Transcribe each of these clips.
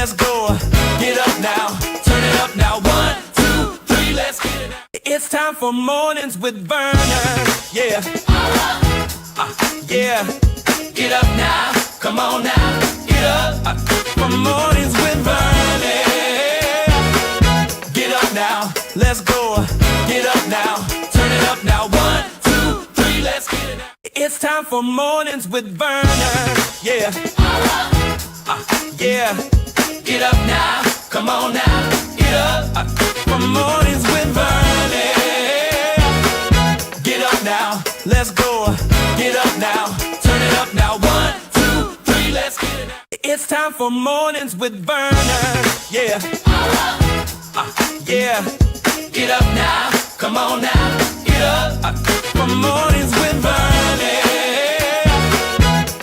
let's go. Get up now, turn it up now. 1, 2, 3, let's get it now. It's time for mornings with Vernon. Yeah. Yeah. Get up now, come on now. Get up. For mornings with Vernon. Get up now, let's go. Get up now, turn it up now. 1, 2, 3, let's get it now. It's time for mornings with Vernon. Yeah. Yeah. Get up now, come on now. Get up. For mornings with Vernon. Get up now, let's go. Get up now, turn it up now. 1, 2, 3, let's get it now. It's time for mornings with Vernon. Yeah. Yeah. Get up now, come on now. Get up. For mornings with Vernon.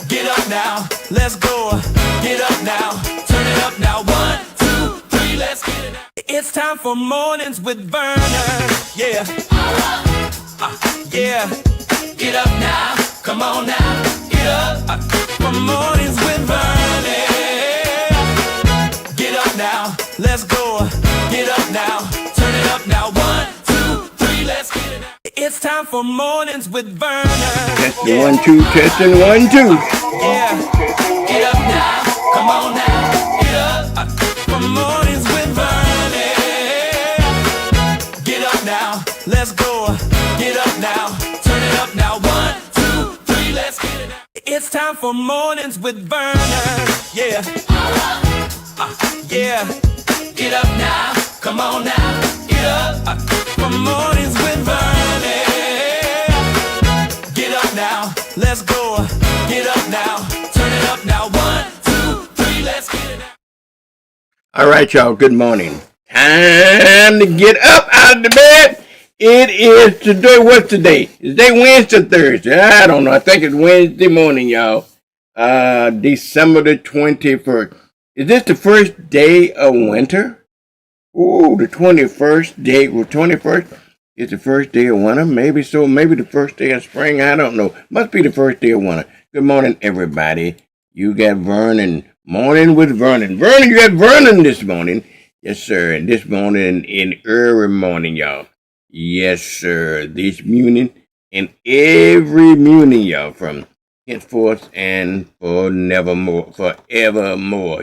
Get up now, let's go. Get up now, turn it up now. 1, 2, 3, let's get it now. It's time for mornings with Vernon. Yeah. Yeah. Get up now, come on now. Get up. For mornings with Vernon. Get up now, let's go. Get up now, turn it up now. 1, 2, 3, let's get it now. It's time for mornings with Vernon. Testing 1, 2, testing 1, 2. Yeah. Get up now, come on now. Get up. For mornings with Vernon. Get up now, let's go. Get up now, turn it up now. 1, 2, 3, let's get it now. It's time for mornings with Vernon. Yeah. Yeah. Get up now, come on now. Get up. For mornings with Vernon. Get up now, let's go. Get up now, turn it up now. 1, 2, 3, let's get it now. All right, y'all, good morning. Time to get up out of the bed. It is today. What's today? Is today Wednesday or Thursday? I don't know. I think it's Wednesday morning, y'all. December the 21st. Is this the first day of winter? Ooh, the 21st day. Well, 21st is the first day of winter. Maybe so. Maybe the first day of spring. I don't know. Must be the first day of winter. Good morning, everybody. You got Vernon. Morning with Vernon. Vernon, you got Vernon this morning. Yes, sir. And this morning in early morning, y'all. Yes, sir. This morning and every morning, y'all, from henceforth and forevermore.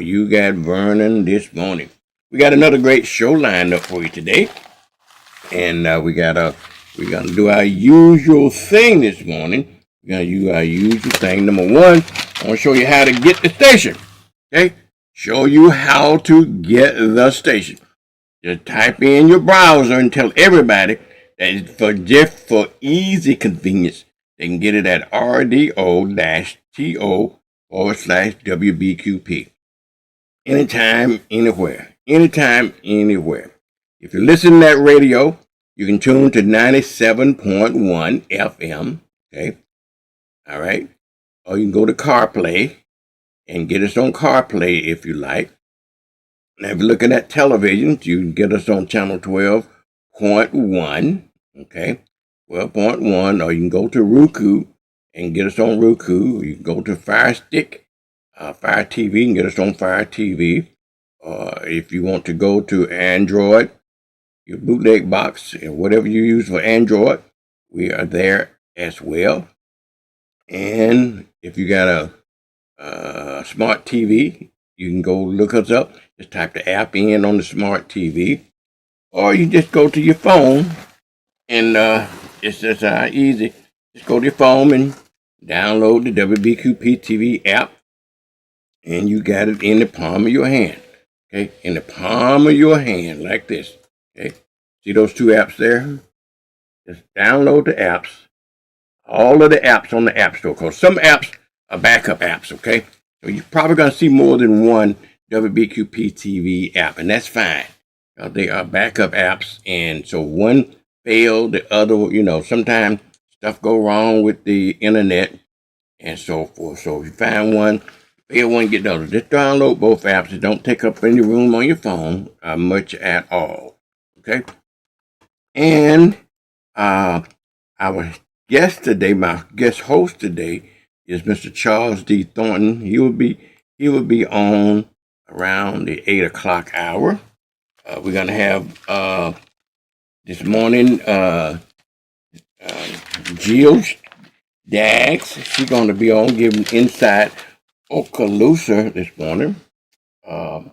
You got Vernon this morning. We got another great show lined up for you today. And we're gonna do our usual thing this morning. We're gonna do our usual thing. Number one, I want to show you how to get the station. Okay? Show you how to get the station. Just type in your browser and tell everybody that for easy convenience, they can get it at rdo-to/WBQP. Anytime, anywhere. Anytime, anywhere. If you listen to that radio, you can tune to 97.1 FM. Okay? All right? Or you can go to CarPlay and get us on CarPlay if you like. Now, if you're looking at television, you can get us on channel 12.1. Okay? 12.1. Or you can go to Roku and get us on Roku. You can go to Fire Stick, Fire TV, and get us on Fire TV. If you want to go to Android, your bootleg box, and whatever you use for Android, we are there as well. And if you got a smart TV, you can go look us up. Just type the app in on the smart TV. Or you just go to your phone, and it's just easy. Just go to your phone and download the WBQP TV app, and you got it in the palm of your hand. Okay, in the palm of your hand, like this. Okay, see those two apps there? Just download the apps, all of the apps on the App Store, because some apps are backup apps, okay? So you're probably going to see more than one WBQP TV app, and that's fine. They are backup apps, and so one failed, the other, sometimes stuff go wrong with the internet and so forth. So if you find one, fail one, get the other. Just download both apps. It don't take up any room on your phone much at all, okay? And our guest today, my guest host today, is Mr. Charles D. Thornton. He will be on around the 8 o'clock hour. We're going to have this morning Jill Dax. She's going to be on giving Inside Okaloosa this morning. And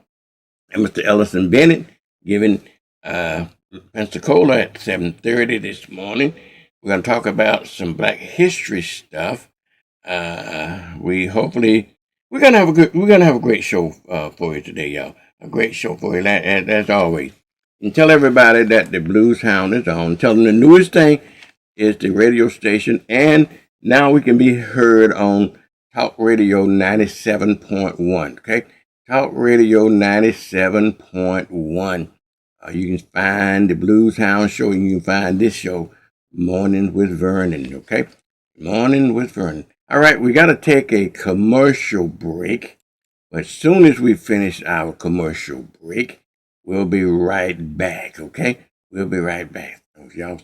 Mr. Ellison Bennett giving Pensacola at 7:30 this morning. We're going to talk about some Black history stuff. We're gonna have a great show for you today, y'all. A great show for you, as always. And tell everybody that the Blues Hound is on. Tell them the newest thing is the radio station, and now we can be heard on Talk Radio 97.1. Okay, Talk Radio 97.1. You can find the Blues Hound show, and you can find this show, Morning with Vernon. Okay, Morning with Vernon. All right, we got to take a commercial break. But as soon as we finish our commercial break, we'll be right back, okay? We'll be right back. So y'all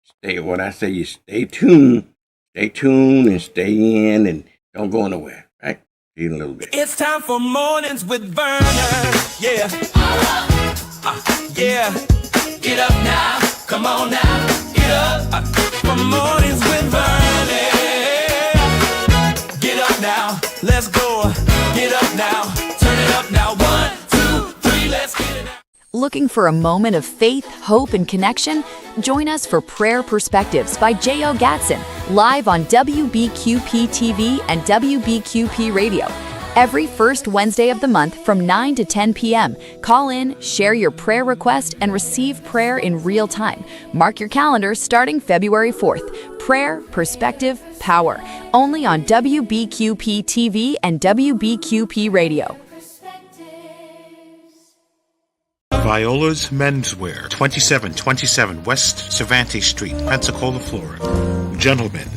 stay, what I say, you stay tuned and stay in and don't go nowhere, right? See you in a little bit. It's time for Mornings with Vernon. Yeah. Yeah. Get up now. Come on now. Get up. For Mornings with Vernon. Get up now. Let's go. Get up now. Turn it up now. 1, 2, 3. Let's get it now. Looking for a moment of faith, hope, and connection? Join us for Prayer Perspectives by J.O. Gatson, live on WBQP TV and WBQP Radio. Every first Wednesday of the month from 9 to 10 p.m. Call in, share your prayer request, and receive prayer in real time. Mark your calendar starting February 4th. Prayer, Perspective, Power. Only on WBQP TV and WBQP Radio. Viola's Menswear, 2727 West Cervantes Street, Pensacola, Florida. Gentlemen,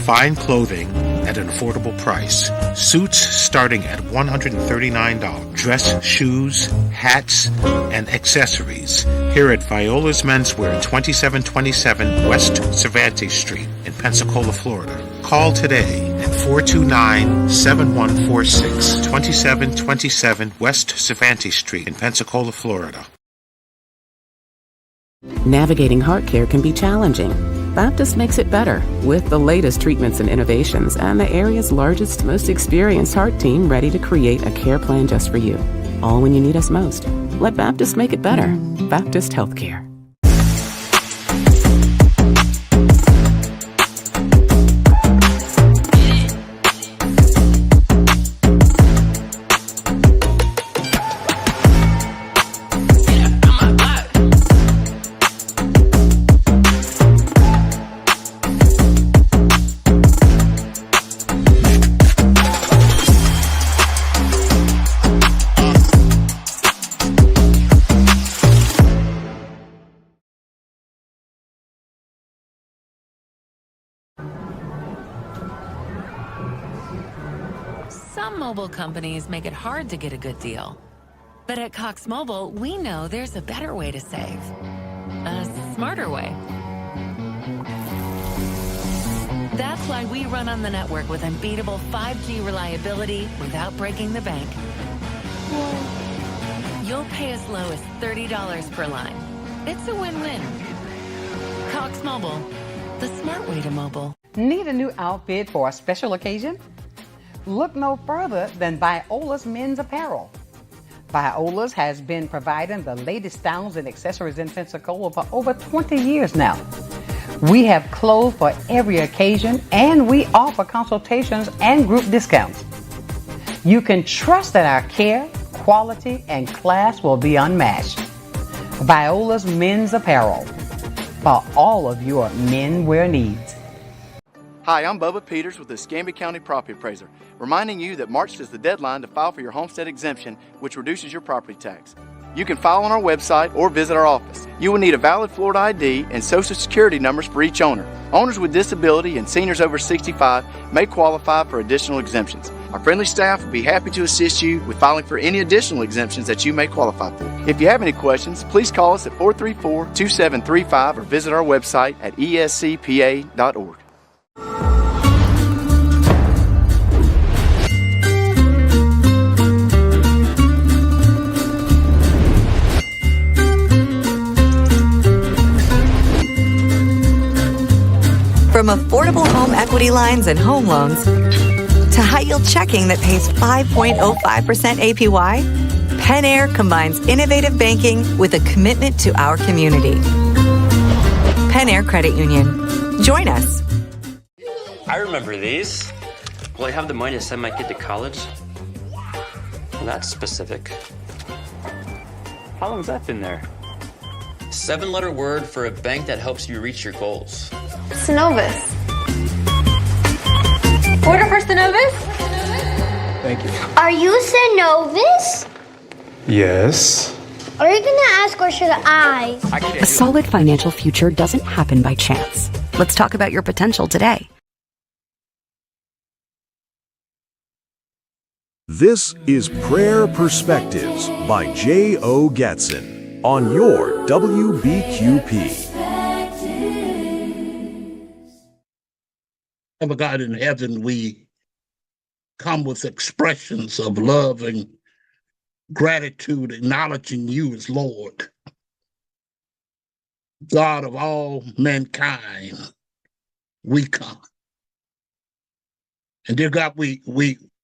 fine clothing at an affordable price. Suits starting at $139. Dress, shoes, hats, and accessories. Here at Viola's Menswear, 2727 West Cervantes Street in Pensacola, Florida. Call today at 429-7146, 2727 West Cervantes Street in Pensacola, Florida. Navigating heart care can be challenging. Baptist makes it better with the latest treatments and innovations and the area's largest, most experienced heart team ready to create a care plan just for you. All when you need us most. Let Baptist make it better. Baptist Healthcare. Some mobile companies make it hard to get a good deal. But at Cox Mobile, we know there's a better way to save. A smarter way. That's why we run on the network with unbeatable 5G reliability without breaking the bank. You'll pay as low as $30 per line. It's a win-win. Cox Mobile, the smart way to mobile. Need a new outfit for a special occasion? Look no further than Viola's Men's Apparel. Viola's has been providing the latest styles and accessories in Pensacola for over 20 years now. We have clothes for every occasion, and we offer consultations and group discounts. You can trust that our care, quality, and class will be unmatched. Viola's Men's Apparel for all of your men wear needs. Hi, I'm Bubba Peters with the Escambia County Property Appraiser, reminding you that March is the deadline to file for your homestead exemption, which reduces your property tax. You can file on our website or visit our office. You will need a valid Florida ID and Social Security numbers for each owner. Owners with disability and seniors over 65 may qualify for additional exemptions. Our friendly staff will be happy to assist you with filing for any additional exemptions that you may qualify for. If you have any questions, please call us at 434-2735 or visit our website at escpa.org. From affordable home equity lines and home loans to high-yield checking that pays 5.05% APY, Penn Air combines innovative banking with a commitment to our community. Penn Air Credit Union. Join us. I remember these. Will I have the money to send my kid to college? Well, that's specific. How long has that been there? 7-letter word for a bank that helps you reach your goals. Synovus. Order for Synovus? Thank you. Are you Synovus? Yes. Are you gonna ask or should I? A solid financial future doesn't happen by chance. Let's talk about your potential today. This is Prayer Perspectives by J.O. Gatson on your WBQP. Father God in heaven, we come with expressions of love and gratitude, acknowledging you as Lord, God of all mankind. We come, and dear God, we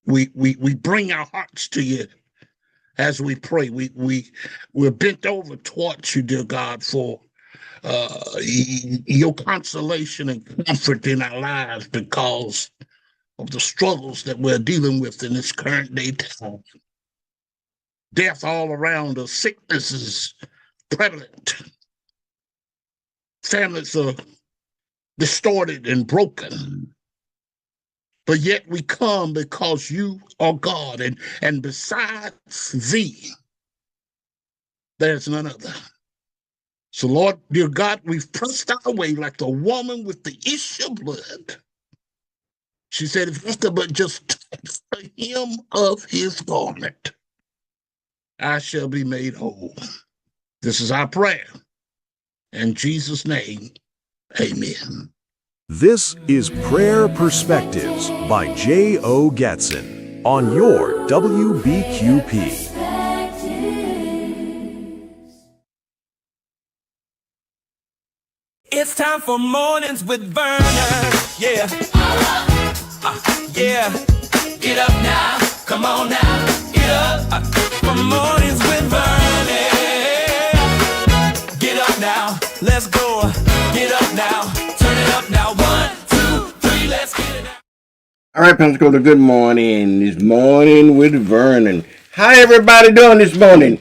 bring our hearts to you as we pray. We're bent over towards you, dear God, for your consolation and comfort in our lives because of the struggles that we're dealing with in this current day time. Death all around us, sickness is prevalent. Families are distorted and broken. But yet we come because you are God, and besides thee, there's none other. So, Lord, dear God, we've pressed our way like the woman with the issue of blood. She said, if I could but just touch the hem of his garment, I shall be made whole. This is our prayer. In Jesus' name, amen. This is Prayer Perspectives by J.O. Gatson on your WBQP. It's time for Mornings with Vernon. Yeah. Yeah. Get up now. Come on now. Get up. For Mornings with Vernon. Get up now. Let's go. Get up now. Turn it up now. 1, 2, 3. Let's get it now. All right, let's go to Good Morning. This Morning with Vernon. How everybody doing this morning?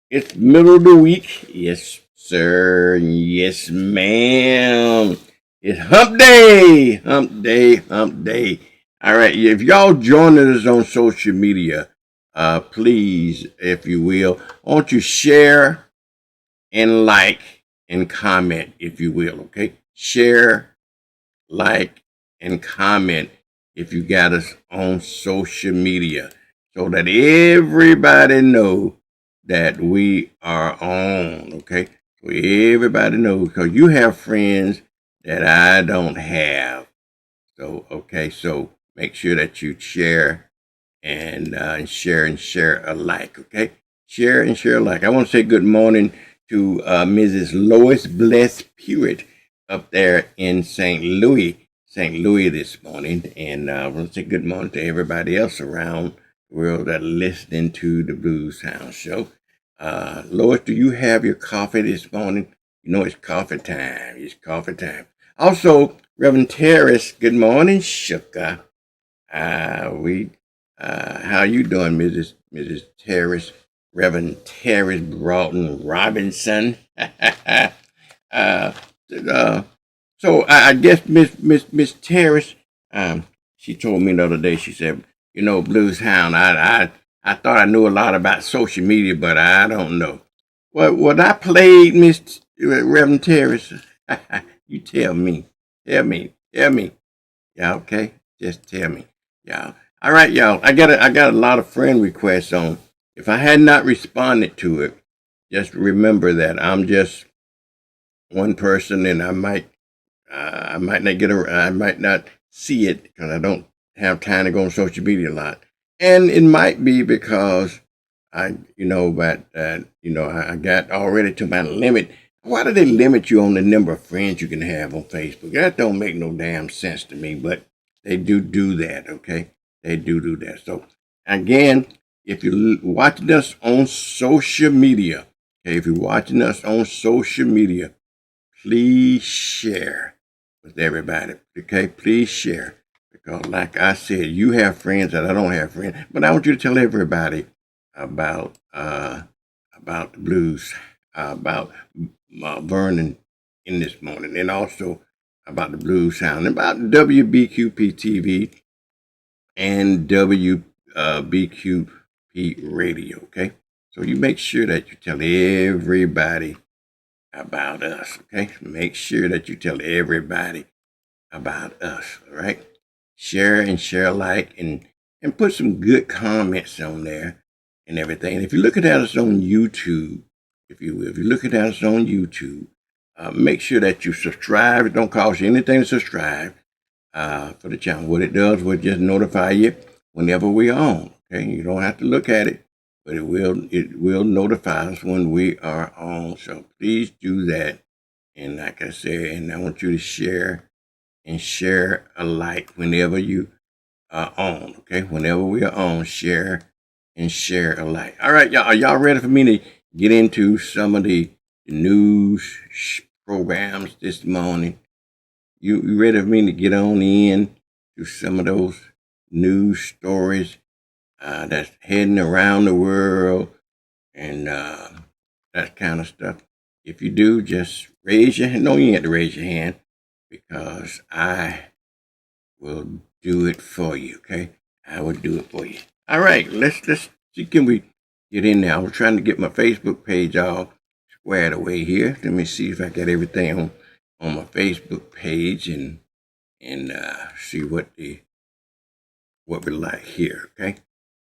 It's middle of the week. Yes, sir. Yes, ma'am. It's hump day. Hump day. Hump day. All right. If y'all joining us on social media, please, if you will, won't you share and like and comment, if you will, okay? Share, like, and comment if you got us on social media so that everybody know that we are on, okay? So everybody knows, because you have friends that I don't have. So, okay, so make sure that you share and share alike, okay? Share and share alike. I want to say good morning to Mrs. Lois Bless Pewitt up there in St. Louis this morning. And I want to say good morning to everybody else around the world that are listening to the Blues Sound Show. Lois, do you have your coffee this morning? You know it's coffee time. It's coffee time. Also, Reverend Terrace, good morning, Sugar. How you doing, Mrs. Terrace? Reverend Terrace Broughton Robinson. So I guess Miss Terrace, she told me the other day, she said, you know, Blues Hound, I thought I knew a lot about social media, but I don't know. What I played, Miss Reverend Terrace? You tell me. Tell me. Yeah, okay? Just tell me. Yeah. All right, y'all. I got a lot of friend requests on. If I had not responded to it, just remember that I'm just one person, and I might not see it because I don't have time to go on social media a lot, and it might be because I got already to my limit. Why do they limit you on the number of friends you can have on Facebook? That don't make no damn sense to me, but they do that, okay? They do that. So, again, if you're watching us on social media, okay, if you're watching us on social media, please share with everybody, okay? Please share. Because like I said, you have friends that I don't have friends, but I want you to tell everybody about the blues, about Vernon in this morning, and also about the blues sound, about WBQP TV and WBQP radio. Okay, so you make sure that you tell everybody about us. Okay, make sure that you tell everybody about us. All right, share and share alike, and put some good comments on there and everything. And if you're looking at us on YouTube, if you're looking at us on YouTube, make sure that you subscribe. It don't cost you anything to subscribe for the channel. What it does will just notify you whenever we're on. Okay, you don't have to look at it, but it will notify us when we are on. So please do that. And like I said, and I want you to share and share alike whenever you are on. Okay, whenever we are on, share and share alike. All right, y'all. Are y'all ready for me to get into some of the news programs this morning? You ready for me to get on in to some of those news stories that's heading around the world and that kind of stuff? If you do, just raise your hand. No, you have to raise your hand because I will do it for you. Okay, I will do it for you. All right, let's see. Can we get in there? I was trying to get my Facebook page all squared away here. Let me see if I got everything on my Facebook page and see what we like here. Okay,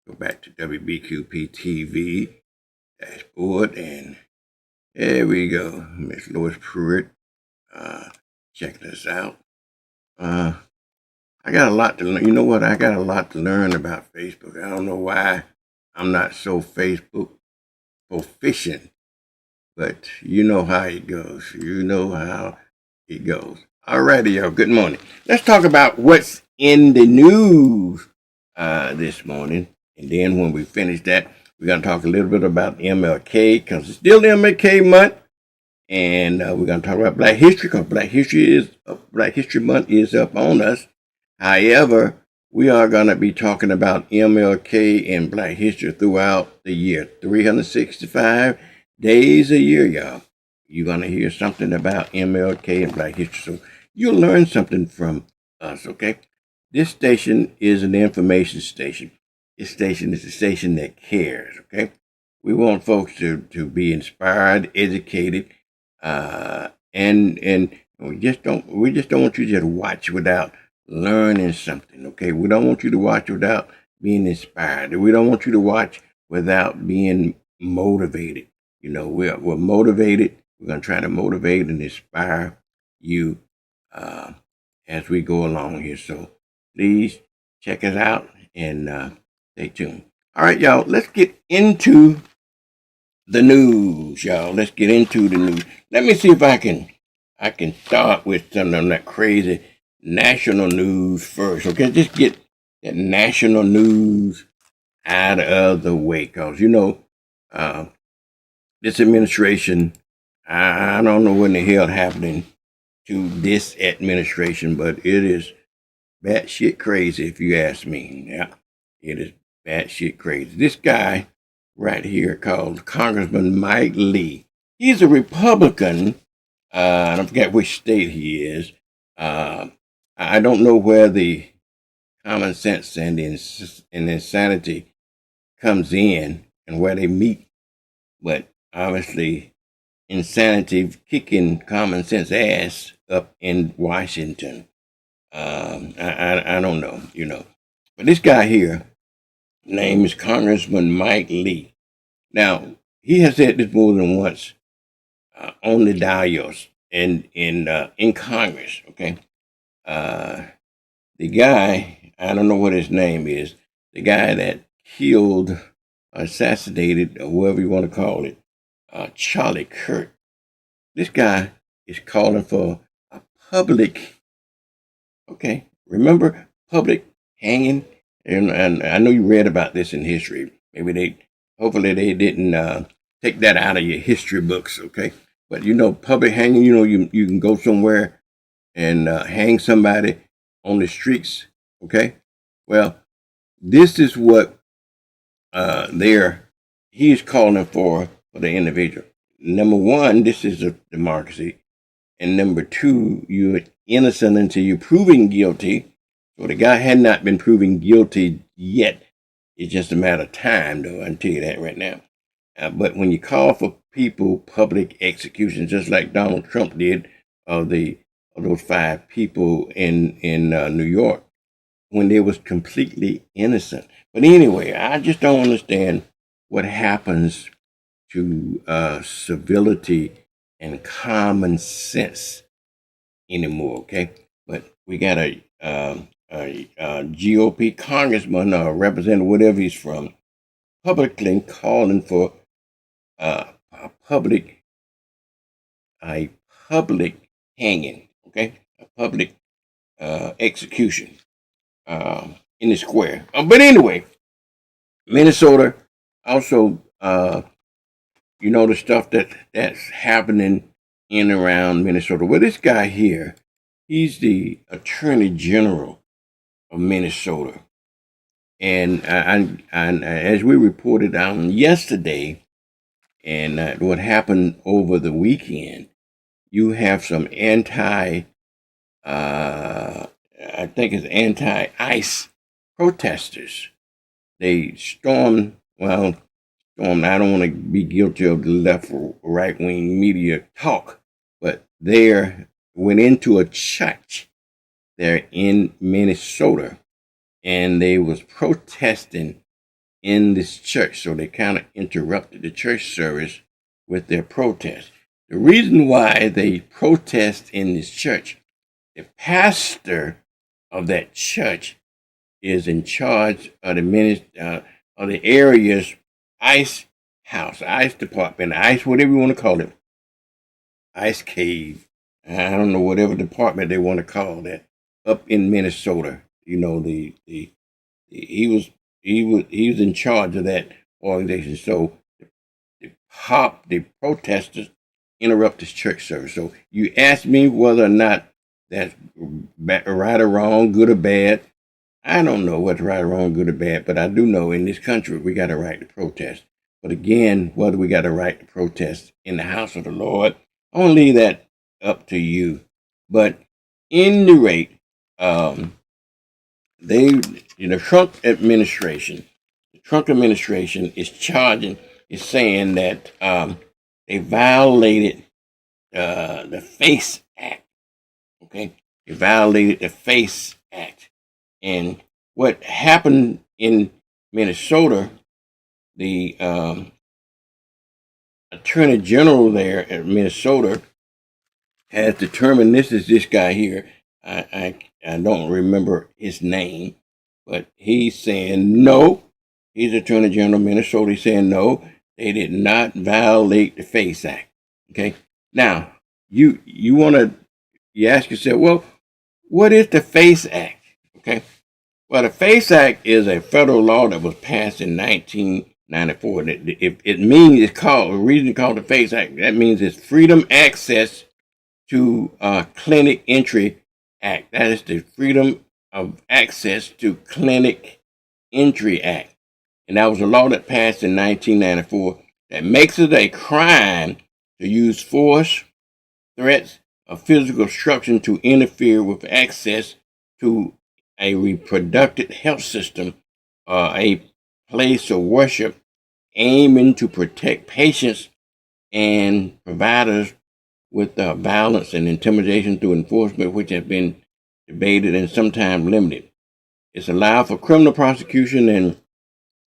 go back to WBQP TV dashboard, and there we go. Miss Lois Pruitt, checking us out. I got a lot to learn. You know what? I got a lot to learn about Facebook. I don't know why I'm not so Facebook proficient, but you know how it goes. You know how it goes. All righty, y'all. Good morning. Let's talk about what's in the news this morning. And then when we finish that, we're going to talk a little bit about MLK because it's still MLK month. And we're going to talk about Black History because Black History Month is up on us. However, we are going to be talking about MLK and Black History throughout the year. 365 days a year, y'all. You're going to hear something about MLK and Black History. So you'll learn something from us, okay? This station is an information station. This station is a station that cares, okay? We want folks to be inspired, educated, and we just don't want you to just watch without learning something, okay? We don't want you to watch without being inspired. We don't want you to watch without being motivated. You know, we're motivated. We're going to try to motivate and inspire you as we go along here. So please check us out and stay tuned. All right, y'all, let's get into the news, y'all. Let's get into the news. Let me see if I can start with some of that crazy national news first. Okay, just get that national news out of the way, cause you know this administration. I don't know what in the hell happening to this administration, but it is batshit crazy if you ask me. Yeah, it is batshit crazy. This guy right here called Congressman Mike Lee. He's a Republican. I forget which state he is. I don't know where the common sense and insanity comes in and where they meet, but obviously insanity kicking common sense ass up in Washington. I don't know, you know. But this guy here, name is Congressman Mike Lee. Now, he has said this more than once on the dais in Congress, okay? The guy, I don't know what his name is, the guy that killed, assassinated, or whatever you want to call it, Charlie Kirk. this guy is calling for a public, okay, remember public hanging? And I know you read about this in history. Hopefully they didn't take that out of your history books, okay? But public hanging, you can go somewhere and hang somebody on the streets, okay? Well, this is what he's calling for the individual. Number one, this is a democracy. And number two, you're innocent until you're proven guilty. So the guy had not been proven guilty yet. It's just a matter of time, though. I can tell you that right now. But when you call for people public execution, just like Donald Trump did of those 5 people in New York, when they was completely innocent. But anyway, I just don't understand what happens to civility and common sense anymore. Okay, but we got a GOP congressman or representative, whatever he's from, publicly calling for a public hanging. Okay, a public execution in the square. But anyway, Minnesota also, the stuff that's happening in and around Minnesota. Well, this guy here, he's the Attorney General of Minnesota. And as we reported on yesterday, and what happened over the weekend, you have some anti-ICE protesters. They stormed. I don't want to be guilty of the left or right wing media talk, but they went into a church there in Minnesota, and they was protesting in this church. So they kind of interrupted the church service with their protest. The reason why they protest in this church, the pastor of that church is in charge of the area's ICE house, ICE department, ICE, whatever you want to call it, ICE cave. I don't know, whatever department they want to call that, up in Minnesota. He was in charge of that organization. So the protesters interrupt this church service. So you ask me whether or not that's right or wrong, good or bad. I don't know what's right or wrong, good or bad, but I do know in this country we got a right to protest. But again, whether we got a right to protest in the house of the Lord, I want to leave that up to you. But in the rate, the Trump administration is saying that they violated the FACE Act. Okay, they violated the FACE Act. And what happened in Minnesota, the Attorney General there in Minnesota has determined, this guy here, I don't remember his name, but he's saying no. He's Attorney General of Minnesota. He's saying no, they did not violate the FACE Act. Okay, now you ask yourself, well, what is the FACE Act? Okay. Well, the FACE Act is a federal law that was passed in 1994. The reason it's called the FACE Act, that means it's Freedom Access to Clinic Entry Act. That is the Freedom of Access to Clinic Entry Act. And that was a law that passed in 1994 that makes it a crime to use force, threats, or physical obstruction to interfere with access to a reproductive health system, a place of worship aiming to protect patients and providers with violence and intimidation through enforcement, which have been debated and sometimes limited. It's allowed for criminal prosecution and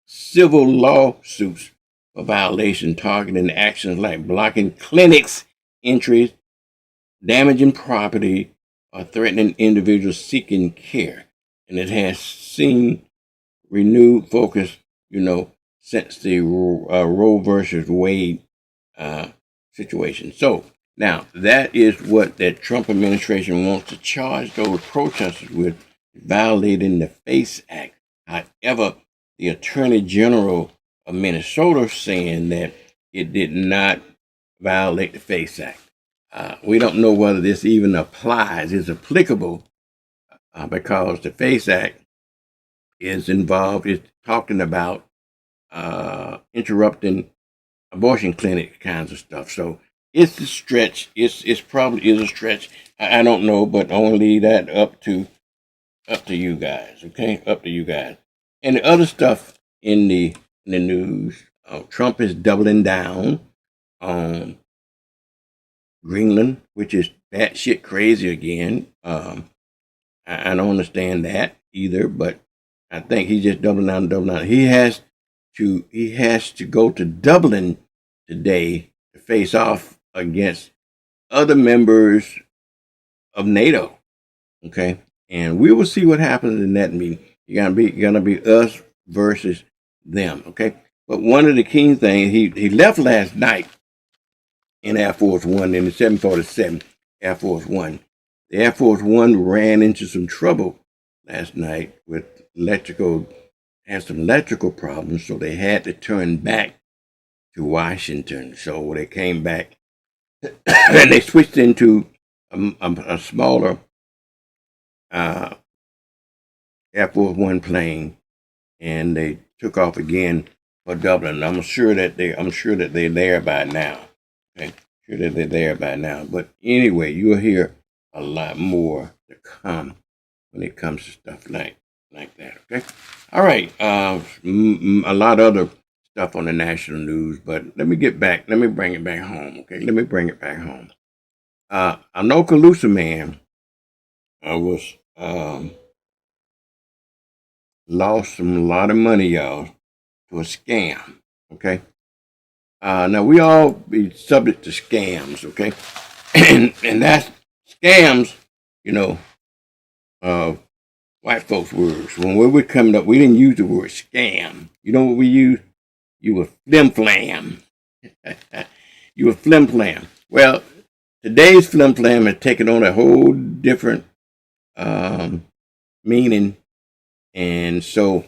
civil lawsuits for violation targeting actions like blocking clinics' entries, damaging property, or threatening individuals seeking care. And it has seen renewed focus, since the Roe versus Wade situation. So Now, that is what that Trump administration wants to charge those protesters with, violating the FACE Act. However, the Attorney General of Minnesota is saying that it did not violate the FACE Act. We don't know whether this even applies, is applicable, because the FACE Act is involved, it's talking about interrupting abortion clinic kinds of stuff. So it's a stretch. It's probably is a stretch. I don't know, but I want to leave that up to you guys. Okay, up to you guys. And the other stuff in the news, Trump is doubling down on Greenland, which is batshit crazy again. I don't understand that either, but I think he's just doubling down. He has to go to Dublin today to face off against other members of NATO. Okay, and we will see what happens in that meeting. You're gonna be us versus them. Okay, but one of the key things, he left last night in Air Force One, in the 747 Air Force One. The Air Force One ran into some trouble last night with had some electrical problems, so they had to turn back to Washington. So they came back and they switched into a smaller Air Force One plane, and they took off again for Dublin. I'm sure that they're there by now. Okay, sure that they're there by now. But anyway, you'll hear a lot more to come when it comes to stuff like that. Okay, all right. A lot of other stuff on the national news, but let me bring it back home. Okay, let me bring it back home. An Okaloosa man was lost a lot of money, y'all, to a scam. Okay. Now we all be subject to scams. Okay, and that's scams. White folks' words. When we were coming up, we didn't use the word scam. You know what we used? You were flim flam. You were flim flam. Well, today's flim flam has taken on a whole different meaning, and so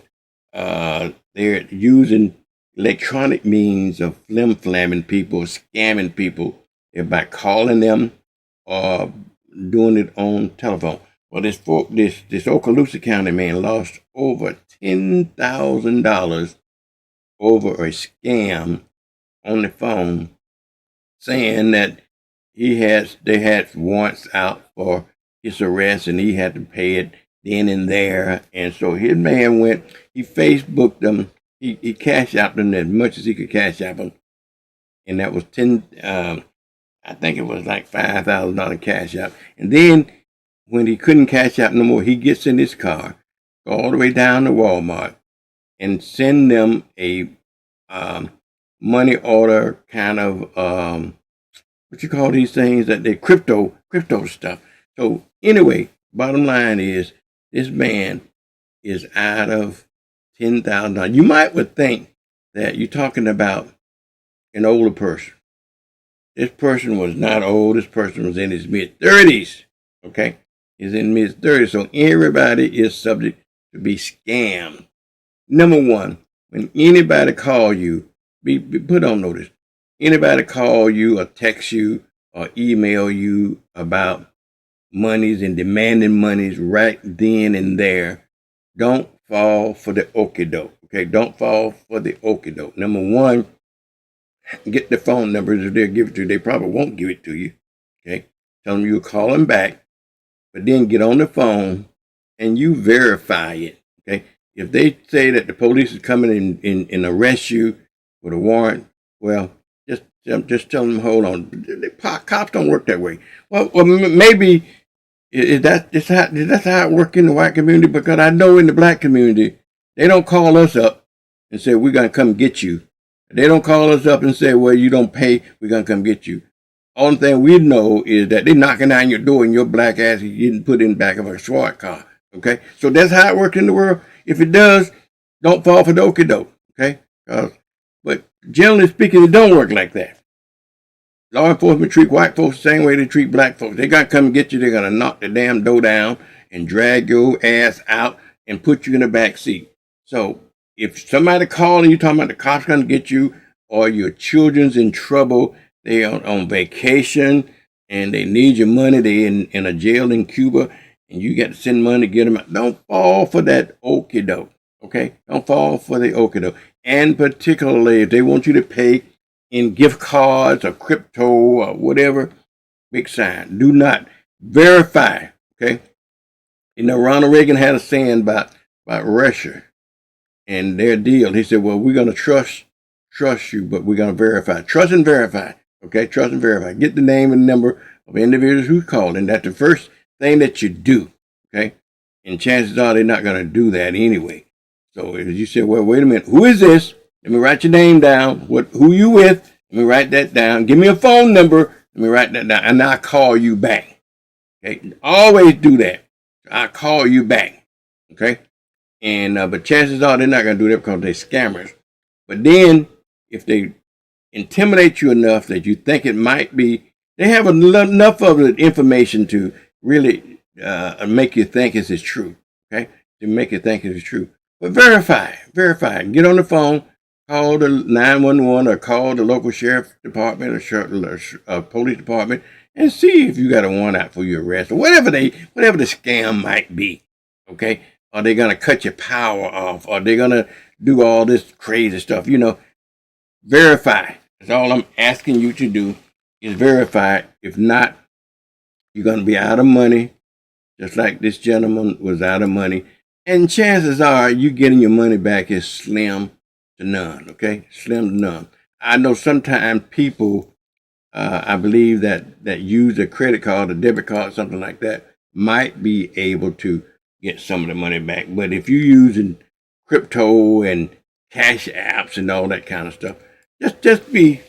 they're using electronic means of flim flamming people, scamming people, by calling them or doing it on telephone. Well, this Okaloosa County man lost over $10,000 over a scam on the phone, saying that they had warrants out for his arrest and he had to pay it then and there. And so his man he Facebooked them, he cashed out them as much as he could cash out them, and that was I think it was like $5,000 cash out. And then when he couldn't cash out no more, he gets in his car, go all the way down to Walmart, and send them a money order kind of what you call these things, that they crypto stuff. So anyway, bottom line is this man is out of $10,000. You would think that you're talking about an older person. This person was not old. This person was in his mid-30s. Okay, he's in mid-30s. So everybody is subject to be scammed. Number one, when anybody call you, be put on notice. Anybody call you or text you or email you about monies and demanding monies right then and there, don't fall for the okie doke. Okay, don't fall for the okie doke. Number one, get the phone numbers. If they'll give it to you, they probably won't give it to you. Okay, tell them you'll call them back, but then get on the phone and you verify it. Okay, if they say that the police is coming and arrest you with a warrant, well, just tell them, hold on. The cops don't work that way. Well, maybe that's how it works in the white community, because I know in the black community, they don't call us up and say, we're going to come get you. They don't call us up and say, well, you don't pay, we're going to come get you. Only thing we know is that they're knocking on your door and your black ass is getting put in the back of a SWAT car. Okay? So that's how it works in the world. If it does, don't fall for the okie doke. Okay? But generally speaking, it don't work like that. Law enforcement treat white folks the same way they treat black folks. They got to come and get you. They're going to knock the damn door down and drag your ass out and put you in the back seat. So if somebody calling you talking about the cops going to get you or your children's in trouble, they on vacation and they need your money, they in a jail in Cuba, and you got to send money to get them out. Don't fall for that okie doke, okay? Don't fall for the okie doke. And particularly if they want you to pay in gift cards or crypto or whatever, big sign. Do not verify, okay? You know, Ronald Reagan had a saying about Russia and their deal. He said, well, we're going to trust you, but we're going to verify. Trust and verify, okay? Trust and verify. Get the name and number of individuals who called, and that's the first thing that you do, okay? And chances are they're not going to do that anyway. So if you say, well, wait a minute, who is this? Let me write your name down. Who you with? Let me write that down. Give me a phone number. Let me write that down. And I'll call you back. Okay. Always do that. I'll call you back. Okay. And but chances are they're not going to do that because they're scammers. But then if they intimidate you enough that you think it might be, they have enough of the information to really make you think it's true. Okay. To make you think it's true. But verify. Get on the phone. Call the 911 or call the local sheriff department or police department and see if you got a warrant out for your arrest or whatever the scam might be. Okay? Are they going to cut your power off? Are they going to do all this crazy stuff? You know, verify. That's all I'm asking you to do is verify. If not, you're going to be out of money, just like this gentleman was out of money. And chances are you getting your money back is slim to none, okay? Slim to none. I know sometimes people, I believe that use a credit card, a debit card, something like that, might be able to get some of the money back. But if you're using crypto and cash apps and all that kind of stuff, just be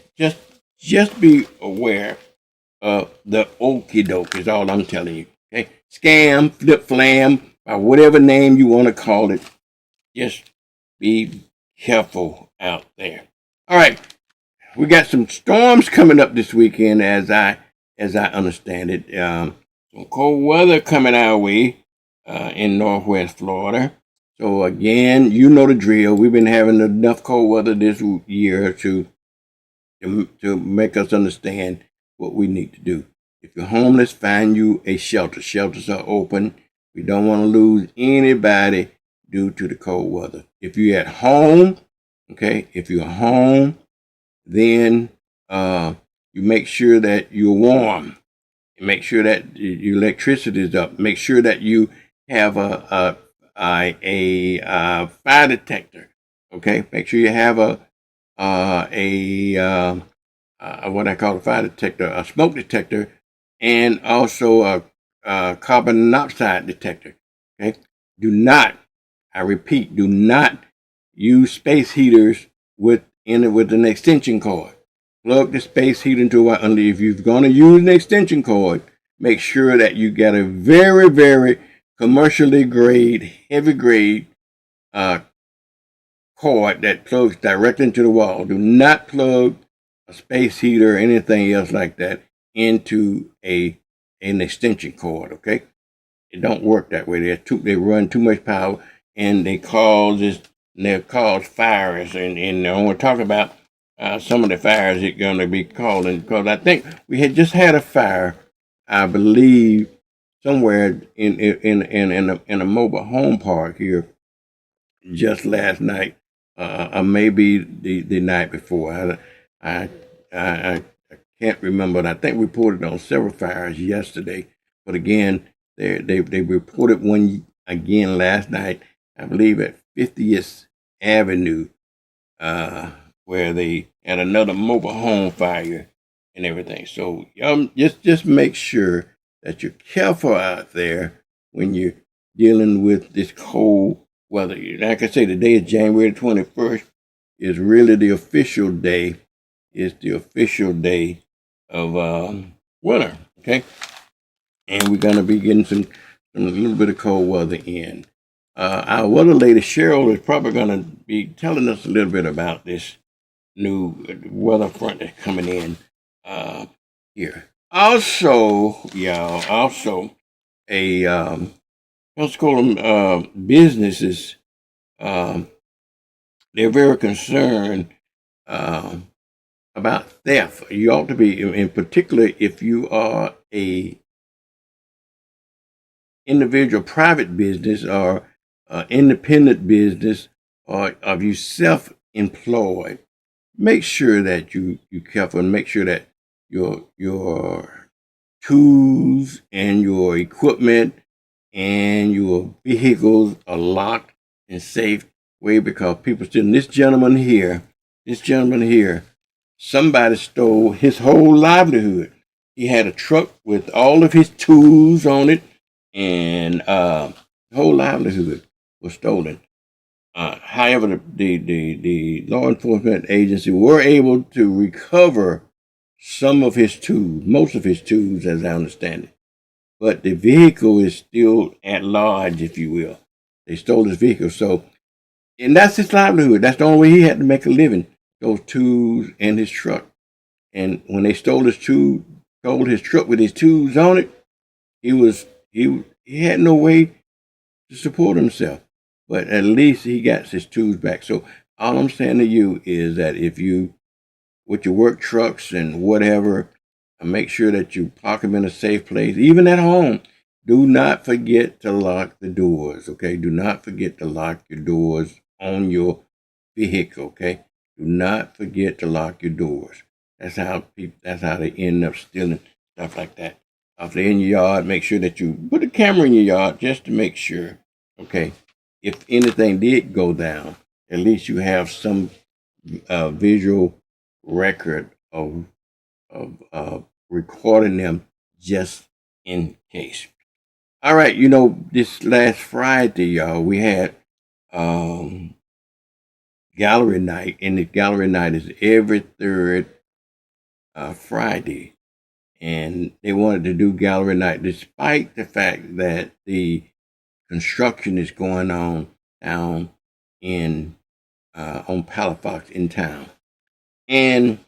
aware of the okie doke is all I'm telling you. Okay? Scam, flip flam, or whatever name you want to call it. Just be careful out there. All right, we got some storms coming up this weekend, as I understand it. Some cold weather coming our way in Northwest Florida. So again, you know the drill. We've been having enough cold weather this year to make us understand what we need to do. If you're homeless, find you a shelter. Shelters are open. We don't want to lose anybody due to the cold weather. If you're at home, okay, then you make sure that you're warm. Make sure that your electricity is up. Make sure that you have a fire detector. Okay, make sure you have what I call a fire detector, a smoke detector, and also a carbon monoxide detector. Okay, I repeat, do not use space heaters with an extension cord. Plug the space heater into if you're going to use an extension cord, make sure that you get a very, very commercially grade, heavy grade cord that plugs directly into the wall. Do not plug a space heater or anything else like that into an extension cord. Okay, it don't work that way. They run too much power and they cause fires. And I want to talk about some of the fires it's going to be causing, because I think we had just had a fire, I believe, somewhere in a mobile home park here just last night, or maybe the night before. I can't remember. I think we reported on several fires yesterday, but again, they reported one again last night, I believe at 50th Avenue, where they had another mobile home fire and everything. So just make sure that you're careful out there when you're dealing with this cold weather. Like I say, today is January 21st. Is really the official day. It's the official day of winter. Okay, and we're gonna be getting a little bit of cold weather in. Our weather lady Cheryl is probably gonna be telling us a little bit about this new weather front that's coming in here. Also, y'all, a Pensacola businesses, they're very concerned about theft. You ought to be, in particular, if you are a individual private business or independent business, or if you self-employed, make sure that you careful and make sure that your tools and your equipment and your vehicles are locked and safe way, because people still. This gentleman here, somebody stole his whole livelihood. He had a truck with all of his tools on it, and whole livelihood was stolen. However, the law enforcement agency were able to recover some of his tools, most of his tools, as I understand it. But the vehicle is still at large, if you will. They stole his vehicle. So, and that's his livelihood. That's the only way he had to make a living, those tools and his truck. And when they stole his truck with his tools on it, he had no way to support himself. But at least he got his tools back. So all I'm saying to you is that if you, with your work trucks and whatever, make sure that you park them in a safe place. Even at home, do not forget to lock the doors, okay? Do not forget to lock your doors on your vehicle, okay? Do not forget to lock your doors. That's how they end up stealing stuff like that. If they're in your yard, make sure that you put a camera in your yard just to make sure, okay? If anything did go down, at least you have some visual record of recording them just in case. All right, this last Friday, y'all, we had gallery night, and the gallery night is every third Friday, and they wanted to do gallery night despite the fact that the construction is going on down in on Palafox in town, and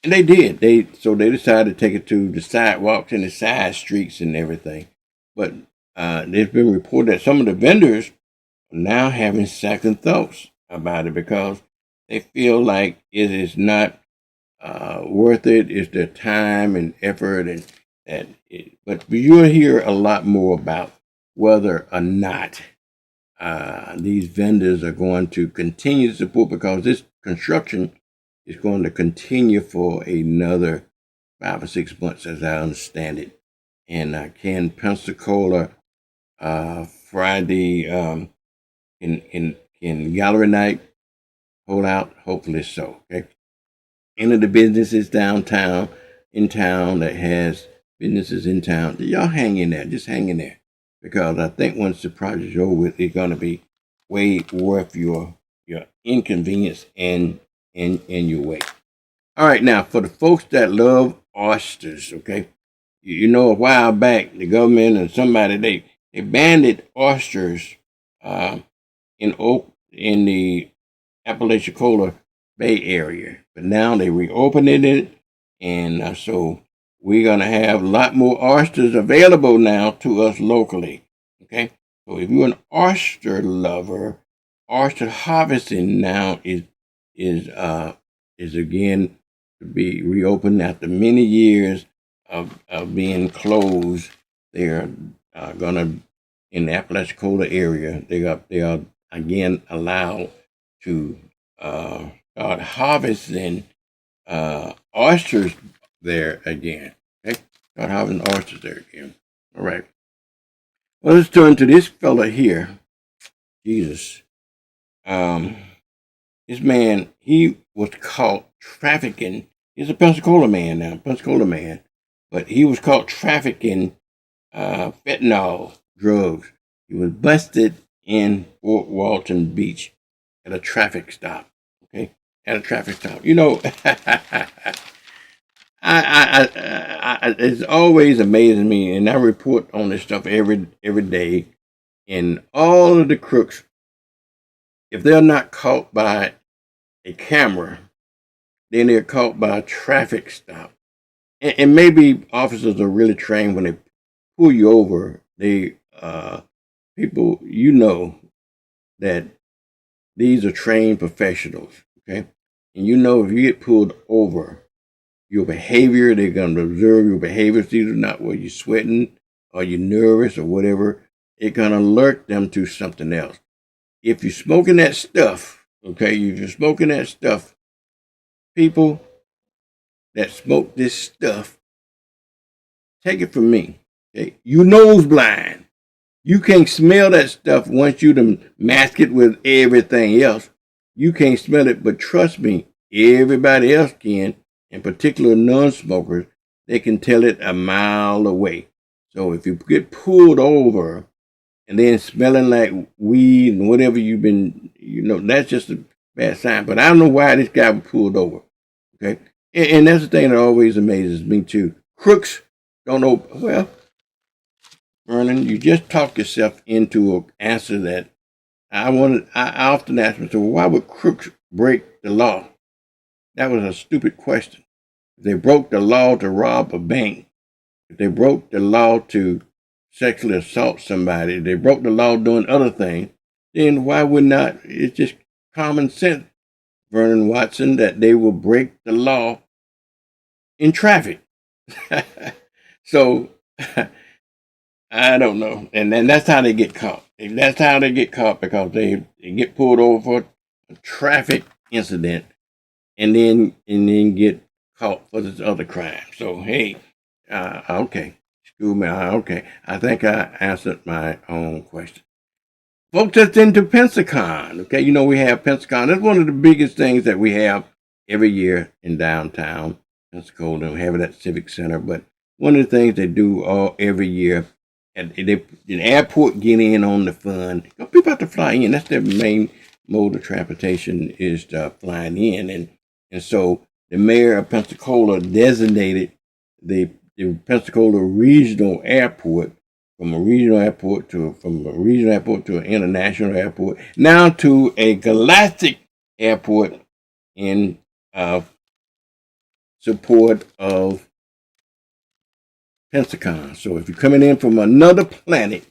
they did. They decided to take it to the sidewalks and the side streets and everything. But there's been reported that some of the vendors are now having second thoughts about it because they feel like it is not worth it. It's their time and effort, but you'll hear a lot more about whether or not these vendors are going to continue to support, because this construction is going to continue for another 5 or 6 months, as I understand it. And can Pensacola Friday in gallery night hold out? Hopefully so. Okay. Any of the businesses in town that has businesses in town, y'all hang in there. Just hang in there, because I think once the project is over with, it's going to be way worth your inconvenience and your wait. All right, now for the folks that love oysters, okay, a while back the government and somebody they banned oysters in the Apalachicola Bay area, but now they reopened it, and so we're gonna have a lot more oysters available now to us locally. Okay, so if you're an oyster lover, oyster harvesting now is again to be reopened after many years of being closed. They are gonna, in the Apalachicola area, they are again allowed to start harvesting oysters there again. Okay, start harvesting oysters there again. All right. Well, let's turn to this fella here. Jesus. This man, he was caught trafficking. He's a Pensacola man now, but he was caught trafficking fentanyl drugs. He was busted in Fort Walton Beach at a traffic stop. Okay, at a traffic stop. It's always amazing me, and I report on this stuff every day. And all of the crooks, if they're not caught by a camera, then they're caught by a traffic stop. and maybe officers are really trained when they pull you over. They people, you know that these are trained professionals, okay? And you know if you get pulled over, your behavior, they're going to observe your behavior. It's either not where you're sweating or you're nervous or whatever. It's going to alert them to something else. If you're smoking that stuff, okay, if you're smoking that stuff, people that smoke this stuff, take it from me, okay? You nose blind. You can't smell that stuff once you done mask it with everything else. You can't smell it, but trust me, everybody else can, in particular non-smokers, they can tell it a mile away. So if you get pulled over and then smelling like weed and whatever you've been, that's just a bad sign. But I don't know why this guy was pulled over, okay? And that's the thing that always amazes me too. Crooks don't know, well, Vernon, you just talked yourself into an answer that I often ask myself, why would crooks break the law? That was a stupid question. If they broke the law to rob a bank, if they broke the law to sexually assault somebody, if they broke the law doing other things, then why would not, it's just common sense, Vernon Watson, that they will break the law in traffic. So, I don't know. And then that's how they get caught. That's how they get caught, because they get pulled over for a traffic incident and then get caught for this other crime. So, hey, okay. Excuse me. Okay. I think I answered my own question. Folks, that's into Pensacon. Okay. We have Pensacon. That's one of the biggest things that we have every year in downtown Pensacola. We have it at Civic Center. But one of the things they do every year, and the airport get in on the fun. People have to fly in. That's their main mode of transportation, is flying in. And so the mayor of Pensacola designated the Pensacola Regional Airport from a regional airport to an international airport, now to a galactic airport in support of Pensacon. So if you're coming in from another planet,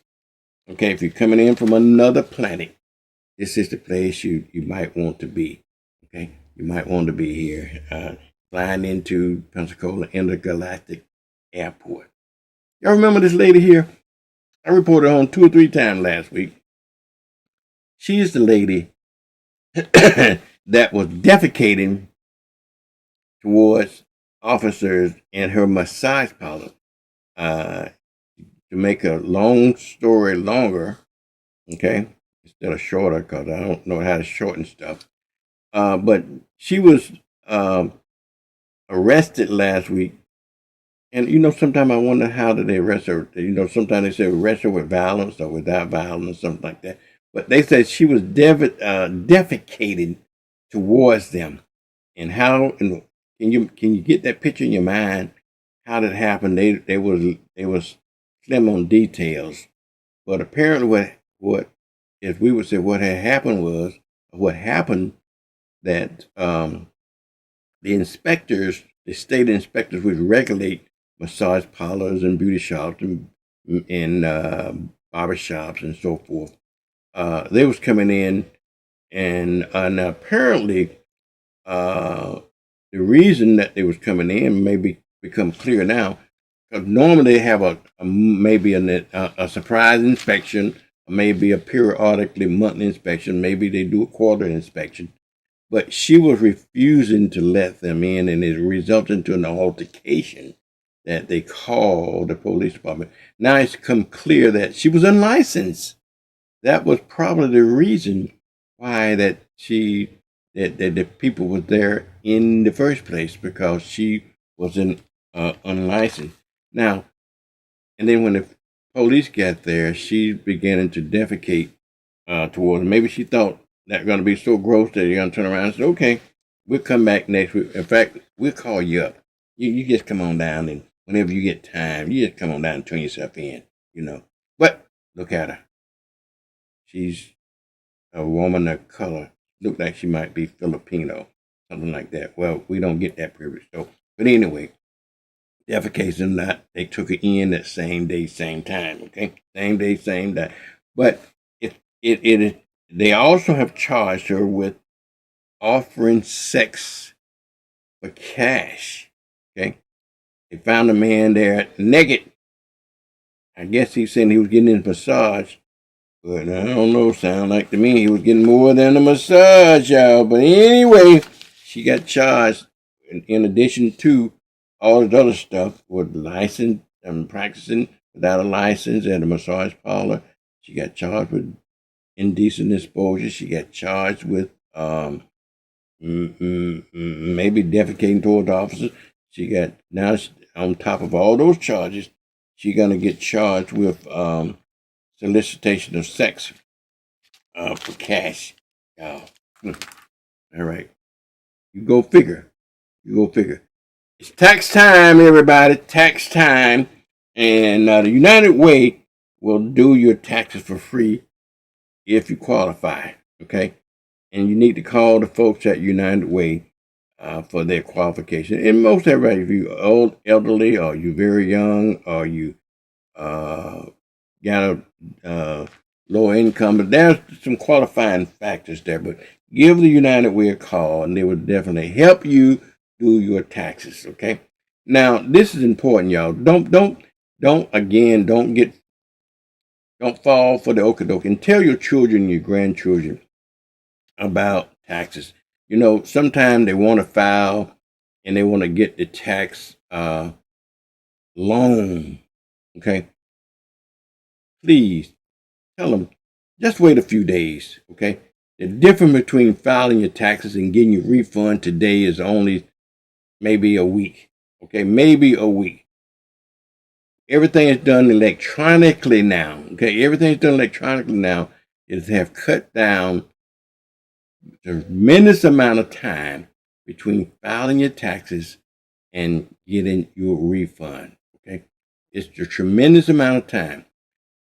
this is the place you might want to be. Okay, you might want to be here, flying into Pensacola Intergalactic Airport. Y'all remember this lady here? I reported on 2 or 3 times last week. She is the lady that was defecating towards officers in her massage parlor. To make a long story longer, okay, instead of shorter, because I don't know how to shorten stuff. But she was arrested last week. And, sometimes I wonder, how did they arrest her? Sometimes they say arrest her with violence or without violence, something like that. But they said she was defecating towards them. And how, can you get that picture in your mind? How did it happen? They was slim on details. But apparently what if we would say what had happened was, that the state inspectors would regulate massage parlors and beauty shops and barber shops and so forth. They was coming in, and apparently the reason that they was coming in may become clear now. Because normally they have maybe a surprise inspection, maybe a periodically monthly inspection, maybe they do a quarterly inspection. But she was refusing to let them in, and it resulted in an altercation that they called the police department. Now it's come clear that she was unlicensed. That was probably the reason why that the people were there in the first place, because she was unlicensed. Now, and then when the police got there, she began to defecate towards them. Maybe she thought that going to be so gross that you're going to turn around and say, okay, we'll come back next week. In fact, we'll call you up. You just come on down, and whenever you get time, you just come on down and turn yourself in, But look at her. She's a woman of color. Look like she might be Filipino, something like that. Well, we don't get that privilege. So, but anyway, defecation or not, they took it in that same day, same time. Okay, same day, same day. But they also have charged her with offering sex for cash. Okay, they found a man there naked. I guess he said he was getting his massage, but I don't know. Sound like to me he was getting more than a massage, y'all. But anyway, she got charged in addition to all this other stuff with license and practicing without a license at a massage parlor. She got charged with indecent exposure. She got charged with maybe defecating towards officers. She got now on top of all those charges, she's gonna get charged with solicitation of sex for cash. All right, you go figure. You go figure. It's tax time, everybody. Tax time, and the United Way will do your taxes for free if you qualify. Okay, and you need to call the folks at United Way for their qualification. And most everybody, if you're old, elderly, or you're very young, or you got a low income, but there's some qualifying factors there. But give the United Way a call, and they will definitely help you do your taxes. Okay. Now this is important, y'all. Don't fall for the okie and tell your children, your grandchildren about taxes. You know, sometimes they want to file and they want to get the tax loan. Okay. Please tell them, just wait a few days. Okay. The difference between filing your taxes and getting your refund today is only maybe a week. Okay. Maybe a week. Everything is done electronically now. Okay. Everything is done electronically now. Is have cut down tremendous amount of time between filing your taxes and getting your refund. Okay, it's a tremendous amount of time.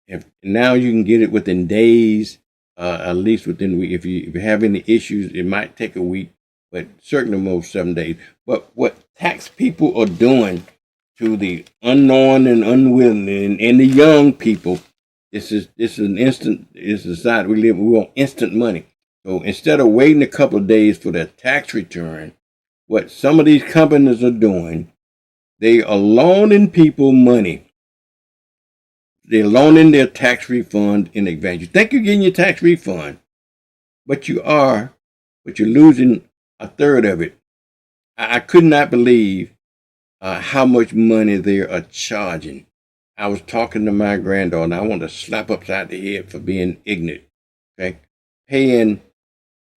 If now you can get it within days, at least within a week. If you have any issues, it might take a week, but certainly most 7 days. But what tax people are doing to the unknown and unwilling and the young people, this is an instant. It's the society we live in. We want instant money. So instead of waiting a couple of days for their tax return, what some of these companies are doing, they are loaning people money. They're loaning their tax refund in advance. You think you're getting your tax refund, but you're losing a third of it. I could not believe how much money they are charging. I was talking to my granddaughter, and I want to slap upside the head for being ignorant. Okay, paying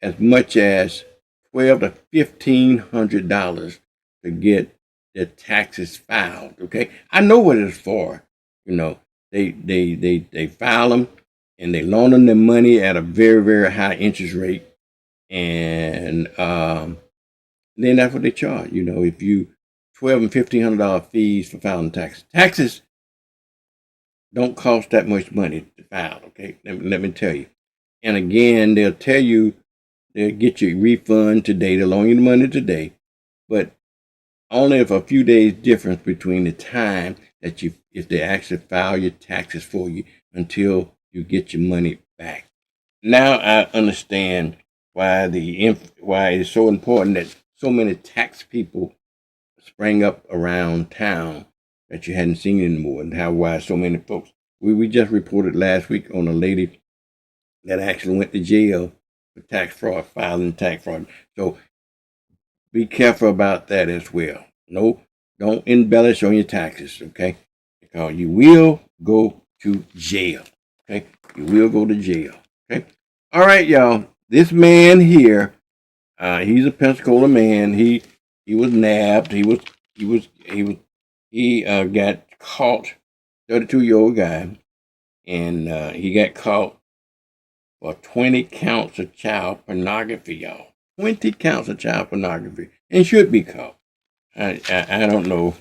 as much as $1,200 to $1,500 to get their taxes filed. Okay, I know what it's for. You know, they file them and they loan them the money at a very, very high interest rate, and then that's what they charge. You know, if you $1,200 and $1,500 fees for filing taxes. Taxes don't cost that much money to file. Okay, let me tell you. And again, they'll tell you they'll get your refund today. They'll loan you the money today, but only if a few days difference between the time that if they actually file your taxes for you until you get your money back. Now I understand why it's so important that so many tax people sprang up around town that you hadn't seen anymore, and why so many folks. We just reported last week on a lady that actually went to jail for tax fraud, filing tax fraud. So be careful about that as well. No, don't embellish on your taxes, okay? Because you will go to jail, okay? You will go to jail, okay? All right, y'all. This man here, he's a Pensacola man. He was nabbed. He got caught. 32-year-old guy, and he got caught for 20 counts of child pornography, y'all. 20 counts of child pornography, and should be caught. I don't know.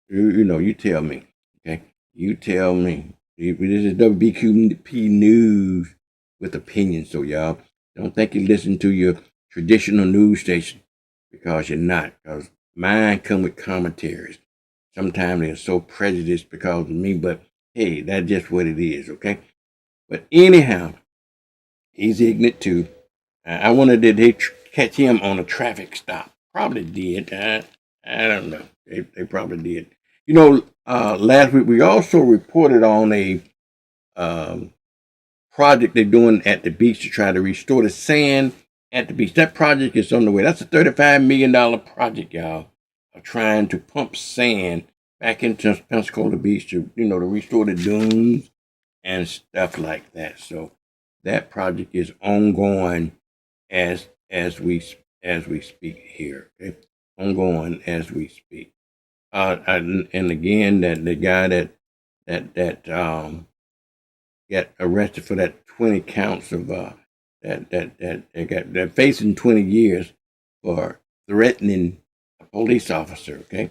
You tell me. Okay, you tell me. This is WBQP News with opinion. So y'all don't think you listen to your traditional news station, because you're not. Because Mine come with commentaries. Sometimes they're so prejudiced because of me, but hey, that's just what it is, okay? But anyhow, he's ignorant too. I wonder did they catch him on a traffic stop? Probably did. I don't know. They probably did. You know, last week we also reported on a project they're doing at the beach to try to restore the sand at the beach. That project is on the way. That's a $35 million project, y'all, of trying to pump sand back into Pensacola Beach to, to restore the dunes and stuff like that. So that project is ongoing as we speak here. Okay? Ongoing as we speak. And again, that the guy that got arrested for that 20 counts of they're facing 20 years for threatening a police officer. Okay,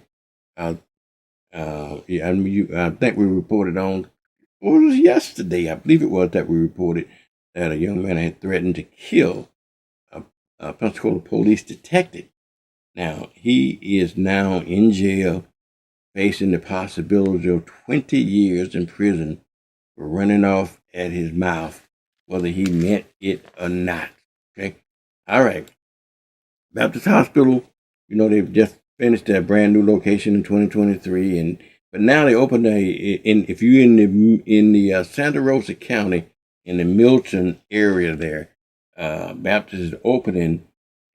yeah, I think we reported on. Well, it was yesterday, I believe it was, that we reported that a young man had threatened to kill a Pensacola police detective. Now he is now in jail, facing the possibility of 20 years in prison for running off at his mouth, whether he meant it or not. Okay? All right. Baptist Hospital, they've just finished their brand new location in 2023, but now they opened if you're in the Santa Rosa County, in the Milton area there, Baptist is opening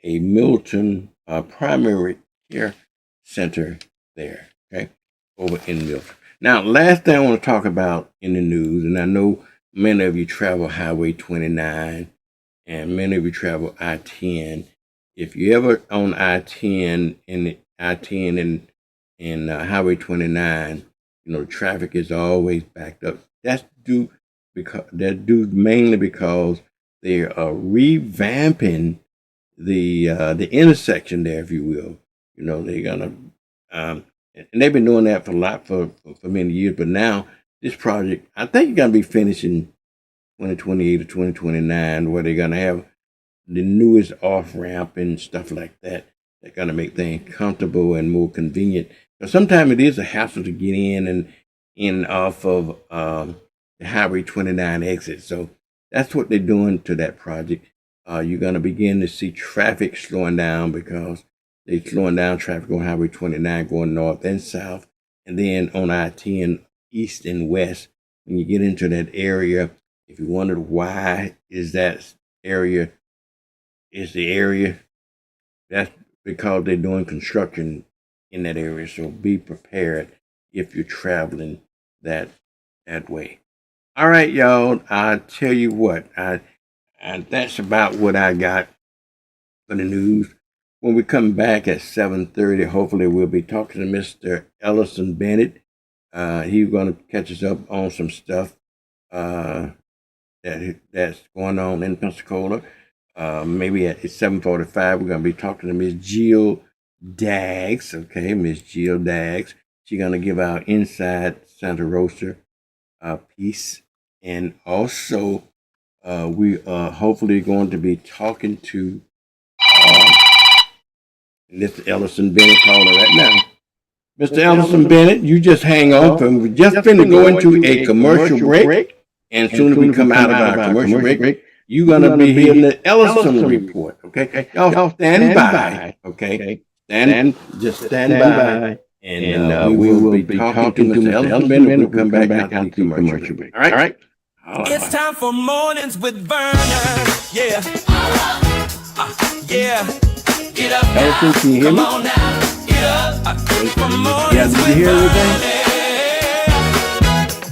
a Milton primary care center there, okay, over in Milton. Now, last thing I want to talk about in the news, and I know many of you travel Highway 29 and many of you travel I-10. If you ever on I-10 and Highway 29, the traffic is always backed up. That's due mainly because they are revamping the intersection there, if you will. They're gonna and they've been doing that for many years, but now this project, I think, is gonna be finished in 2028 or 2029, where they're gonna have the newest off ramp and stuff like that. They're gonna make things comfortable and more convenient. But sometimes it is a hassle to get in and off of the Highway 29 exit. So that's what they're doing to that project. You're gonna begin to see traffic slowing down because they're slowing down traffic on Highway 29 going north and south, and then on I-10 east and west. When you get into that area, if you wondered why is the area, that's because they're doing construction in that area. So be prepared if you're traveling that way. All right, y'all. I tell you what, and that's about what I got for the news. When we come back at 7:30, hopefully we'll be talking to Mr. Ellison Bennett. He's going to catch us up on some stuff that's going on in Pensacola. Maybe at 7:45, we're going to be talking to Miss Jill Daggs. Okay, Miss Jill Daggs. She's going to give our Inside Santa Rosa piece. And also, we are hopefully going to be talking to Mr. Ellison Bennett calling right now. Mr. Ellison Bennett, you just hang on. We're just going to go into a commercial break. And soon as we come out of our commercial break, you're going to be hearing the Ellison report. Okay? Y'all stand by. Okay? Just stand by. And we will be talking to Mr. Ellison Bennett when we come back after the commercial break. All right? It's time for Mornings with Vernon. Yeah. Yeah. Get up now. Ellison, can you hear me? Come on now. Get up. For Mornings Yeah, did you hear everything?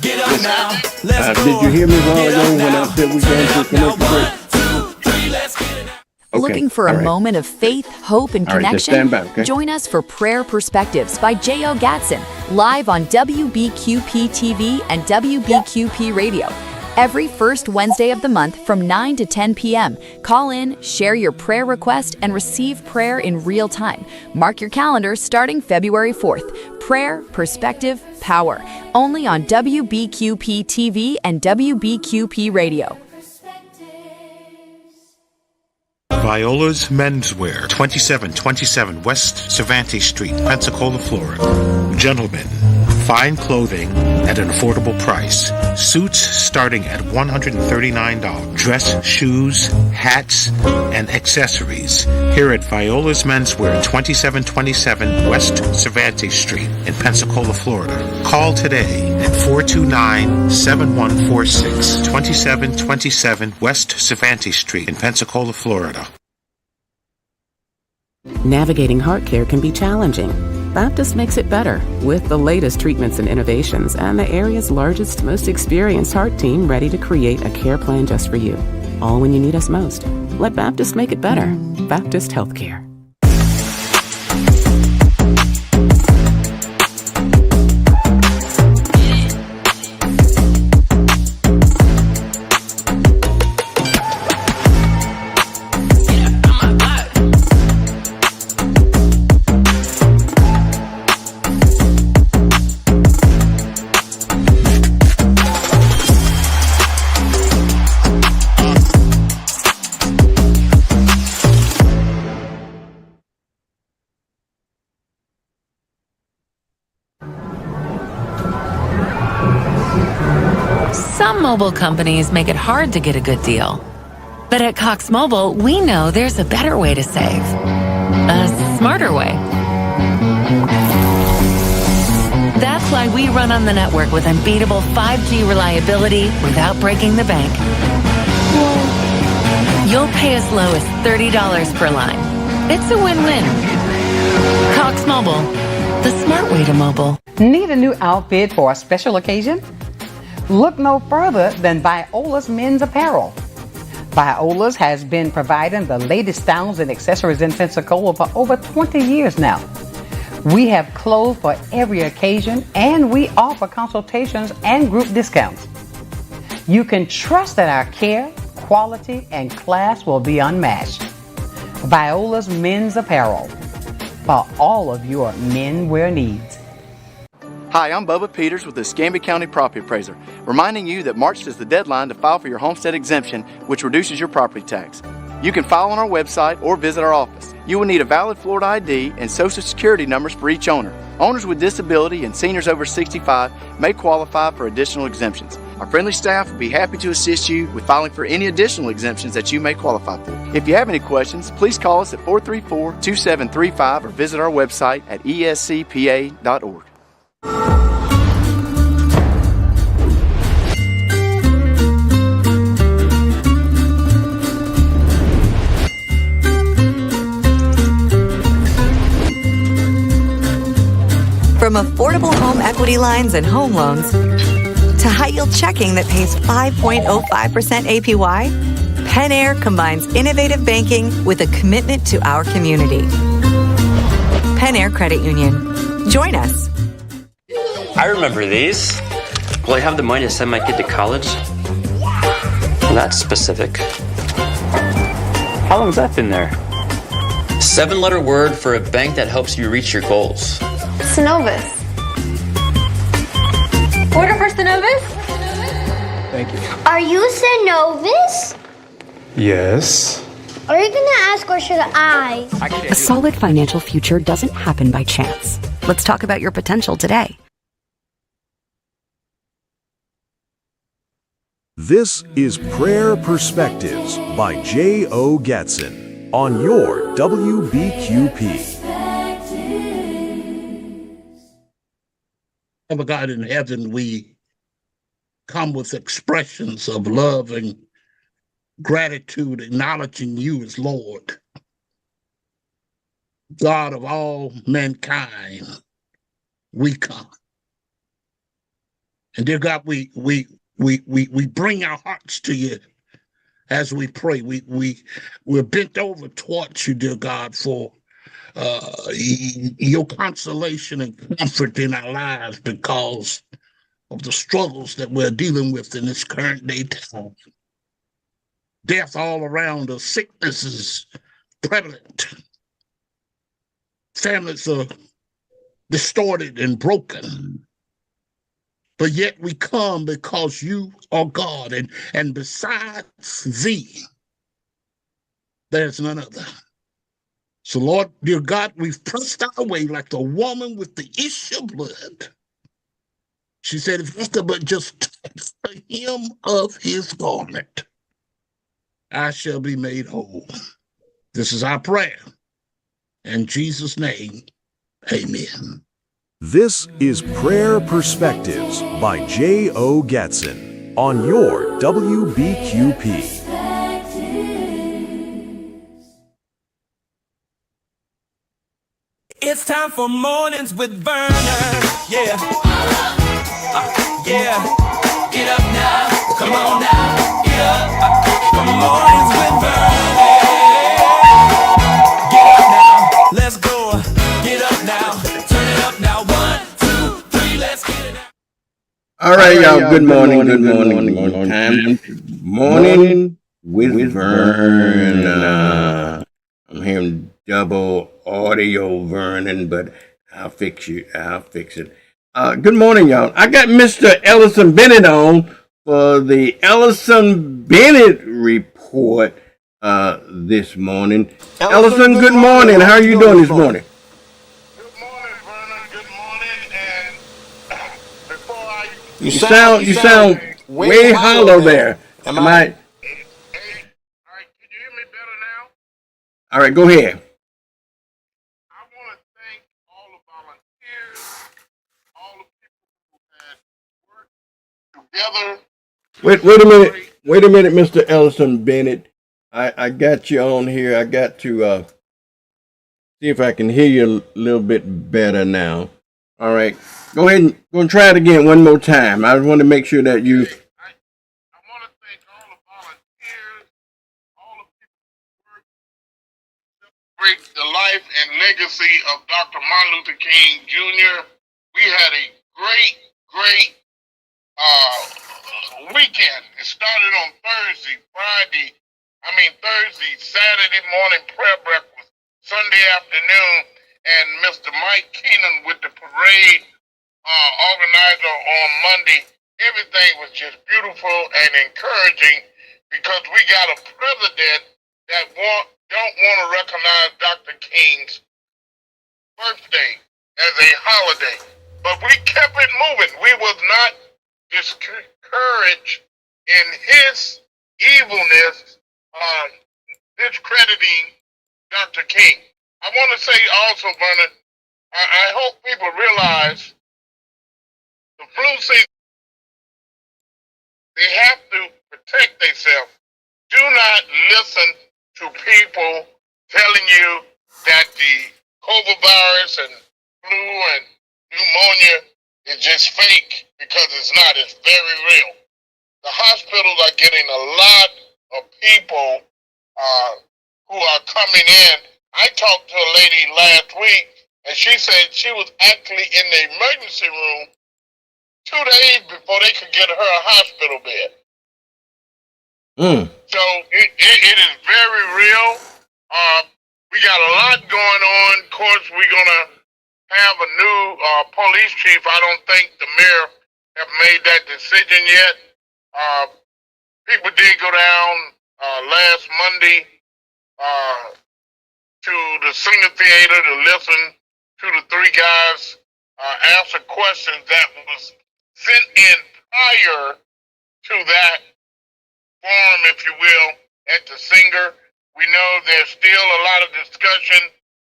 Get up now. Let's go. Did you hear me while ago when I said we got into a commercial break? 1, 2, 3, let's get it. Okay. Looking for a moment of faith, hope, and All right, just connection? stand by, okay? Join us for Prayer Perspectives by J.O. Gatson, live on WBQP TV and WBQP Radio. Every first Wednesday of the month from 9 to 10 p.m. Call in, share your prayer request, and receive prayer in real time. Mark your calendar starting February 4th. Prayer, Perspective, Power. Only on WBQP TV and WBQP Radio. Viola's Menswear, 2727 West Cervantes Street, Pensacola, Florida. Gentlemen, fine clothing at an affordable price. Suits starting at $139. Dress, shoes, hats, and accessories. Here at Viola's Menswear, 2727 West Cervantes Street in Pensacola, Florida. Call today at 429-7146, 2727 West Cervantes Street in Pensacola, Florida. Navigating heart care can be challenging. Baptist makes it better with the latest treatments and innovations and the area's largest, most experienced heart team ready to create a care plan just for you. All when you need us most. Let Baptist make it better. Baptist Healthcare. Some mobile companies make it hard to get a good deal. But at Cox Mobile, we know there's a better way to save. A smarter way. That's why we run on the network with unbeatable 5G reliability without breaking the bank. You'll pay as low as $30 per line. It's a win-win. Cox Mobile, the smart way to mobile. Need a new outfit for a special occasion? Look no further than Viola's Men's Apparel. Viola's has been providing the latest styles and accessories in Pensacola for over 20 years now. We have clothes for every occasion, and we offer consultations and group discounts. You can trust that our care, quality, and class will be unmatched. Viola's Men's Apparel for all of your menwear needs. Hi, I'm Bubba Peters with the Escambia County Property Appraiser, reminding you that March is the deadline to file for your homestead exemption, which reduces your property tax. You can file on our website or visit our office. You will need a valid Florida ID and Social Security numbers for each owner. Owners with disability and seniors over 65 may qualify for additional exemptions. Our friendly staff will be happy to assist you with filing for any additional exemptions that you may qualify for. If you have any questions, please call us at 434-2735 or visit our website at escpa.org. From affordable home equity lines and home loans to high-yield checking that pays 5.05% APY, Pen Air combines innovative banking with a commitment to our community. Pen Air Credit Union. Join us. I remember these. Will I have the money to send my kid to college? Well, that's specific. How long has that been there? 7-letter word for a bank that helps you reach your goals. Synovus. Order for Synovus? Thank you. Are you Synovus? Yes. Are you gonna ask or should I? A solid financial future doesn't happen by chance. Let's talk about your potential today. This is Prayer Perspectives by J.O. Gatson on your WBQP. Father God in heaven, we come with expressions of love and gratitude, acknowledging you as Lord, God of all mankind. We come, and dear God, we bring our hearts to you as we pray. We're bent over towards you, dear God, for your consolation and comfort in our lives because of the struggles that we're dealing with in this current day time. Death all around us, sickness is prevalent. Families are distorted and broken. But yet we come because you are God, and besides thee, There's none other. So, Lord, dear God, we've pressed our way like the woman with the issue of blood. She said, if I could but just touch the hem of his garment, I shall be made whole. This is our prayer. In Jesus' name, amen. This is Prayer Perspectives by J.O. Gatson on your WBQP. It's time for mornings with Vernon. Yeah. Yeah. Get up now. Come on now. Get up. For mornings with Vernon. Get up now. Let's go. Get up now. Turn it up now. 1, 2, 3. Let's get it out. All right, y'all. Good morning. Time. Morning with Vernon. I'm hearing double audio, Vernon, but I'll fix it. Good morning, y'all. I got Mr. Ellison Bennett on for the Ellison Bennett report this morning. Ellison, good morning. How are you doing this morning? You sound way hollow there. Am I? All right, go ahead. Wait a minute, Mr. Ellison Bennett. I got you on here. I got to see if I can hear you a little bit better now. All right, go ahead and try it again one more time. I want to make sure that you. The life and legacy of Dr. Martin Luther King Jr. We had a great weekend. It started on Thursday, Saturday morning prayer breakfast, Sunday afternoon, and Mr. Mike Keenan with the parade organizer on Monday. Everything was just beautiful and encouraging because we got a president that don't want to recognize Dr. King's birthday as a holiday. But we kept it moving. We was not discouraged in his evilness, discrediting Dr. King. I want to say also, Vernon, I hope people realize the flu season, they have to protect themselves. Do not listen to people telling you that the COVID virus and flu and pneumonia is just fake, because it's not. It's very real. The hospitals are getting a lot of people who are coming in. I talked to a lady last week, and she said she was actually in the emergency room 2 days before they could get her a hospital bed. So it is very real. We got a lot going on. Of course, we're going to have a new police chief. I don't think the mayor have made that decision yet. People did go down last Monday to the Singer Theater to listen to the three guys answer questions that was sent in prior to that forum, if you will, at the Singer. We know there's still a lot of discussion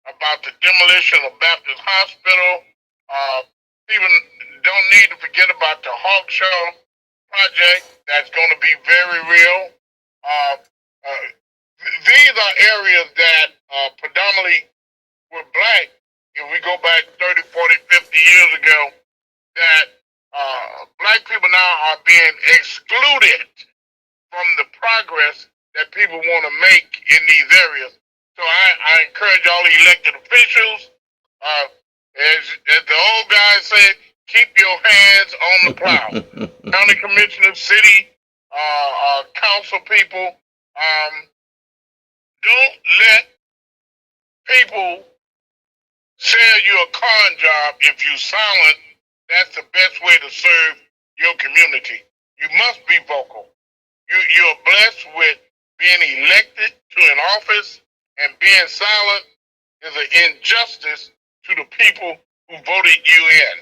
about the demolition of Baptist Hospital. People don't need to forget about the Hawk Show project. That's going to be very real. These are areas that predominantly were black. If we go back 30, 40, 50 years ago, that black people now are being excluded from the progress that people want to make in these areas. So I encourage all the elected officials, as the old guy said, keep your hands on the plow. County commissioners, city council people, don't let people sell you a con job. If you silent, that's the best way to serve your community. You must be vocal. You're blessed with being elected to an office and being silent is an injustice to the people who voted you in.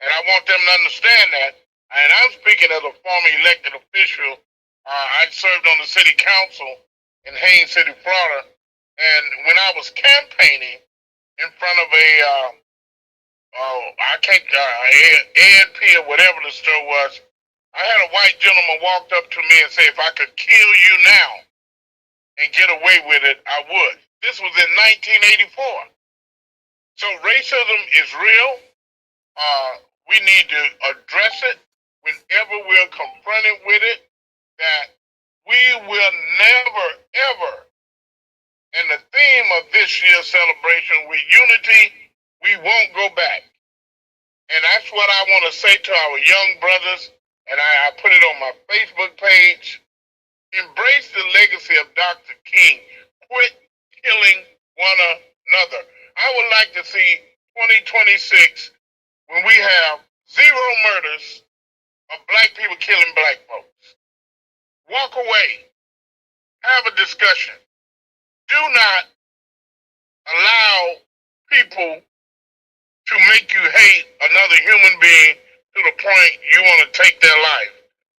And I want them to understand that. And I'm speaking as a former elected official. I served on the city council in Haines City, Florida. And when I was campaigning in front of A&P or whatever the store was, I had a white gentleman walked up to me and say, if I could kill you now and get away with it, I would. This was in 1984. So racism is real. We need to address it whenever we're confronted with it, that we will never, ever, and the theme of this year's celebration with unity, we won't go back. And that's what I want to say to our young brothers, and I put it on my Facebook page. Embrace the legacy of Dr. King. Quit killing one another. I would like to see 2026 when we have 0 murders of black people killing black folks. Walk away. Have a discussion. Do not allow people to make you hate another human being to the point you want to take their life.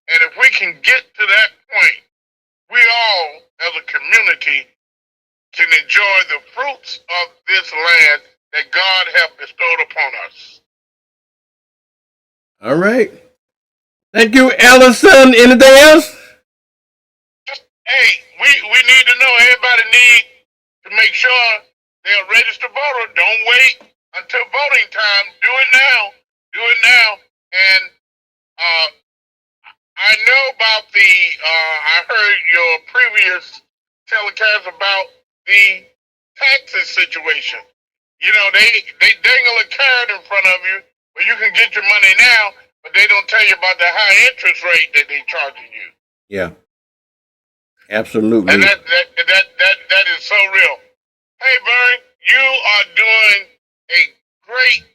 And if we can get to that point, we all, as a community, can enjoy the fruits of this land that God has bestowed upon us. All right. Thank you, Ellison. Anything else? Hey, we need to know, everybody need to make sure they're a registered voter. Don't wait until voting time. Do it now. Do it now. And I know about I heard your previous telecast about the taxes situation. You know, they dangle a carrot in front of you where you can get your money now, but they don't tell you about the high interest rate that they're charging you. Yeah. Absolutely. And that is so real. Hey, Vern, you are doing a great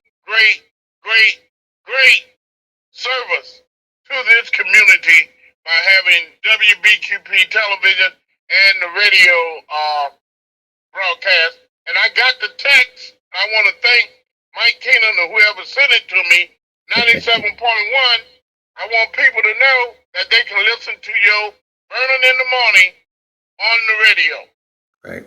service to this community by having WBQP television and the radio broadcast. And I got the text. I want to thank Mike Keenan or whoever sent it to me, 97.1. I want people to know that they can listen to your Vernon in the morning on the radio. Right.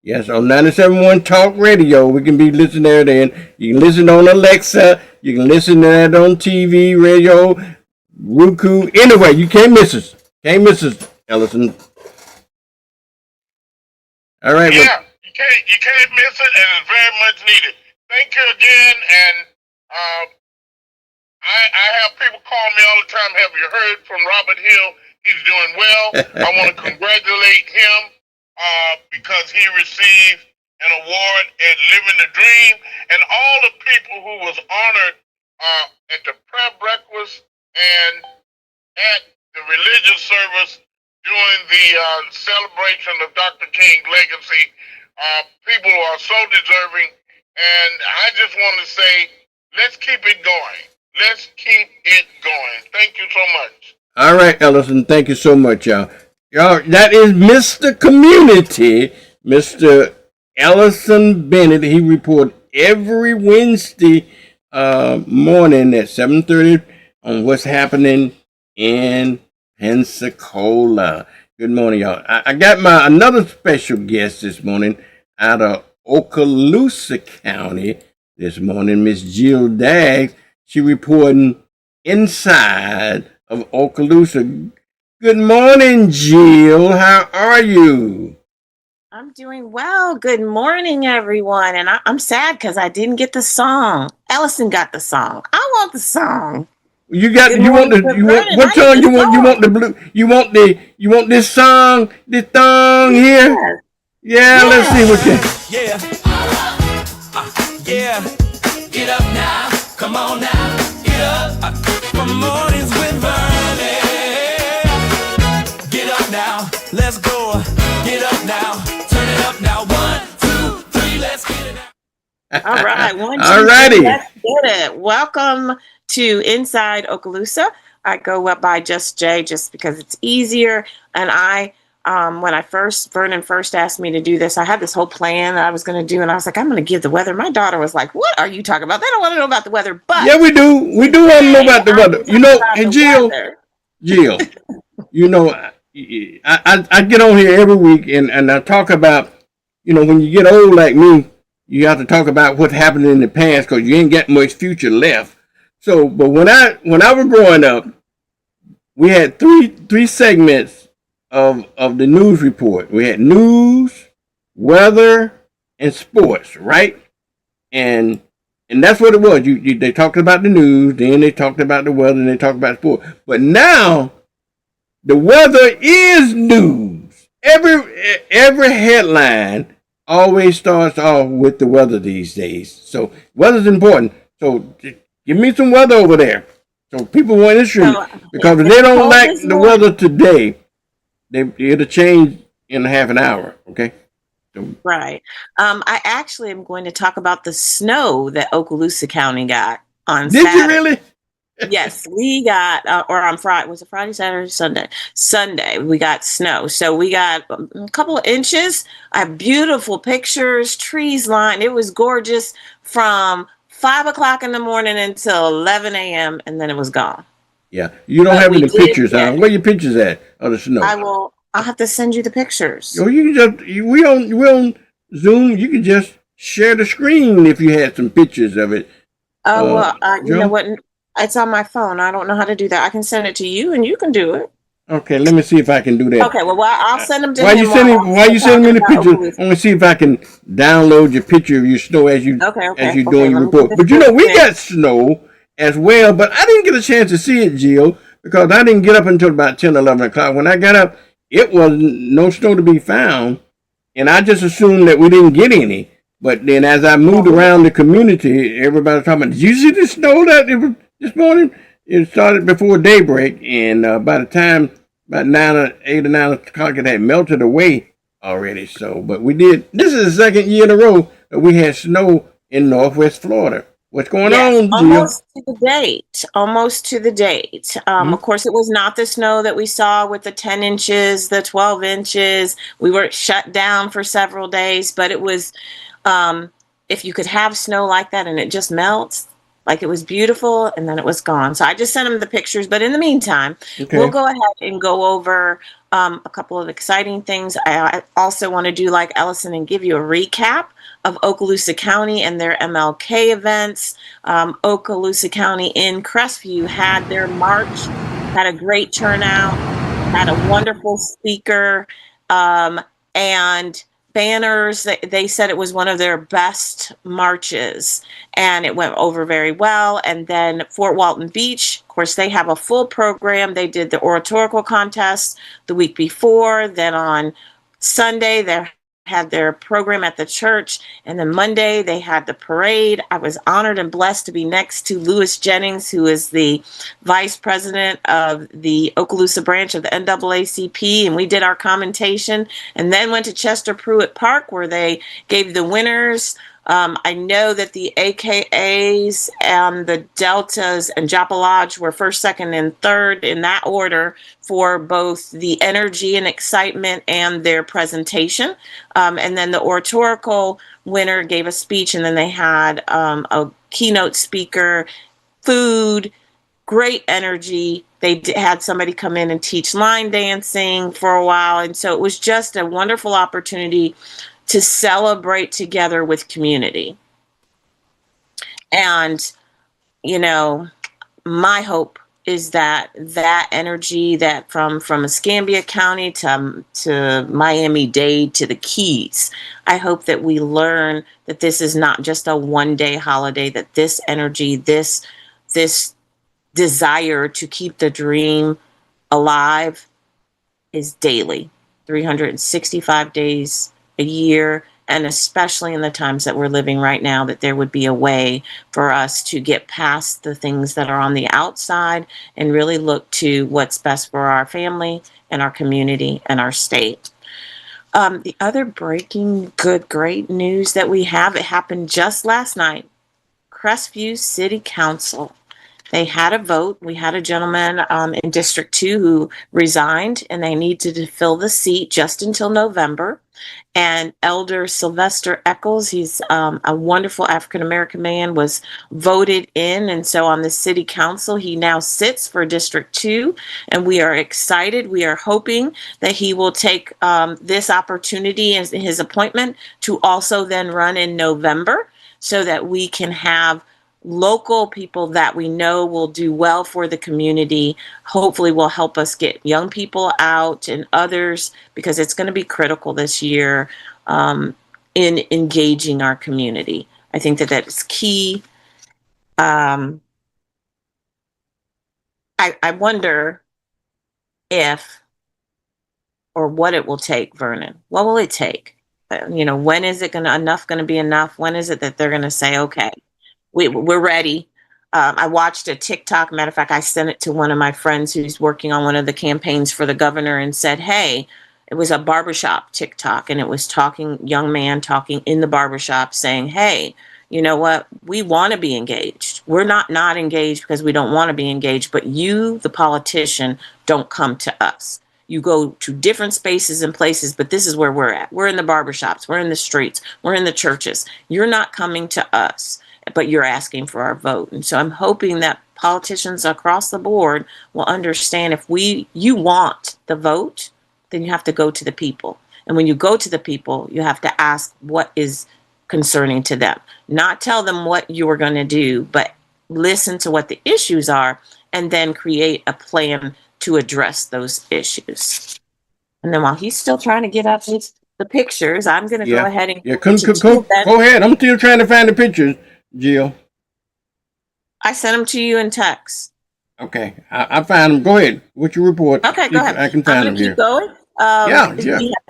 Yes, on 97.1 Talk Radio, we can be listening there then. You can listen on Alexa. You can listen to that on TV, radio, Roku. Anyway, you can't miss us. Can't miss us, Ellison. All right. Yeah, you can't miss it, and it's very much needed. Thank you again, and I have people call me all the time. Have you heard from Robert Hill? He's doing well. I want to congratulate him because he received an award at Living the Dream, and all the people who was honored at the prayer breakfast and at the religious service during the celebration of Dr. King's legacy. People who are so deserving, and I just want to say, let's keep it going. Let's keep it going. Thank you so much. All right, Ellison. Thank you so much, y'all. Y'all, that is Mr. Community, Mr. Ellison Bennett. He reports every Wednesday morning at 7:30 on what's happening in Pensacola. Good morning, y'all. I got another special guest this morning out of Okaloosa County this morning, Miss Jill Daggs. She reporting inside of Okaloosa. Good morning, Jill. How are you? I'm doing well. Good morning, everyone. And I'm sad because I didn't get the song. Ellison got the song. I want the song. You got Good you want morning, the Good you want morning. what I song need you the want? You song. want the blue? You want this song? This song here? Yeah. Let's see what you. Yeah. Get up now. Come on now. Get up. From mornings with Vernon. Get up now. Let's go. Get up now. Turn it up now. 1, 2, 3. Let's get it now. All right. 1, 2, All righty. 3. Let's get it. Welcome to Inside Okaloosa. I go up by Just Jay just because it's easier. And I when Vernon first asked me to do this, I had this whole plan that I was going to do, and I was like, I'm going to give the weather. My daughter was like, "What are you talking about? They don't want to know about the weather." But yeah, we do. We do want to know about the weather. You know, and Jill, you know, I get on here every week and I talk about, you know, when you get old like me, you have to talk about what happened in the past because you ain't got much future left. So, but when I was growing up, we had three segments of the news report. We had news, weather, and sports, right? And that's what it was. They talked about the news, then they talked about the weather, and they talked about sport. But now the weather is news. Every headline always starts off with the weather these days. So weather's important. So give me some weather over there. So people want interested because if they don't like the weather today, it'll change in half an hour. Okay. So, right. I actually am going to talk about the snow that Okaloosa County got on Saturday. Did you really? Yes, we got, or on Friday, was it Friday, Saturday, Sunday? Sunday, we got snow. So we got a couple of inches. I have beautiful pictures, trees lined. It was gorgeous from 5 o'clock in the morning until 11 a.m. and then it was gone. Yeah, you don't have any pictures, huh? Where your pictures at of the snow? I'll have to send you the pictures. Oh, you can just we on Zoom. You can just share the screen if you had some pictures of it. Oh, well, you know what? It's on my phone. I don't know how to do that. I can send it to you, and you can do it. Okay, let me see if I can do that. Okay, well, I'll send them to him. Why you sending me the pictures? I want to see if I can download your picture of your snow as you doing your report. But you know, we got snow as well, but I didn't get a chance to see it, Jill, because I didn't get up until about 10, 11 o'clock. When I got up, it was no snow to be found, and I just assumed that we didn't get any. But then as I moved around the community, everybody was talking about, did you see the snow that it was this morning? It started before daybreak, and by the time about 8 or 9 o'clock, it had melted away already. So, but we did. This is the second year in a row that we had snow in Northwest Florida. What's going on, Jill? Almost to the date. Almost to the date. Of course, it was not the snow that we saw with the 10 inches, the 12 inches. We were shut down for several days, but it was, if you could have snow like that and it just melts, like it was beautiful, and then it was gone. So I just sent them the pictures. But in the meantime, we'll go ahead and go over a couple of exciting things. I also want to do like Ellison and give you a recap of Okaloosa County and their MLK events. Okaloosa County in Crestview had their march, had a great turnout, had a wonderful speaker, and banners. They said it was one of their best marches, and it went over very well. And then Fort Walton Beach, of course, they have a full program. They did the oratorical contest the week before. Then on Sunday, they had their program at the church, and then Monday they had the parade. I was honored and blessed to be next to Lewis Jennings, who is the vice president of the Okaloosa branch of the NAACP, and we did our commentation, and then went to Chester Pruitt Park where they gave the winners. I know that the AKAs and the Deltas and Joppa Lodge were first, second, and third in that order for both the energy and excitement and their presentation. And then the oratorical winner gave a speech, and then they had a keynote speaker, food, great energy. They had somebody come in and teach line dancing for a while. And so it was just a wonderful opportunity to celebrate together with community. And, you know, my hope is that that energy that from Escambia County to Miami-Dade to the Keys, I hope that we learn that this is not just a one-day holiday, that this energy, this desire to keep the dream alive is daily, 365 days a year, and especially in the times that we're living right now, that there would be a way for us to get past the things that are on the outside and really look to what's best for our family and our community and our state. The other breaking great news that we have, it happened just last night. Crestview City Council They had a vote. We had a gentleman in District 2 who resigned, and they needed to fill the seat just until November. And Elder Sylvester Eccles, he's a wonderful African-American man, was voted in. And so on the city council, he now sits for District 2. And we are excited. We are hoping that he will take this opportunity as his appointment to also then run in November so that we can have local people that we know will do well for the community, hopefully will help us get young people out and others, because it's going to be critical this year in engaging our community. I think that that's key. I wonder if or what it will take, Vernon. What will it take? When is it going to be enough? When is it that they're going to say, okay, we're ready? I watched a TikTok. Matter of fact, I sent it to one of my friends who's working on one of the campaigns for the governor and said, hey, it was a barbershop TikTok, and it was young man talking in the barbershop saying, hey, you know what? We want to be engaged. We're not engaged because we don't want to be engaged, but you, the politician, don't come to us. You go to different spaces and places, but this is where we're at. We're in the barbershops. We're in the streets. We're in the churches. You're not coming to us, but you're asking for our vote. And so I'm hoping that politicians across the board will understand if you want the vote, then you have to go to the people. And when you go to the people, you have to ask what is concerning to them. Not tell them what you are going to do, but listen to what the issues are and then create a plan to address those issues. And then while he's still trying to get up the pictures, I'm going to go ahead and go ahead. I'm still trying to find the pictures, Jill. I sent them to you in text. Okay, I found them. Go ahead. What's your report? Okay, go ahead. I can find them here. Keep going. We have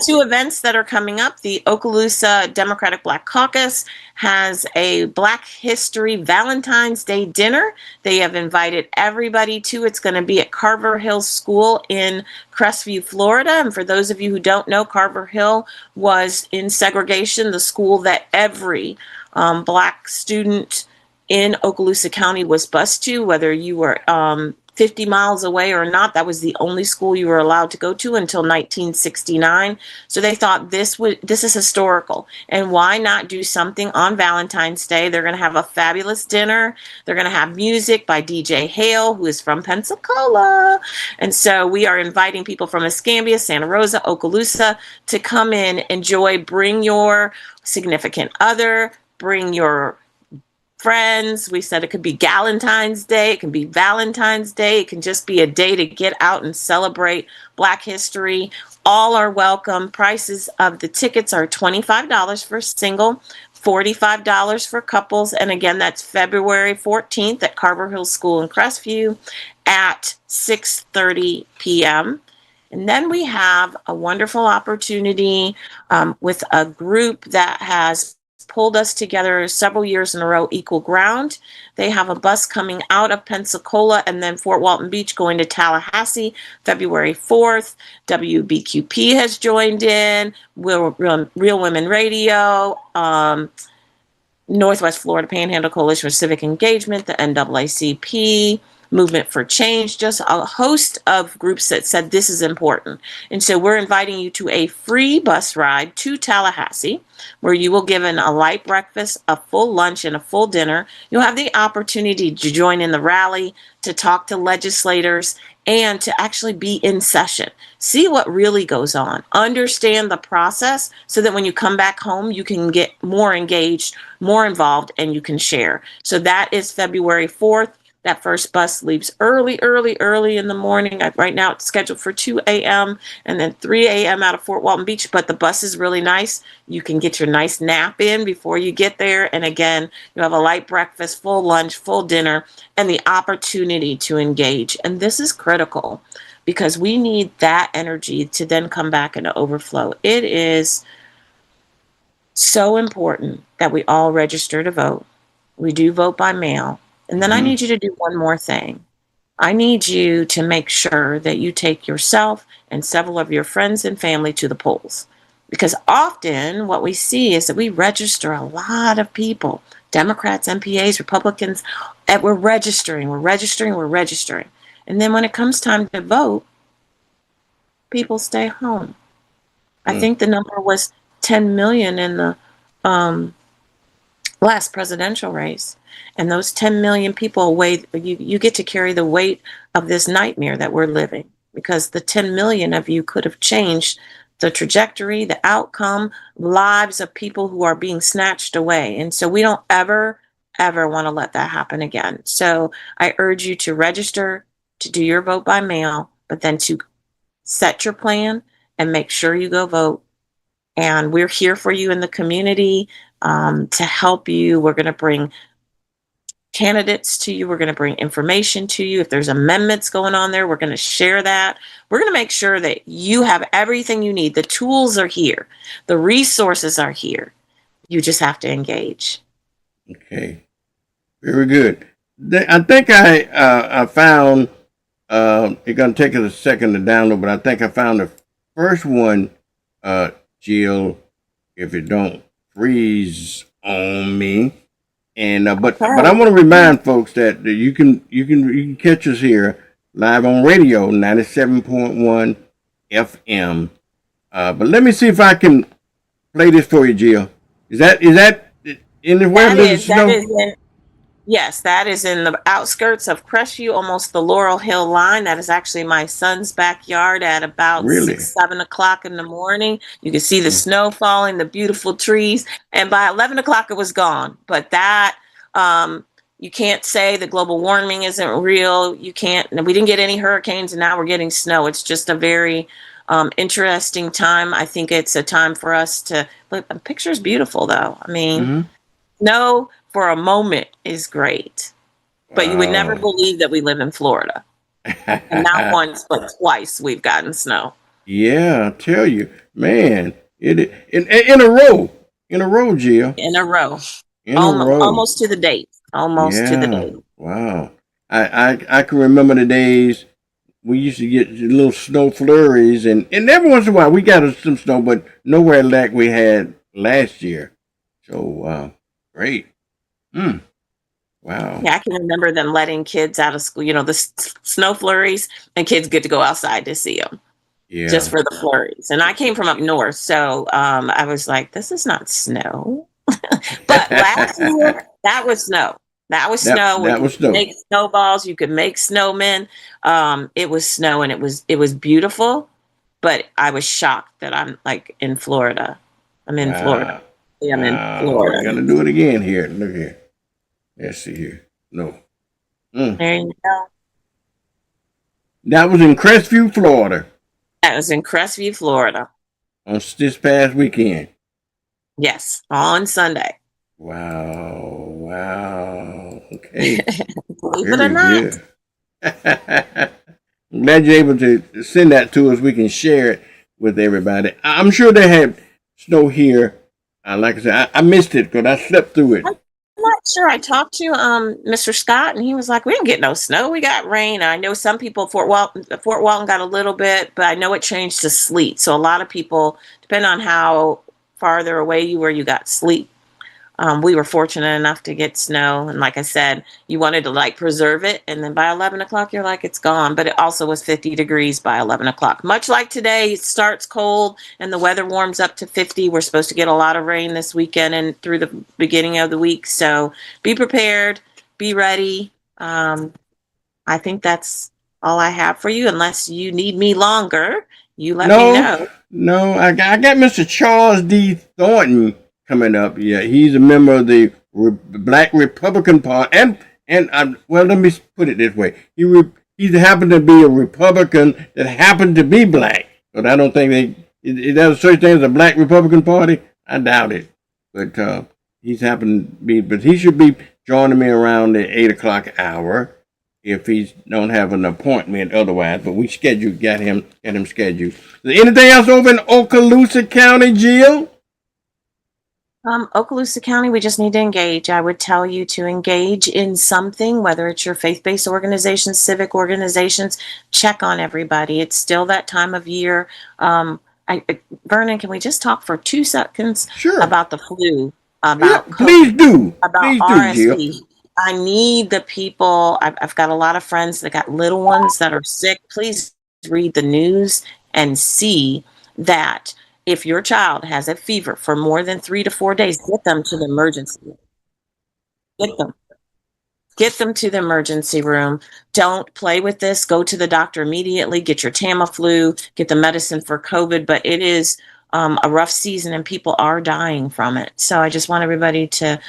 2 events that are coming up. The Okaloosa Democratic Black Caucus has a Black History Valentine's Day dinner. They have invited everybody to. It's going to be at Carver Hill School in Crestview, Florida. And for those of you who don't know, Carver Hill was in segregation, the school that every Black student in Okaloosa County was bused to, whether you were 50 miles away or not. That was the only school you were allowed to go to until 1969. So they thought this is historical, and why not do something on Valentine's Day? They're going to have a fabulous dinner. They're going to have music by DJ Hale, who is from Pensacola. And so we are inviting people from Escambia, Santa Rosa, Okaloosa to come in, enjoy, bring your significant other, bring your friends. We said it could be Galentine's Day. It can be Valentine's Day. It can just be a day to get out and celebrate Black history. All are welcome. Prices of the tickets are $25 for single, $45 for couples. And again, that's February 14th at Carver Hill School in Crestview at 6:30 p.m. And then we have a wonderful opportunity with a group that has pulled us together several years in a row, Equal Ground. They have a bus coming out of Pensacola and then Fort Walton Beach going to Tallahassee, February 4th. WBQP has joined in, Real Women Radio, Northwest Florida Panhandle Coalition for Civic Engagement, the NAACP, Movement for Change, just a host of groups that said this is important. And so we're inviting you to a free bus ride to Tallahassee, where you will given a light breakfast, a full lunch, and a full dinner. You'll have the opportunity to join in the rally, to talk to legislators, and to actually be in session. See what really goes on. Understand the process so that when you come back home, you can get more engaged, more involved, and you can share. So that is February 4th. That first bus leaves early in the morning. Right now it's scheduled for 2 a.m. and then 3 a.m. out of Fort Walton Beach, but the bus is really nice. You can get your nice nap in before you get there. And again, you have a light breakfast, full lunch, full dinner, and the opportunity to engage. And this is critical because we need that energy to then come back and overflow. It is so important that we all register to vote. We do vote by mail. And then I need you to do one more thing. I need you to make sure that you take yourself and several of your friends and family to the polls. Because often what we see is that we register a lot of people Democrats, MPAs, Republicans, and we're registering. And then when it comes time to vote, people stay home. I think the number was 10 million in the last presidential race. And those 10 million people you get to carry the weight of this nightmare that we're living, because the 10 million of you could have changed the trajectory, the outcome, lives of people who are being snatched away. And so we don't ever want to let that happen again. So I urge you to register, to do your vote by mail, but then to set your plan and make sure you go vote. And we're here for you in the community to help you. We're going to bring candidates to you. We're going to bring information to you. If there's amendments going on there, we're going to share that. We're going to make sure that you have everything you need. The tools are here. The resources are here. You just have to engage. Okay. Very good. I think I found, it's going to take us a second to download, but I think I found the first one, Jill, if it don't freeze on me. And but I want to remind folks that you can catch us here live on radio 97.1 FM. But let me see if I can play this for you, Jill. Is that anywhere? Yes, that is in the outskirts of Crestview, almost the Laurel Hill line. That is actually my son's backyard at about 6, 7 o'clock in the morning. You can see the snow falling, the beautiful trees. And by 11 o'clock, it was gone. But that, you can't say that global warming isn't real. We didn't get any hurricanes, and now we're getting snow. It's just a very interesting time. I think it's a time for us to look. The picture's beautiful, though. I mean, snow for a moment is great, but you would never believe that we live in Florida. And not once, but twice we've gotten snow. Yeah, I tell you, man, in a row, Jill. In a row. Almost to the date. To the date. Wow. I can remember the days we used to get little snow flurries, and every once in a while we got some snow, but nowhere like we had last year. So, great. Wow. Yeah, I can remember them letting kids out of school, the snow flurries, and kids get to go outside to see them. Yeah. Just for the flurries. And I came from up north, so I was like, this is not snow. But last year, that was snow. That was snow. That was snow. Make snowballs. You could make snowmen. It was snow, and it was beautiful. But I was shocked that I'm like in Florida. I'm in Florida. Yeah, I'm in Florida. I'm gonna do it again here. Look here. Let's see here. No. There you go. That was in Crestview, Florida. That was in Crestview, Florida. On this past weekend. Yes, on Sunday. Wow. Okay. Believe it or not. I'm glad you're able to send that to us. We can share it with everybody. I'm sure they had snow here. Like I said, I missed it because I slept through it. I'm not sure. I talked to Mr. Scott, and he was like, we didn't get no snow. We got rain. I know some people, Fort Walton got a little bit, but I know it changed to sleet. So a lot of people, depending on how farther away you were, you got sleet. We were fortunate enough to get snow. And like I said, you wanted to preserve it. And then by 11 o'clock, you're like, it's gone. But it also was 50 degrees by 11 o'clock. Much like today, it starts cold and the weather warms up to 50. We're supposed to get a lot of rain this weekend and through the beginning of the week. So be prepared, be ready. I think that's all I have for you. Unless you need me longer, you let me know. No, I got Mr. Charles D. Thornton coming up. Yeah, he's a member of the Black Republican Party, and let me put it this way: he happened to be a Republican that happened to be black, but I don't think is there such thing as a Black Republican Party? I doubt it. But he's happened to be, but he should be joining me around the 8 o'clock hour if he don't have an appointment otherwise. But we got him scheduled. Is there anything else over in Okaloosa County, Jill? Okaloosa County, we just need to engage. I would tell you to engage in something, whether it's your faith-based organizations, civic organizations, check on everybody. It's still that time of year. Vernon, can we just talk for 2 seconds about the flu? about please do. about Please do, RSV. Jill. I need the people. I've got a lot of friends that got little ones that are sick. Please read the news and see that if your child has a fever for more than 3 to 4 days, get them to the emergency room. Get them to the emergency room. Don't play with this. Go to the doctor immediately. Get your Tamiflu. Get the medicine for COVID. But it is a rough season, and people are dying from it. So I just want everybody to,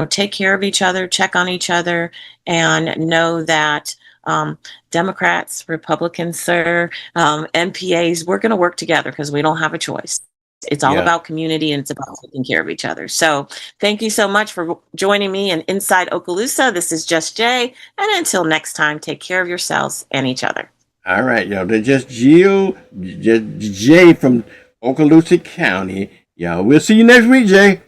take care of each other, check on each other, and know that Democrats, Republicans, MPAs, we're going to work together because we don't have a choice. It's all about community, and it's about taking care of each other. So thank you so much for joining me in Inside Okaloosa. This is Just Jay. And until next time, take care of yourselves and each other. All right, y'all. They're just Jill, just Jay from Okaloosa County. Y'all, we'll see you next week, Jay.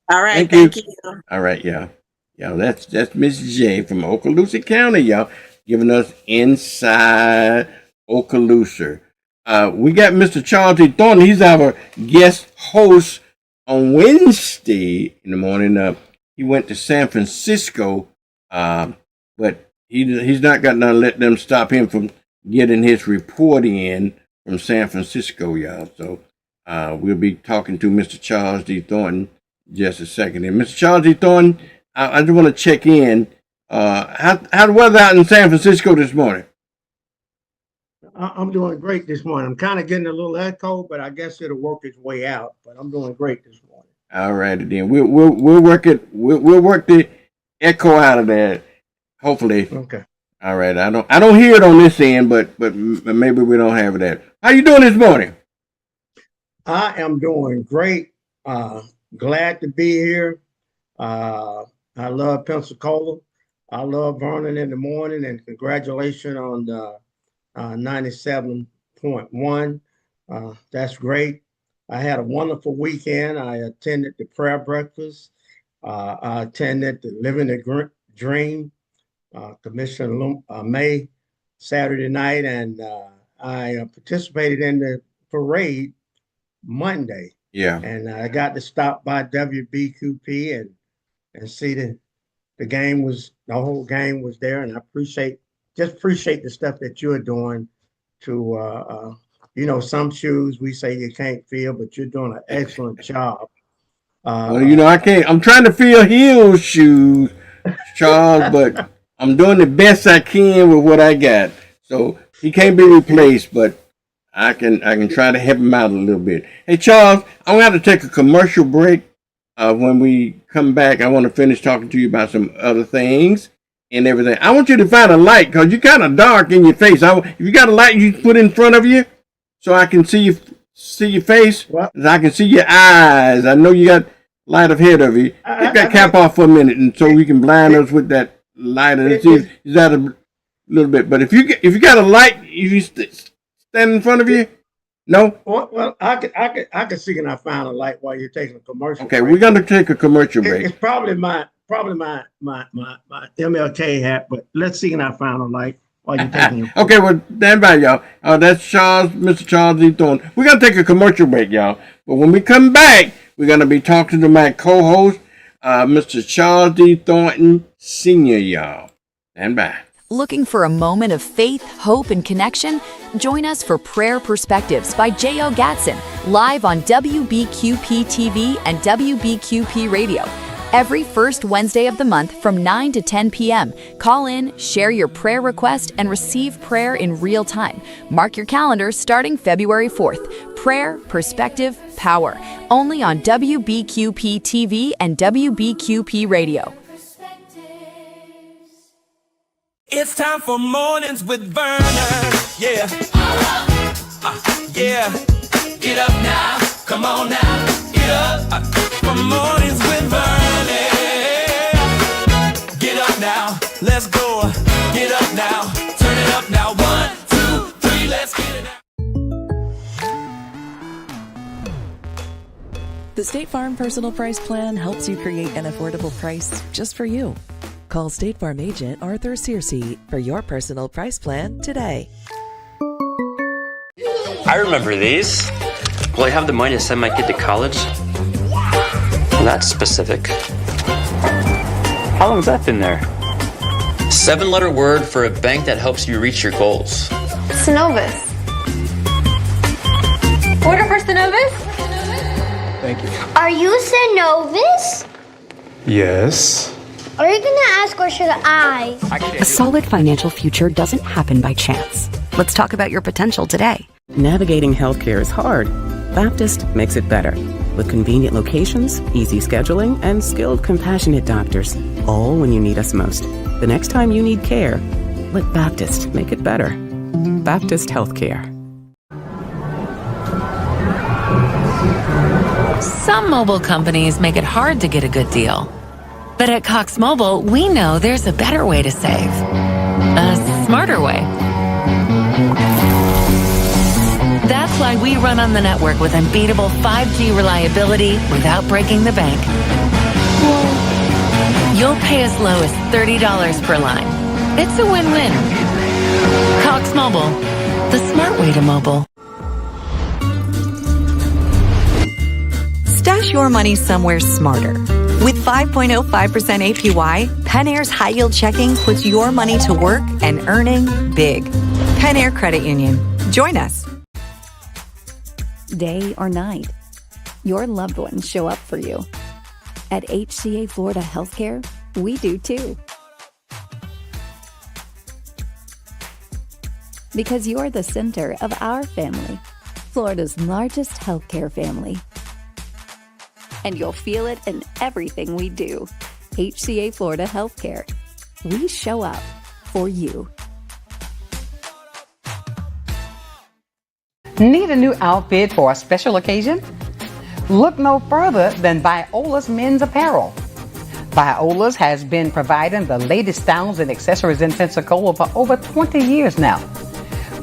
All right. Thank you. All right, y'all. Y'all, that's Miss Jay from Okaloosa County, y'all, giving us Inside Okaloosa. We got Mr. Charles E. Thornton. He's our guest host on Wednesday in the morning. He went to San Francisco, but he's not got none to let them stop him from getting his report in from San Francisco, y'all. So we'll be talking to Mr. Charles D. Thornton just a second. And Mr. Charles D. Thornton, I just want to check in. How the weather out in San Francisco this morning? I'm doing great this morning. I'm kind of getting a little echo, but I guess it'll work its way out. But I'm doing great this morning. All right, then we'll work it. We'll work the echo out of that. Hopefully. Okay. All right. I don't hear it on this end, but maybe we don't have that. How you doing this morning? I am doing great. Glad to be here. I love Pensacola. I love Vernon in the morning, and congratulations on the 97.1. That's great. I had a wonderful weekend. I attended the prayer breakfast. I attended the Living the Dream, Commissioner May, Saturday night, and I participated in the parade Monday. Yeah. And I got to stop by WBQP and see the whole game was there, and I appreciate the stuff that you're doing to, some shoes we say you can't feel, but you're doing an excellent job. I can't. I'm trying to feel heel shoes, Charles, but I'm doing the best I can with what I got. So he can't be replaced, but I can try to help him out a little bit. Hey, Charles, I'm going to have to take a commercial break. When we come back, I want to finish talking to you about some other things and everything. I want you to find a light because you're kind of dark in your face. If you got a light you put in front of you so I can see your face, and I can see your eyes. I know you got light ahead of you. Take that cap off for a minute, and so we can blind us with that light and see if that a little bit. But if you got a light, if you stand in front of you. No. Well, I could see and I found a light while you're taking a commercial. Okay, break. We're gonna take a commercial break. It's probably my MLK hat, but let's see and I found a light while you're taking your. Okay, well, stand by, y'all. That's Mr. Charles E. Thornton. We're gonna take a commercial break, y'all. But when we come back, we're gonna be talking to my co-host, Mr. Charles D. Thornton Sr., y'all. Stand by. Looking for a moment of faith, hope, and connection? Join us for Prayer Perspectives by J.O. Gatson, live on WBQP TV and WBQP Radio. Every first Wednesday of the month from 9 to 10 p.m. Call in, share your prayer request, and receive prayer in real time. Mark your calendar starting February 4th. Prayer, Perspective, Power. Only on WBQP TV and WBQP Radio. It's time for Mornings with Vernon. Yeah. Yeah. Get up now. Come on now. Get up. For Mornings with Vernon. Get up now. Let's go. Get up now. Turn it up now. 1, 2, 3. Let's get it out. The State Farm Personal Price Plan helps you create an affordable price just for you. Call State Farm agent Arthur Searcy for your personal price plan today. I remember these. Will I have the money to send my kid to college? That's specific. How long has that been there? 7-letter word for a bank that helps you reach your goals. Synovus. Order for Synovus? Thank you. Are you Synovus? Yes. Are you gonna ask or should I? A solid financial future doesn't happen by chance. Let's talk about your potential today. Navigating healthcare is hard. Baptist makes it better. With convenient locations, easy scheduling, and skilled, compassionate doctors. All when you need us most. The next time you need care, let Baptist make it better. Baptist Healthcare. Some mobile companies make it hard to get a good deal. But at Cox Mobile, we know there's a better way to save. A smarter way. That's why we run on the network with unbeatable 5G reliability without breaking the bank. You'll pay as low as $30 per line. It's a win-win. Cox Mobile, the smart way to mobile. Stash your money somewhere smarter. With 5.05% APY, Penair's high yield checking puts your money to work and earning big. Penair Credit Union. Join us. Day or night, your loved ones show up for you. At HCA Florida Healthcare, we do too. Because you're the center of our family, Florida's largest healthcare family. And you'll feel it in everything we do. HCA Florida Healthcare. We show up for you. Need a new outfit for a special occasion? Look no further than Viola's Men's Apparel. Viola's has been providing the latest styles and accessories in Pensacola for over 20 years now.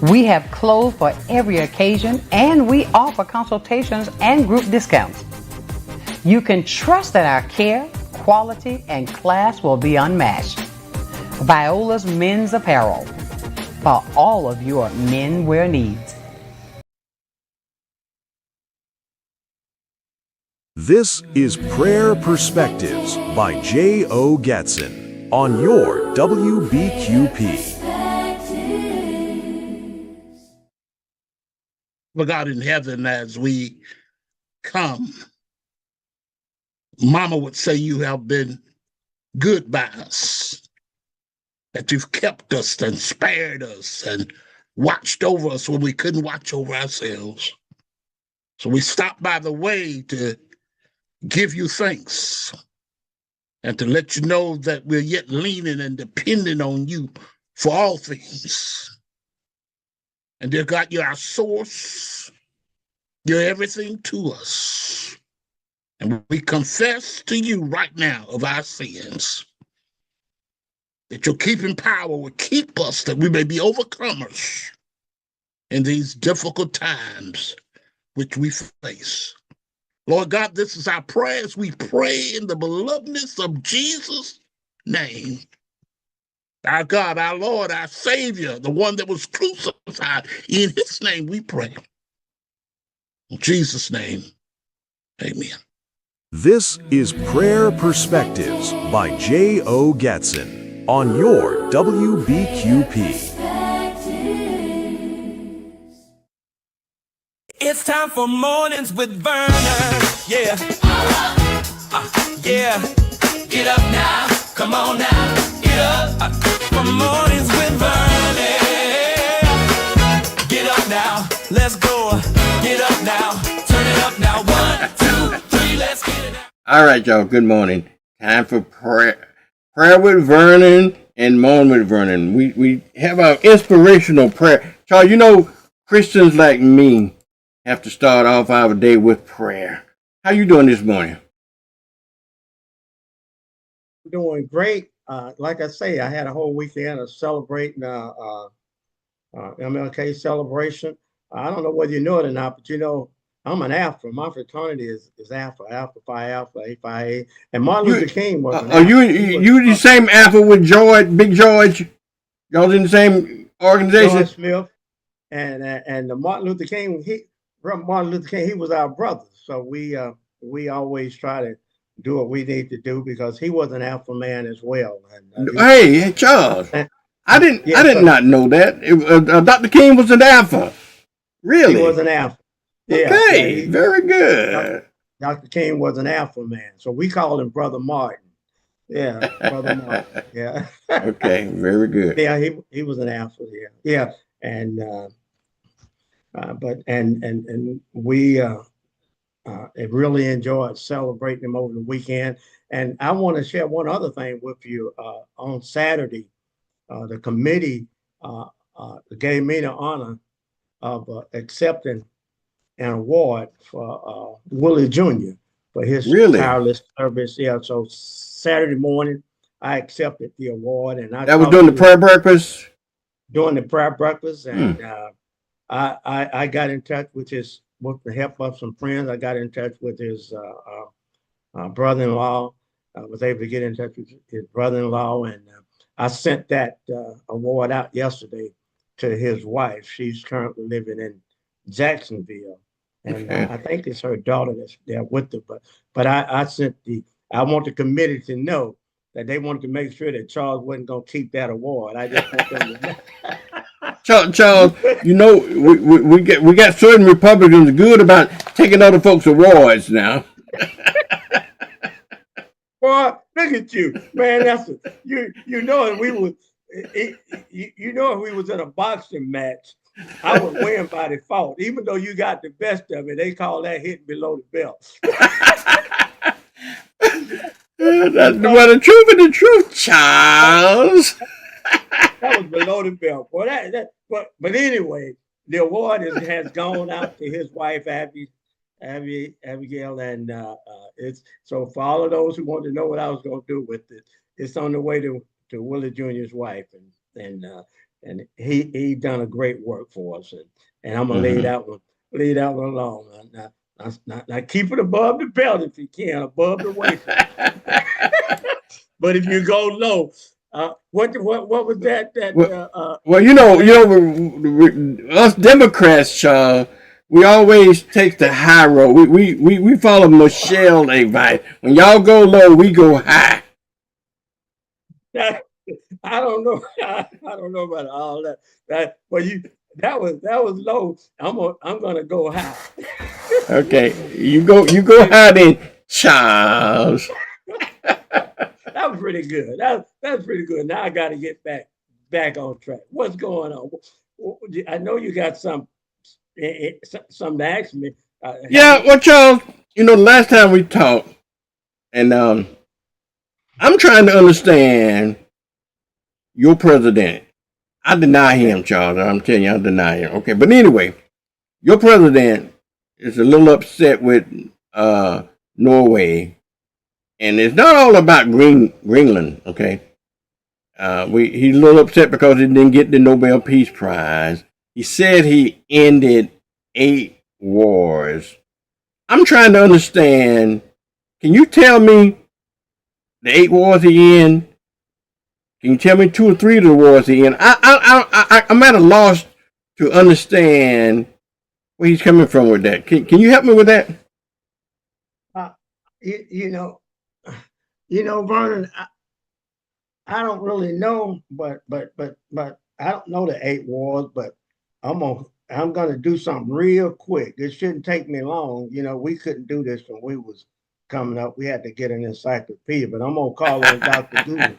We have clothes for every occasion, and we offer consultations and group discounts. You can trust that our care, quality, and class will be unmatched. Viola's Men's Apparel for all of your menswear needs. This is Prayer Perspectives by J.O. Gatson on your WBQP. Lord God in heaven, as we come, Mama would say you have been good by us, that you've kept us and spared us and watched over us when we couldn't watch over ourselves. So we stopped by the way to give you thanks and to let you know that we're yet leaning and depending on you for all things. And dear God, you're our source. You're everything to us. And we confess to you right now of our sins, that your keeping power will keep us, that we may be overcomers in these difficult times which we face. Lord God, this is our prayer as we pray in the belovedness of Jesus' name. Our God, our Lord, our Savior, the one that was crucified, in his name we pray. In Jesus' name, amen. This is Prayer Perspectives by J.O. Gatson on your WBQP. It's time for Mornings with Vernon. Yeah. Yeah. Get up now. Come on now. Get up. For Mornings with Vernon. Get up now. Let's go. Get up now. Turn it up now. 1, 2, 3. Let's get it out. All right, y'all. Good morning. Time for prayer. Prayer with Vernon and Morning with Vernon. We have our inspirational prayer. Y'all, you know, Christians like me have to start off our day with prayer. How you doing this morning? Doing great. Like I say, I had a whole weekend of celebrating MLK celebration. I don't know whether you know it or not, but you know, I'm an Alpha. My fraternity is Alpha, Alpha Phi Alpha, A Phi A. And Martin Luther King was an Are Alpha. you the same Alpha with George, Big George? Y'all in the same organization? George Smith and the Martin Luther King, he was our brother. So we always try to do what we need to do because he was an alpha man as well. And, Hey, Charles, I did not know that. Dr. King was an alpha. Really? He was an alpha. Yeah. Okay, very good. Dr. King was an alpha man, so we called him Brother Martin. Yeah, Brother Martin. Yeah. Okay, very good. Yeah, he was an alpha. Yeah, and we really enjoyed celebrating him over the weekend. And I want to share one other thing with you. On Saturday, the committee gave me the honor of accepting an award for Willie Jr. for his tireless service. Yeah, so Saturday morning, I accepted the award, and that was during the prayer breakfast. During the prayer breakfast, and I got in touch with with the help of some friends. I got in touch with his brother-in-law. I was able to get in touch with his brother-in-law, and I sent that award out yesterday to his wife. She's currently living in Jacksonville, and I think it's her daughter that's there with her. But I sent I want the committee to know that they wanted to make sure that Charles wasn't going to keep that award. I just want them to know. Charles, you know, we got certain Republicans good about taking other folks' awards now. Boy, look at you, man. That's you know if we was you know if we was in a boxing match, I would win by default. Even though you got the best of it, they call that hitting below the belt. That's the truth and the truth, Charles. That was below the belt. Boy, but anyway, the award has gone out to his wife, Abigail, and it's so for all of those who want to know what I was going to do with it, it's on the way to Willie Jr.'s wife, and he done a great work for us, and I'm gonna leave that one alone. Now keep it above the belt if you can, above the waist. But if you go low, what was that? Well, you know, us Democrats, Charles, we always take the high road. We follow Michelle's advice. When y'all go low, we go high. I don't know. I don't know about all that. That was low. I'm gonna go high. Okay, you go high then, Charles. That was pretty good. That's pretty good. Now I got to get back on track. What's going on? I know you got something to ask me. Yeah, well, Charles, you know, the last time we talked, and I'm trying to understand your president. I deny him, Charles. I'm telling you, I deny him. Okay, but anyway, your president is a little upset with Norway, and it's not all about Greenland. Okay, he's a little upset because he didn't get the Nobel Peace Prize. He said he ended 8 wars. I'm trying to understand. Can you tell me the 8 wars he ended? Can you tell me 2 or 3 of the wars he ended? I'm at a loss to understand where he's coming from with that. Can you help me with that? You know, Vernon, I don't really know, but I don't know the 8 wars, but I'm gonna do something real quick. It shouldn't take me long. You know, we couldn't do this when we was coming up. We had to get an encyclopedia, but I'm gonna call on Dr. Google.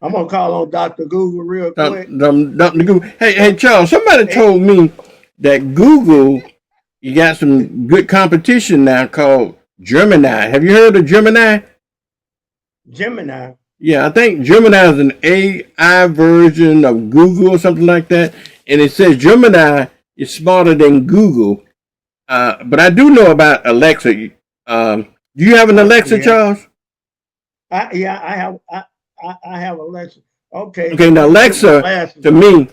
I'm gonna call on Dr. Google real quick. Dr. Google. Hey, Charles, somebody told me that Google, you got some good competition now called Gemini. Have you heard of Gemini? Gemini. Yeah, I think Gemini is an AI version of Google or something like that. And it says Gemini is smarter than Google. But I do know about Alexa. Do you have an Alexa, Charles? I have Alexa. Okay. Okay, now Alexa, to me,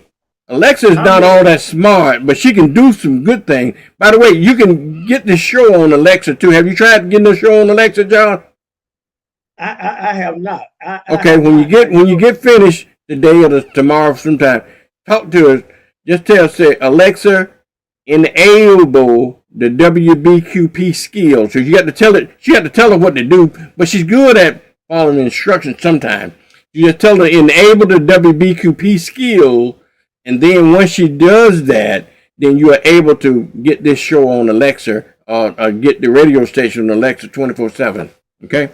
Alexa's not all that smart, but she can do some good things. By the way, you can get the show on Alexa too. Have you tried getting the show on Alexa, John? I have not. Okay, when you get finished today or tomorrow sometime, talk to her. Just say, Alexa, enable the WBQP skills. So you got to tell it. She got to tell her what to do, but she's good at following instructions sometimes. You just tell her enable the WBQP skill, and then once she does that, then you are able to get this show on Alexa or get the radio station on Alexa 24/7. Okay.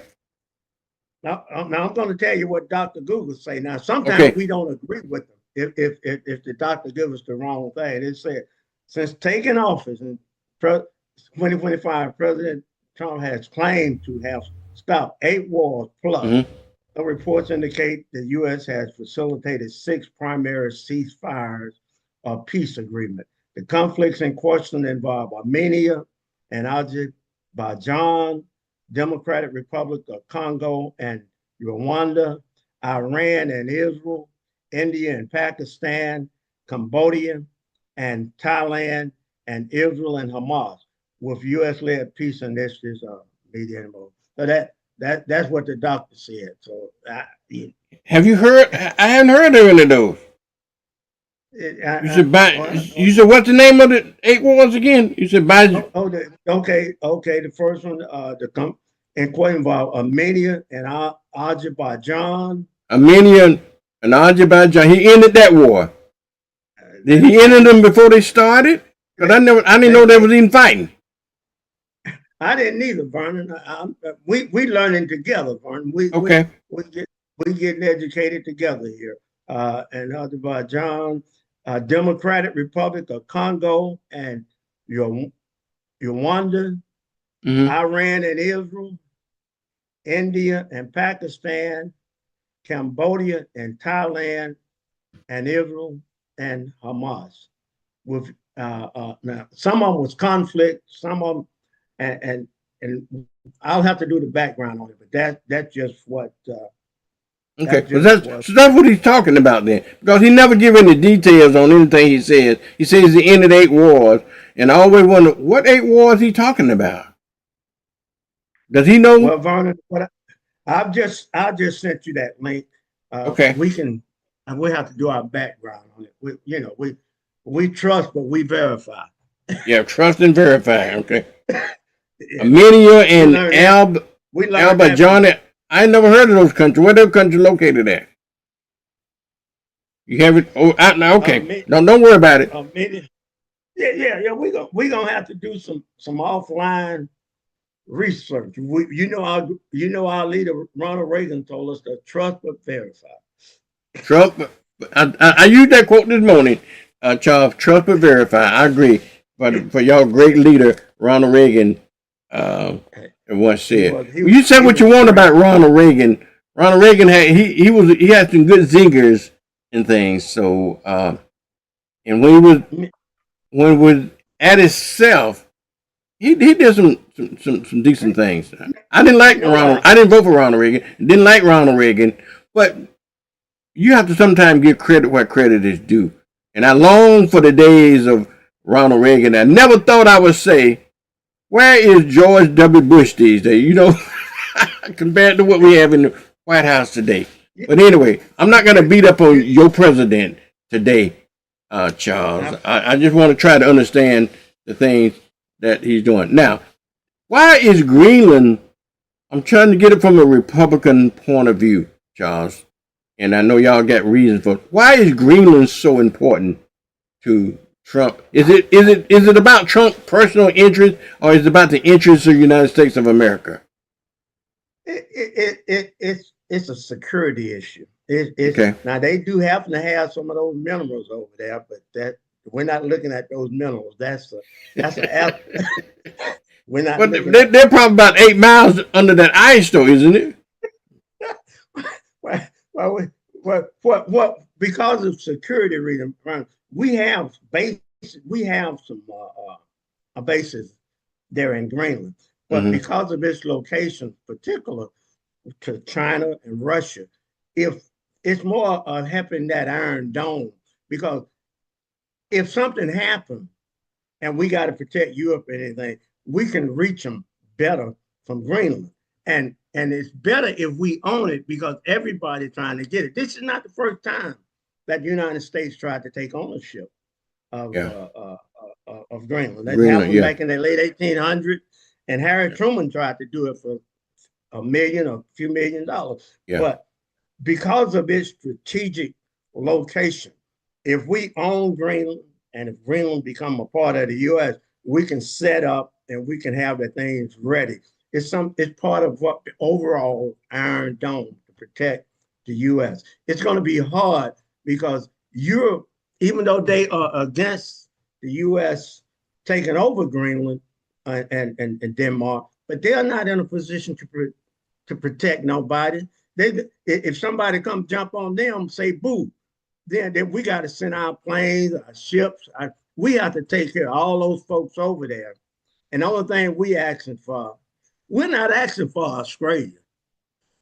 Now I'm going to tell you what Dr. Google say. Now sometimes we don't agree with them. If the doctor gives us the wrong thing, it said since taking office in 2025, President Trump has claimed to have stopped 8 wars plus. The reports indicate the U.S. has facilitated 6 primary ceasefires or peace agreements. The conflicts in question involve Armenia and Azerbaijan, Democratic Republic of Congo and Rwanda, Iran and Israel, India and Pakistan, Cambodia and Thailand, and Israel and Hamas, with U.S.-led peace initiatives mediating both. So that's what the doctor said. So have you heard? I haven't heard of any of those. You said what's the name of the 8 wars again? You said okay. The first one, in question involved Armenia and Azerbaijan. Armenia and Azerbaijan. He ended that war. Did he end them before they started? Because I didn't know they was even fighting. I didn't either, Vernon. We learning together, Vernon. We getting educated together here. And Azerbaijan, Democratic Republic of Congo, and Rwanda, Iran and Israel, India and Pakistan, Cambodia and Thailand, and Israel and Hamas. With now, some of them was conflict, some of them, and I'll have to do the background on it, but that's just what. Okay, so that's what he's talking about then, because he never give any details on anything he says. He says he ended 8 wars, and I always wonder what 8 wars he talking about. Does he know? Well, Vernon, I just sent you that link. Okay, we have to do our background on it. We trust, but we verify. Yeah, trust and verify. Okay. Armenia and Azerbaijan. I never heard of those countries. Where those countries located at? You have it? Oh, okay. No, don't worry about it. Yeah. We're gonna have to do some offline research. Our leader Ronald Reagan told us to trust but verify. Trust. I used that quote this morning, Charles. Trust but verify. I agree. But for y'all great leader Ronald Reagan. Once said, you said what you want about Ronald Reagan. Ronald Reagan had he had some good zingers and things. So and when he was at himself, he did some decent things. I didn't like Ronald. I didn't vote for Ronald Reagan. Didn't like Ronald Reagan, but you have to sometimes give credit where credit is due. And I long for the days of Ronald Reagan. I never thought I would say, where is George W. Bush these days? Compared to what we have in the White House today. But anyway, I'm not going to beat up on your president today, Charles. I just want to try to understand the things that he's doing. Now, why is Greenland, I'm trying to get it from a Republican point of view, Charles, and I know y'all got reasons for it. Why is Greenland so important to Trump? Is it about Trump's personal interest, or is it about the interests of the United States of America? It's a security issue. Okay. Now they do happen to have some of those minerals over there, but we're not looking at those minerals. That's we're not. But they're probably about 8 miles under that ice, though, isn't it? Well, because of security reasons, we have some bases there in Greenland, but because of its location, particular to China and Russia, if it's more helping that Iron Dome, because if something happened and we got to protect Europe or anything, we can reach them better from Greenland, and it's better if we own it because everybody's trying to get it. This is not the first time that the United States tried to take ownership of of Greenland. That Greenland, happened yeah. back in the late 1800s, and Harry Truman tried to do it for a few $1 million. Yeah. But because of its strategic location, if we own Greenland and if Greenland become a part of the U.S., we can set up and we can have the things ready. It's part of what the overall Iron Dome to protect the U.S. It's going to be hard because Europe, even though they are against the U.S. taking over Greenland and Denmark, but they are not in a position to protect nobody. If somebody come jump on them, say boo, then we got to send our planes, our ships. We have to take care of all those folks over there. And the only thing we're not asking for Australia.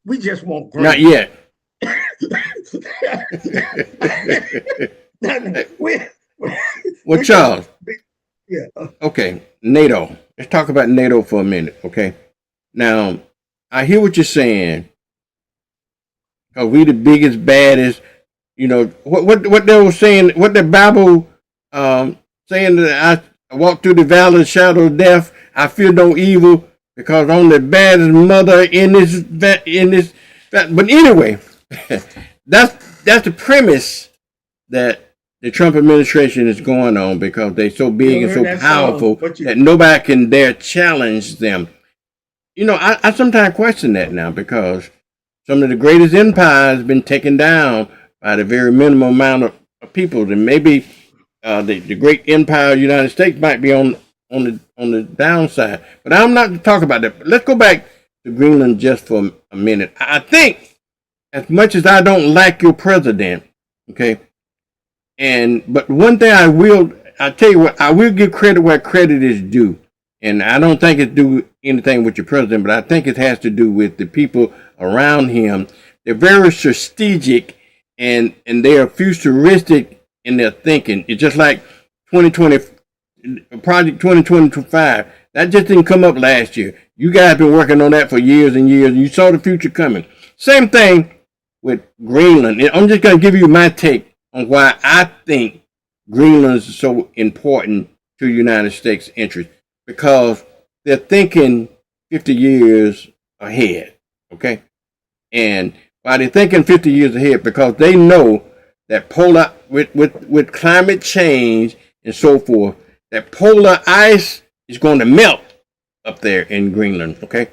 We just want Not Greenland. yet. Well, Charles. Yeah. Okay, NATO. Let's talk about NATO for a minute, okay? Now, I hear what you're saying. Cause we the biggest, baddest. You know what they were saying. What the Bible saying that I walk through the valley of the shadow of death. I fear no evil because I'm the baddest mother in this. But anyway, that's the premise that the Trump administration is going on because they're so big and so powerful that nobody can dare challenge them. You know, I sometimes question that now because some of the greatest empires have been taken down by the very minimum amount of people. And maybe the great empire of the United States might be on the downside. But I'm not to talk about that. But let's go back to Greenland just for a minute. I think, as much as I don't like your president, okay, but one thing I'll tell you what, I will give credit where credit is due. And I don't think it's do anything with your president, but I think it has to do with the people around him. They're very strategic and they are futuristic in their thinking. It's just like 2020, Project 2025. That just didn't come up last year. You guys have been working on that for years and years. And you saw the future coming. Same thing with Greenland. And I'm just going to give you my take on why I think Greenland is so important to the United States' interest. Because they're thinking 50 years ahead, okay? And why they're thinking 50 years ahead, because they know that with climate change and so forth, that polar ice is going to melt up there in Greenland, okay?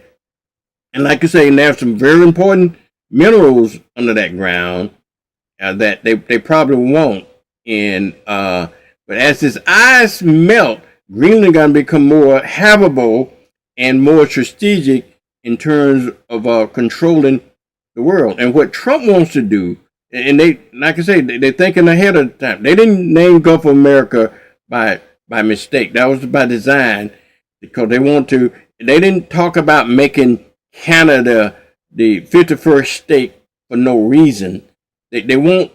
And like you say, there's some very important minerals under that ground that they probably won't. But as this ice melt, Greenland going to become more habitable and more strategic in terms of controlling the world. And what Trump wants to do, and they, like I say, they're thinking ahead of time. They didn't name Gulf of America by mistake. That was by design because they want to. They didn't talk about making Canada the 51st state for no reason. They want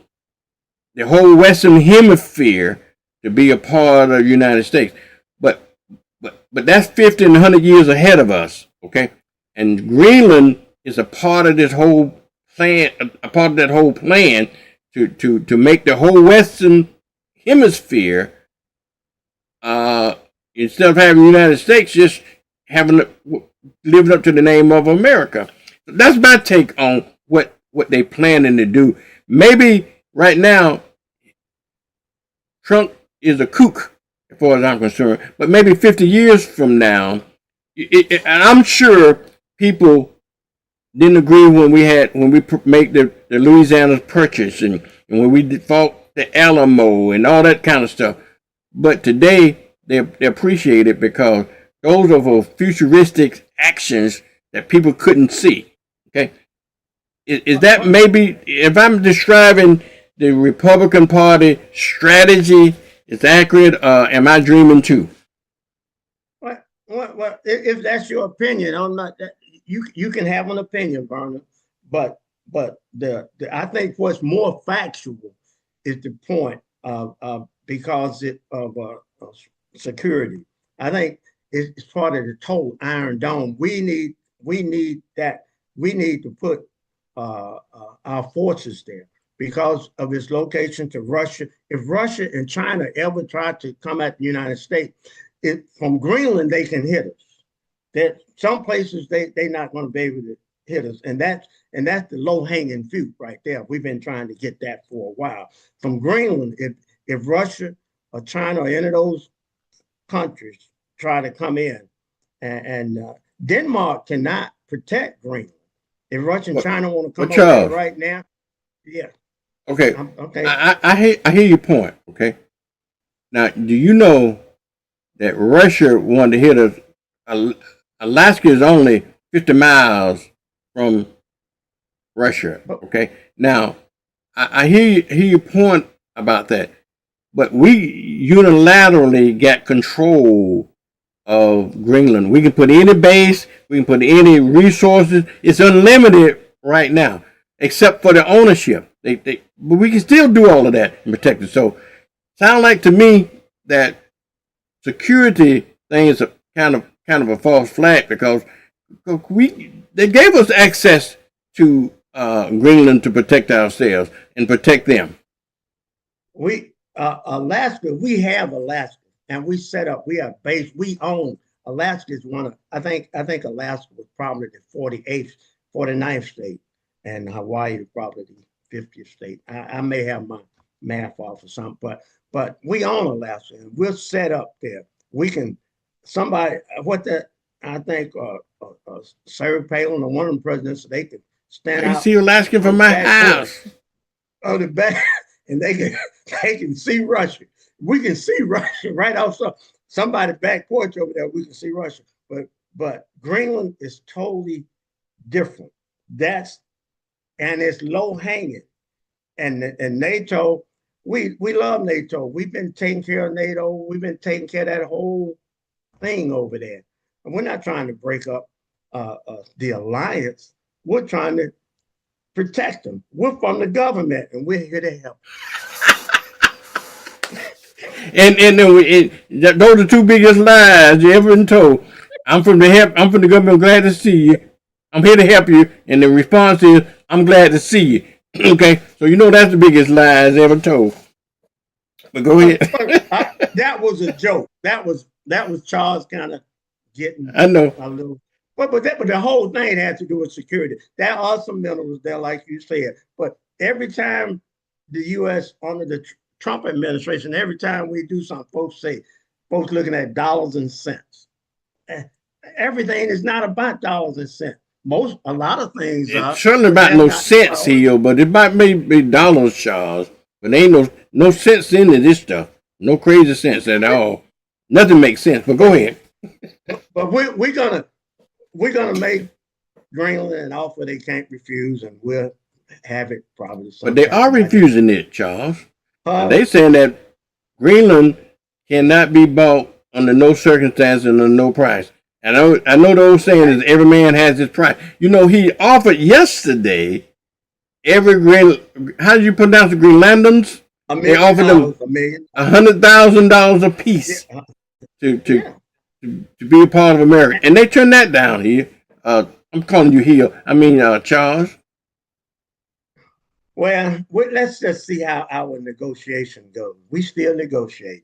the whole Western Hemisphere to be a part of the United States. But that's 50 and 100 years ahead of us, okay? And Greenland is a part of this whole plan, to make the whole Western Hemisphere, instead of having the United States, just living up to the name of America. So that's my take on what they planning to do. Maybe right now, Trump is a kook, as far as I'm concerned. But maybe 50 years from now, and I'm sure people didn't agree when we made the Louisiana Purchase and when we fought the Alamo and all that kind of stuff. But today, they appreciate it because those are futuristic actions that people couldn't see. Okay? Is that maybe, if I'm describing the Republican Party strategy, it's accurate. Am I dreaming too? Well, if that's your opinion, I'm not. You can have an opinion, Vernon, but I think what's more factual is the point because of security. I think it's part of the total Iron Dome. We need that. We need to put our forces there. because of its location to Russia. If Russia and China ever try to come at the United States, from Greenland they can hit us. That some places they're not going to be able to hit us, and that's the low hanging fruit right there. We've been trying to get that for a while. From Greenland, if Russia or China or any of those countries try to come in, and Denmark cannot protect Greenland. If Russia and China want to come over there right now, yeah. Okay. Okay. I hear your point. Okay. Now, do you know that Russia wanted to hit us? Alaska is only 50 miles from Russia. Okay. Now, I hear your point about that, but we unilaterally got control of Greenland. We can put any base, we can put any resources. It's unlimited right now, except for the ownership. But we can still do all of that and protect it. So, sound like to me that security thing is a kind of a false flag because they gave us access to Greenland to protect ourselves and protect them. Alaska, we have Alaska, and we set up. We have base. We own Alaska. Is one of I think Alaska was probably the 49th state, and Hawaii is probably the 50th state. I may have my math off or something, but we own Alaska, and we're set up there. We can I think Sarah Palin or one of the presidents, they could stand out. I can see Alaska from my house. The back, and they can see Russia. We can see Russia right outside somebody's back porch over there. We can see Russia, but Greenland is totally different. And it's low hanging, and NATO. We love NATO. We've been taking care of NATO. We've been taking care of that whole thing over there. And we're not trying to break up the alliance. We're trying to protect them. We're from the government, and we're here to help. and those are the two biggest lies you ever been told. I'm from the government. I'm glad to see you. I'm here to help you. And the response is, I'm glad to see you. Okay, so you know that's the biggest lies ever told. But go ahead. That was a joke. That was Charles kind of getting. I know. A little. But the whole thing had to do with security. There are some minerals there, like you said. But every time the U.S. under the Trump administration, every time we do something, folks looking at dollars and cents. Everything is not about dollars and cents. A lot of things are. It's certainly about no sense here, but it might be dollars, Charles. But there ain't no sense into this stuff. No crazy sense at all. Nothing makes sense. But go ahead. But we're gonna make Greenland an offer they can't refuse, and we'll have it probably. But they are refusing it, Charles. They saying that Greenland cannot be bought under no circumstance and under no price. And I know those saying is every man has his price. You know, he offered yesterday how did you pronounce the Greenlanders? They offered them $100,000 a piece to be a part of America, and they turned that down here. I'm calling you here. I mean, Charles. Well, let's just see how our negotiation goes. We still negotiate.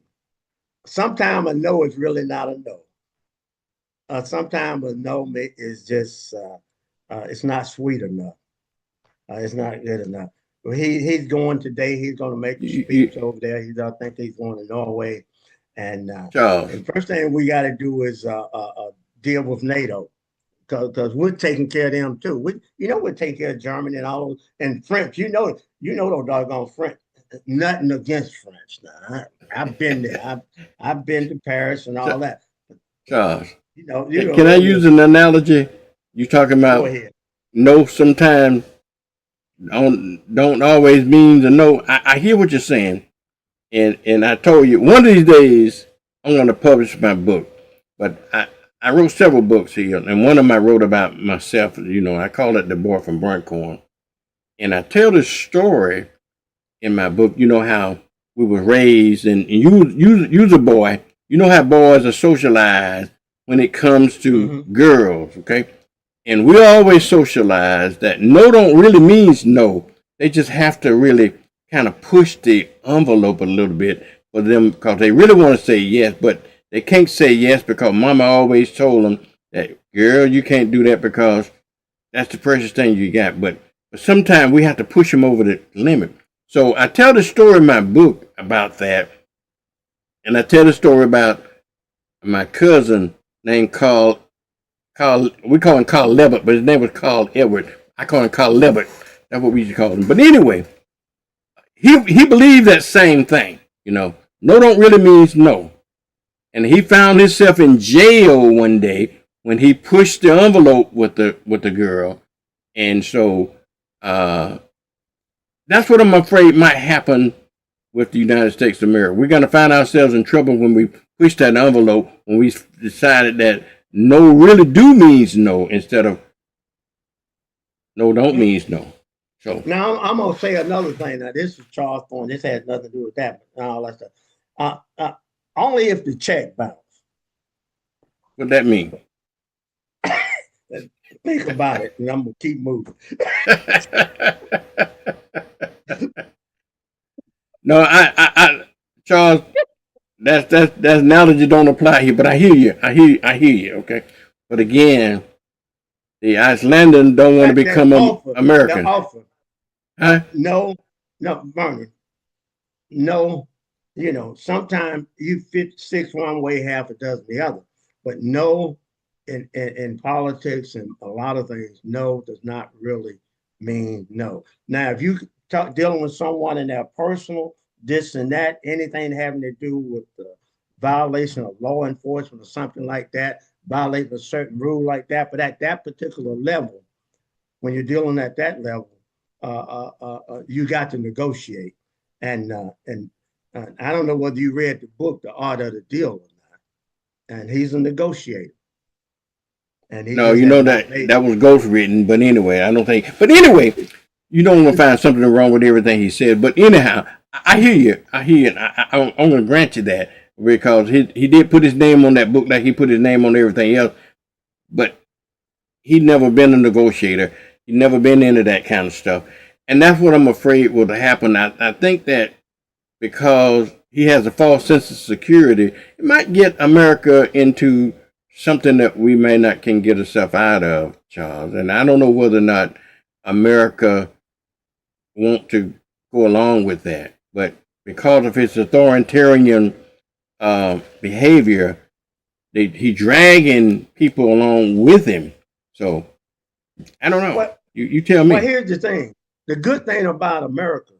Sometimes a no is really not a no. Sometimes a no is just it's not sweet enough. It's not good enough. Well, he's going today. He's going to make a speech over there. I think he's going to Norway, and the first thing we got to do is deal with NATO, because we're taking care of them too. We're taking care of Germany and all and French. You know those doggone French. Nothing against French. Now I've been there. I've been to Paris and all that. Charles. Can I use an analogy? You talking about no sometimes don't always mean to no. I hear what you're saying, and I told you one of these days I'm going to publish my book. But I wrote several books here, and one of them I wrote about myself. I call it The Boy from Burntcorn, and I tell this story in my book. You know how we were raised, and you's a boy. You know how boys are socialized when it comes to girls, okay? And we always socialize that no don't really means no. They just have to really kind of push the envelope a little bit for them because they really want to say yes, but they can't say yes because mama always told them that, girl, you can't do that because that's the precious thing you got. But sometimes we have to push them over the limit. So I tell the story in my book about that. And I tell the story about my cousin named Carl, we call him Carl Levitt, but his name was Carl Edward. I call him Carl Levitt. That's what we used to call him. But anyway, he believed that same thing. No don't really means no. And he found himself in jail one day when he pushed the envelope with the girl. And so that's what I'm afraid might happen with the United States of America. We're going to find ourselves in trouble when we push that envelope, when we decided that no really do means no instead of no don't means no. So now I'm going to say another thing. Now, this is Charles Thorne. This has nothing to do with that. But all that stuff. Only if the check bounce. What that mean? Think about it, and I'm going to keep moving. No, I Charles, that's analogy don't apply here, but I hear you. I hear you, okay? But again, the Icelanders don't want to become American. The offer. Huh? No, Vernon. No, sometimes you fit six one way, half a dozen the other. But no, in politics and a lot of things, no does not really mean no. Now, if you dealing with someone in their personal, this and that, anything having to do with the violation of law enforcement or something like that, violating a certain rule like that, but at that particular level, when you're dealing at that level, you got to negotiate. And I don't know whether you read the book, The Art of the Deal, or not. And he's a negotiator. And no, that was ghostwritten, but anyway, I don't think. But anyway, you don't want to find something wrong with everything he said. But anyhow, I hear you. And I'm going to grant you that because he did put his name on that book like he put his name on everything else. But he'd never been a negotiator. He'd never been into that kind of stuff. And that's what I'm afraid will happen. I think that because he has a false sense of security, it might get America into something that we may not can get ourselves out of, Charles. And I don't know whether or not America want to go along with that. But because of his authoritarian behavior, he dragging people along with him. So I don't know. You tell me. Well, here's the thing. The good thing about America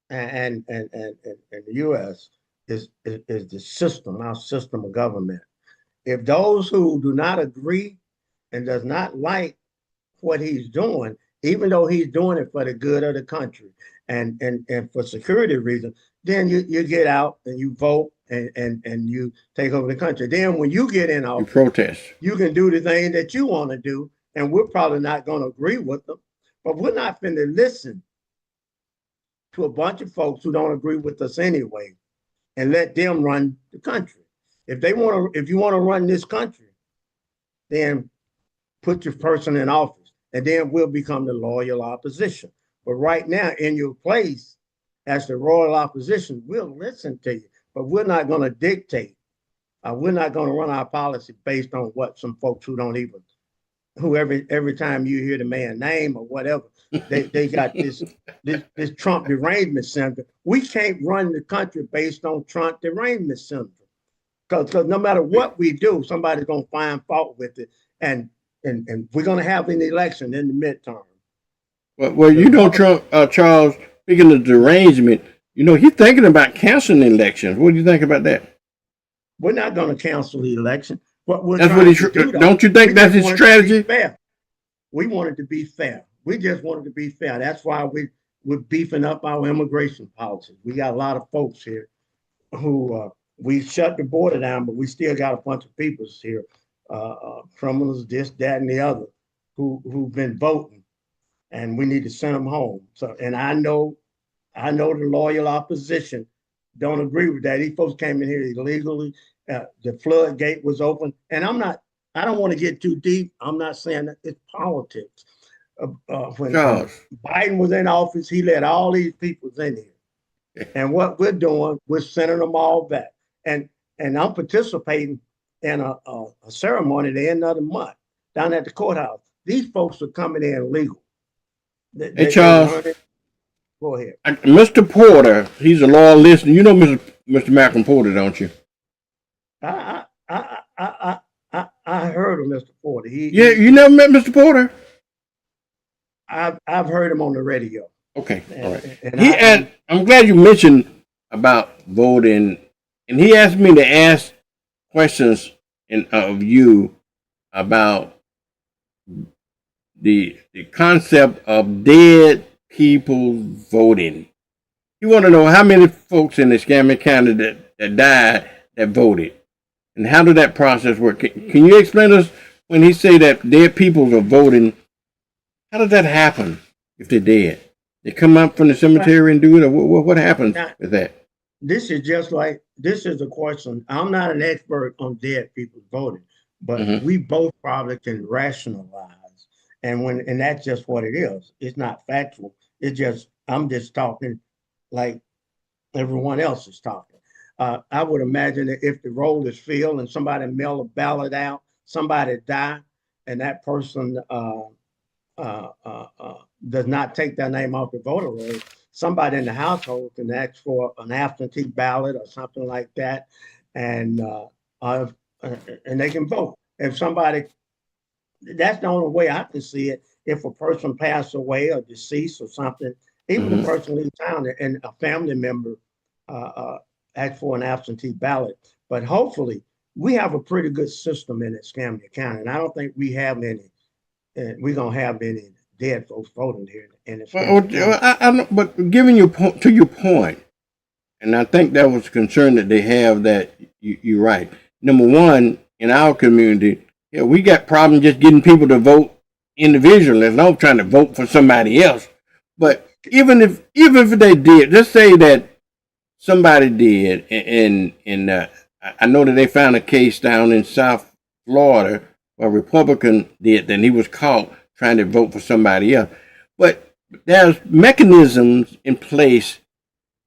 and the U.S. is the system, our system of government. If those who do not agree and does not like what he's doing, even though he's doing it for the good of the country and for security reasons, then you get out and you vote and you take over the country. Then when you get in office, you protest. You can do the thing that you want to do, and we're probably not going to agree with them, but we're not going to listen to a bunch of folks who don't agree with us anyway and let them run the country. If you want to run this country, then put your person in office, and then we'll become the loyal opposition. But right now, in your place as the royal opposition, we'll listen to you, but we're not going to dictate. We're not going to run our policy based on what some folks who don't even, who every time you hear the man's name or whatever, they got this Trump derangement syndrome. We can't run the country based on Trump derangement syndrome. Because no matter what we do, somebody's going to find fault with it. And we're going to have an election in the midterm. Well, Trump, Charles, speaking of derangement, he's thinking about canceling elections. What do you think about that? We're not going to cancel the election. That's what don't you think that's his strategy? Fair. We want it to be fair. We just want it to be fair. That's why we're beefing up our immigration policy. We got a lot of folks here who we shut the border down, but we still got a bunch of people here, criminals, this, that, and the other, who've been voting, and we need to send them home. So, and I know the loyal opposition don't agree with that. These folks came in here illegally. The floodgate was open, and I don't want to get too deep. I'm not saying that it's politics, when Charles. Biden was in office, he let all these people in here. And what we're doing, we're sending them all back. And I'm participating in a ceremony at the end of the month down at the courthouse. These folks are coming in legal. Hey, Charles. Go ahead. Mr. Porter, he's a loyal listener. You know Mr. Malcolm Porter, don't you? I heard of Mr. Porter. You never met Mr. Porter? I've heard him on the radio. Okay, all right. I'm glad you mentioned about voting, and he asked me to ask questions of you about the concept of dead people voting. You want to know how many folks in Escambia County that died that voted, and how did that process work? Can you explain to us when he say that dead people are voting? How does that happen if they're dead? They come up from the cemetery and do it, or what happens with that? This is a question. I'm not an expert on dead people voting, but we both probably can rationalize. And that's just what it is. It's not factual. I'm just talking like everyone else is talking. I would imagine that if the roll is filled and somebody mail a ballot out, somebody die, and that person does not take their name off the voter roll, somebody in the household can ask for an absentee ballot or something like that, and they can vote. If somebody, that's the only way I can see it. If a person passed away or deceased or something, even the person leaves town and a family member ask for an absentee ballot. But hopefully, we have a pretty good system in Escambia County, and I don't think we have any. We're gonna have any dead folks voting here in Escambia. But giving your point, and I think that was a concern that they have. That you're right. Number one, in our community, we got problems just getting people to vote individually, and I'm trying to vote for somebody else. But even if they did, let's say that somebody did, and I know that they found a case down in South Florida. A Republican did, then he was caught trying to vote for somebody else. But there's mechanisms in place,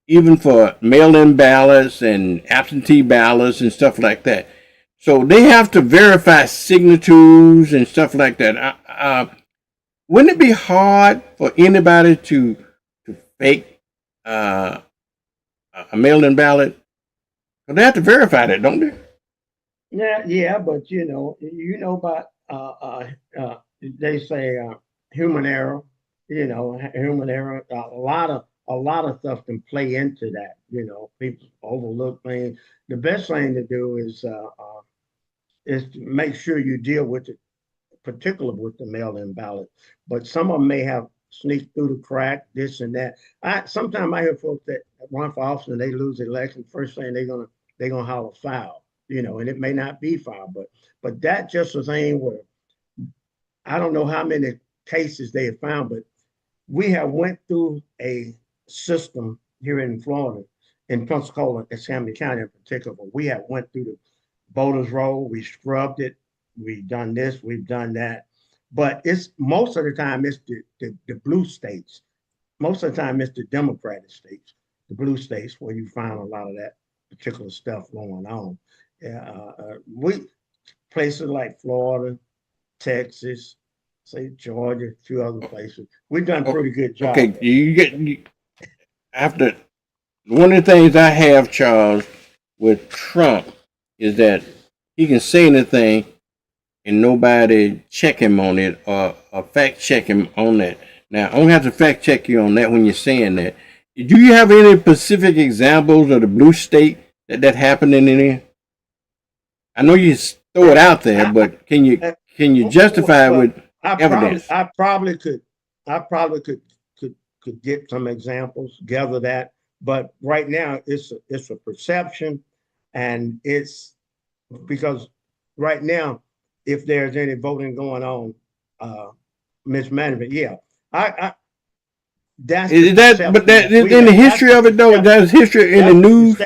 even for mail-in ballots and absentee ballots and stuff like that. So they have to verify signatures and stuff like that. Wouldn't it be hard for anybody to fake a mail-in ballot? Because they have to verify that, don't they? Yeah, but you know about they say human error. Human error. A lot of stuff can play into that. People overlook things. The best thing to do is to make sure you deal with it, particularly with the mail-in ballot. But some of them may have sneaked through the crack, this and that. Sometimes I hear folks that run for office and they lose the election. First thing they're gonna holler foul. And it may not be foul, but that just a thing where I don't know how many cases they have found, but we have went through a system here in Florida, in Pensacola, Escambia County in particular. We have went through the voters roll, we scrubbed it, we've done this, we've done that. But it's most of the time it's the blue states. Most of the time it's the Democratic states, the blue states, where you find a lot of that particular stuff going on. We places like Florida, Texas, say Georgia, a few other places. We've done a pretty good job. Okay, after one of the things I have, Charles, with Trump is that he can say anything and nobody check him on it or fact check him on that. Now, I don't have to fact check you on that when you're saying that. Do you have any specific examples of the blue state that happened in any? I know you throw it out there, but can you justify it with evidence? I probably could get some examples, gather that. But right now it's a perception, and it's because right now, if there's any voting going on, mismanagement, that's is that. But that in the history of it though, that's history in the news.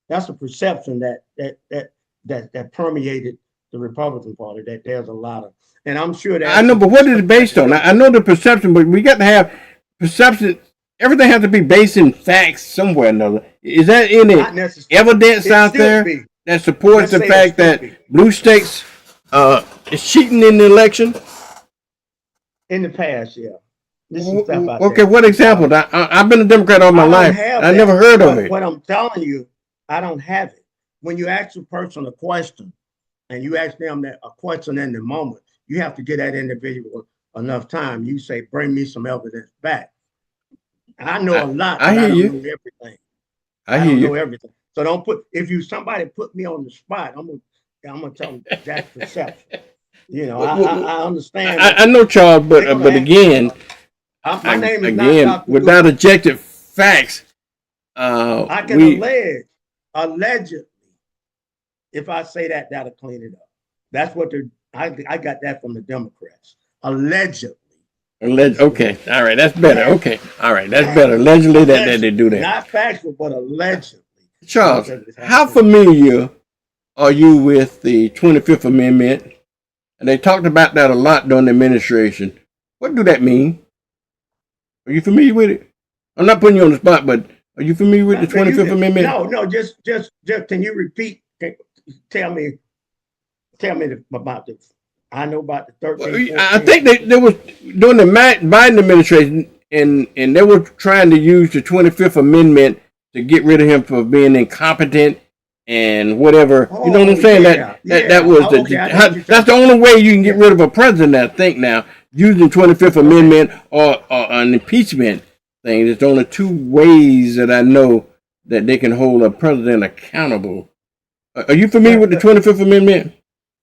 That's a perception that permeated the Republican Party, that there's a lot of, And I'm sure that I know, but what is it based on? I know the perception, but we got to have perception. Everything has to be based in facts somewhere or another. Is that any evidence out there that supports the fact that blue states is cheating in the election? In the past, yeah. Okay, what example? I've been a Democrat all my life. I never heard of it. What I'm telling you, I don't have it. When you ask a person a question, and you ask them a question in the moment, you have to give that individual enough time. You say, "Bring me some evidence back." I know a lot, but I don't know everything. I don't know everything. So don't if somebody put me on the spot, I'm gonna tell them that's perception. You know, I understand. I know, Charles, but again, my name is not Dr. without objective facts, I can allegedly. If I say that, that'll clean it up. That's what I got that from the Democrats. Allegedly. Okay. All right. That's better. Okay. All right. That's better. Allegedly that they do that. Not factual, but allegedly. Charles, how familiar are you with the 25th Amendment? And they talked about that a lot during the administration. What do that mean? Are you familiar with it? I'm not putting you on the spot, but are you familiar with the 25th Amendment? No. Just can you repeat? Tell me about this. I know about the 13th. I think they was during the Biden administration, and they were trying to use the 25th Amendment to get rid of him for being incompetent and whatever. You know what I'm saying? That was that's the only way you can get rid of a president. I think now using 25th Amendment or an impeachment thing. There's only two ways that I know that they can hold a president accountable. Are you familiar with the 25th Amendment?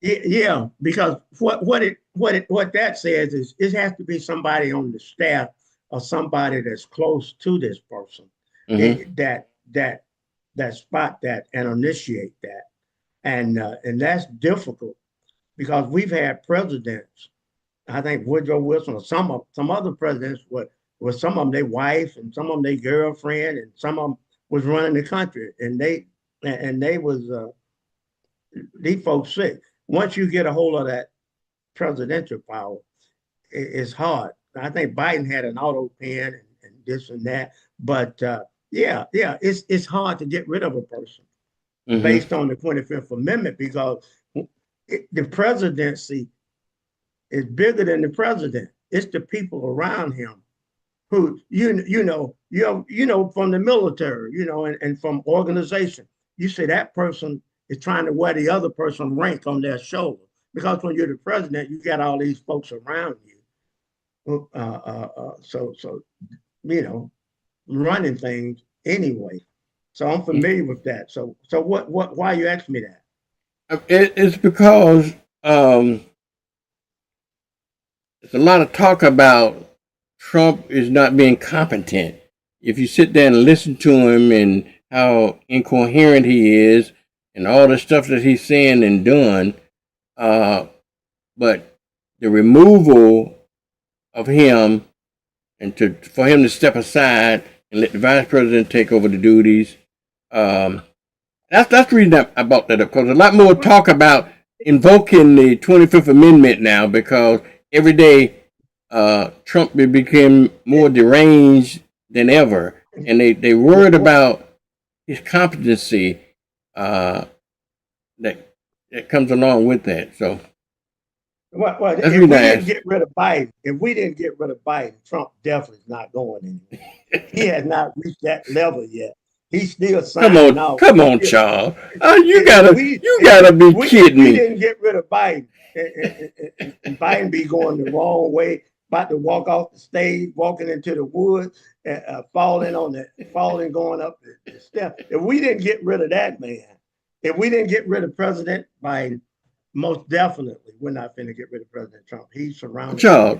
Yeah, because what that says is it has to be somebody on the staff or somebody that's close to this person that spot that and initiate that, and that's difficult because we've had presidents. I think Woodrow Wilson or some other presidents with some of them their wife and some of them their girlfriend and some of them was running the country and they was these folks sick. Once you get a hold of that presidential power, it's hard. I think Biden had an auto pen and this and that, but it's hard to get rid of a person based on the 25th Amendment because the presidency is bigger than the president. It's the people around him who you know from the military, and from organization. You say that person is trying to wear the other person rank on their shoulder because when you're the president, you got all these folks around you. So running things anyway. So I'm familiar with that. So why you ask me that? It's because there's a lot of talk about Trump is not being competent. If you sit there and listen to him and how incoherent he is and all the stuff that he's saying and done, but the removal of him and for him to step aside and let the vice president take over the duties, that's the reason I brought that up, because a lot more talk about invoking the 25th Amendment now because every day Trump became more deranged than ever, and they worried about his competency that comes along with that. So, if we didn't get rid of Biden, Trump definitely is not going anywhere. He has not reached that level yet. He's still signing out. Come on, Charles. You gotta be kidding me. We didn't get rid of Biden, and Biden be going the wrong way, about to walk off the stage, walking into the woods, falling going up the step. If we didn't get rid of that man, if we didn't get rid of President Biden, most definitely we're not going to get rid of President Trump. He's surrounded. Charles,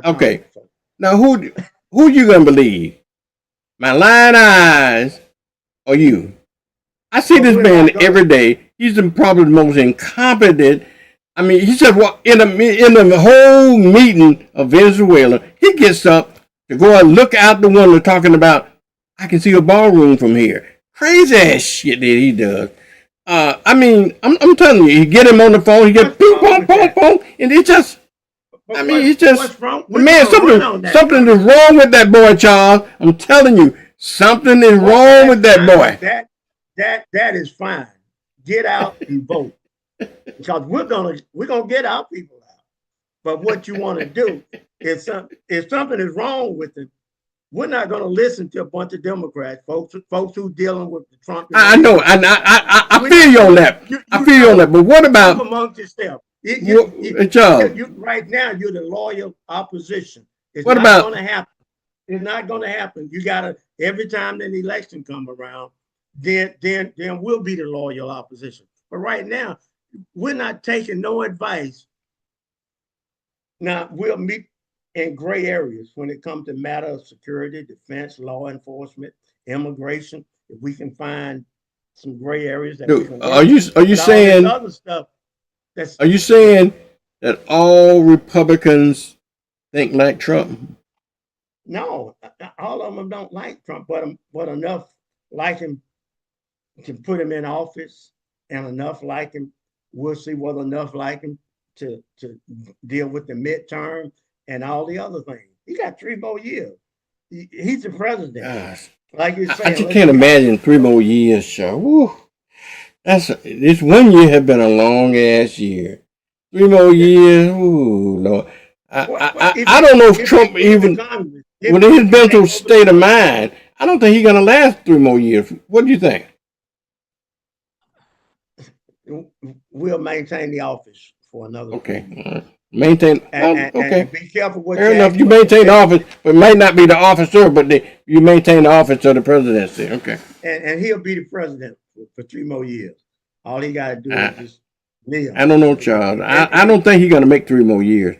okay. Now who you gonna believe? My lying eyes or you? I see this man every day. He's probably the most incompetent. I mean, he said, well, in the whole meeting of Venezuela, he gets up to go and look out the window talking about, I can see a ballroom from here. Crazy ass shit that he does. I mean, I'm telling you, you get him on the phone, he get boom, boom, boom, boom, and it just, I mean, he's just what's wrong? man. Something is wrong with that boy, Charles. I'm telling you, something is wrong with that boy. That is fine. Get out and vote, because we're gonna get our people out. But what you want to do is if something is wrong with it, we're not going to listen to a bunch of Democrats, folks who dealing with the Trump. I know, and I feel you on that. I feel you on that. But what about amongst yourself? Charles? Right now, you're the loyal opposition. It's What not about? going to happen. It's not going to happen. You gotta, every time an election come around, then we'll be the loyal opposition. But right now, we're not taking no advice. Now we'll meet in gray areas when it comes to matter of security, defense, law enforcement, immigration. If we can find some gray areas that we can work. Are you saying other stuff? Are you saying that all Republicans think like Trump? No, all of them don't like Trump, but enough like him to put him in office, and enough like him. We'll see whether enough like him to deal with the midterm and all the other things. He got 3 more years. He's the president. Gosh. Like you said, I just can't imagine 3 more years, Shaw. Woo. This 1 year have been a long ass year. 3 more years, ooh, Lord. I don't know if Trump even, with his mental state of mind, I don't think he's gonna last 3 more years. What do you think? We'll maintain the office for another. Okay, maintain. Okay, and be careful what. Fair enough. You maintain the office, but it might not be the officer, but you maintain the office of the presidency. Okay. And he'll be the president for 3 more years. All he got to do is just live. I don't know, Charles. I don't think he's gonna make 3 more years.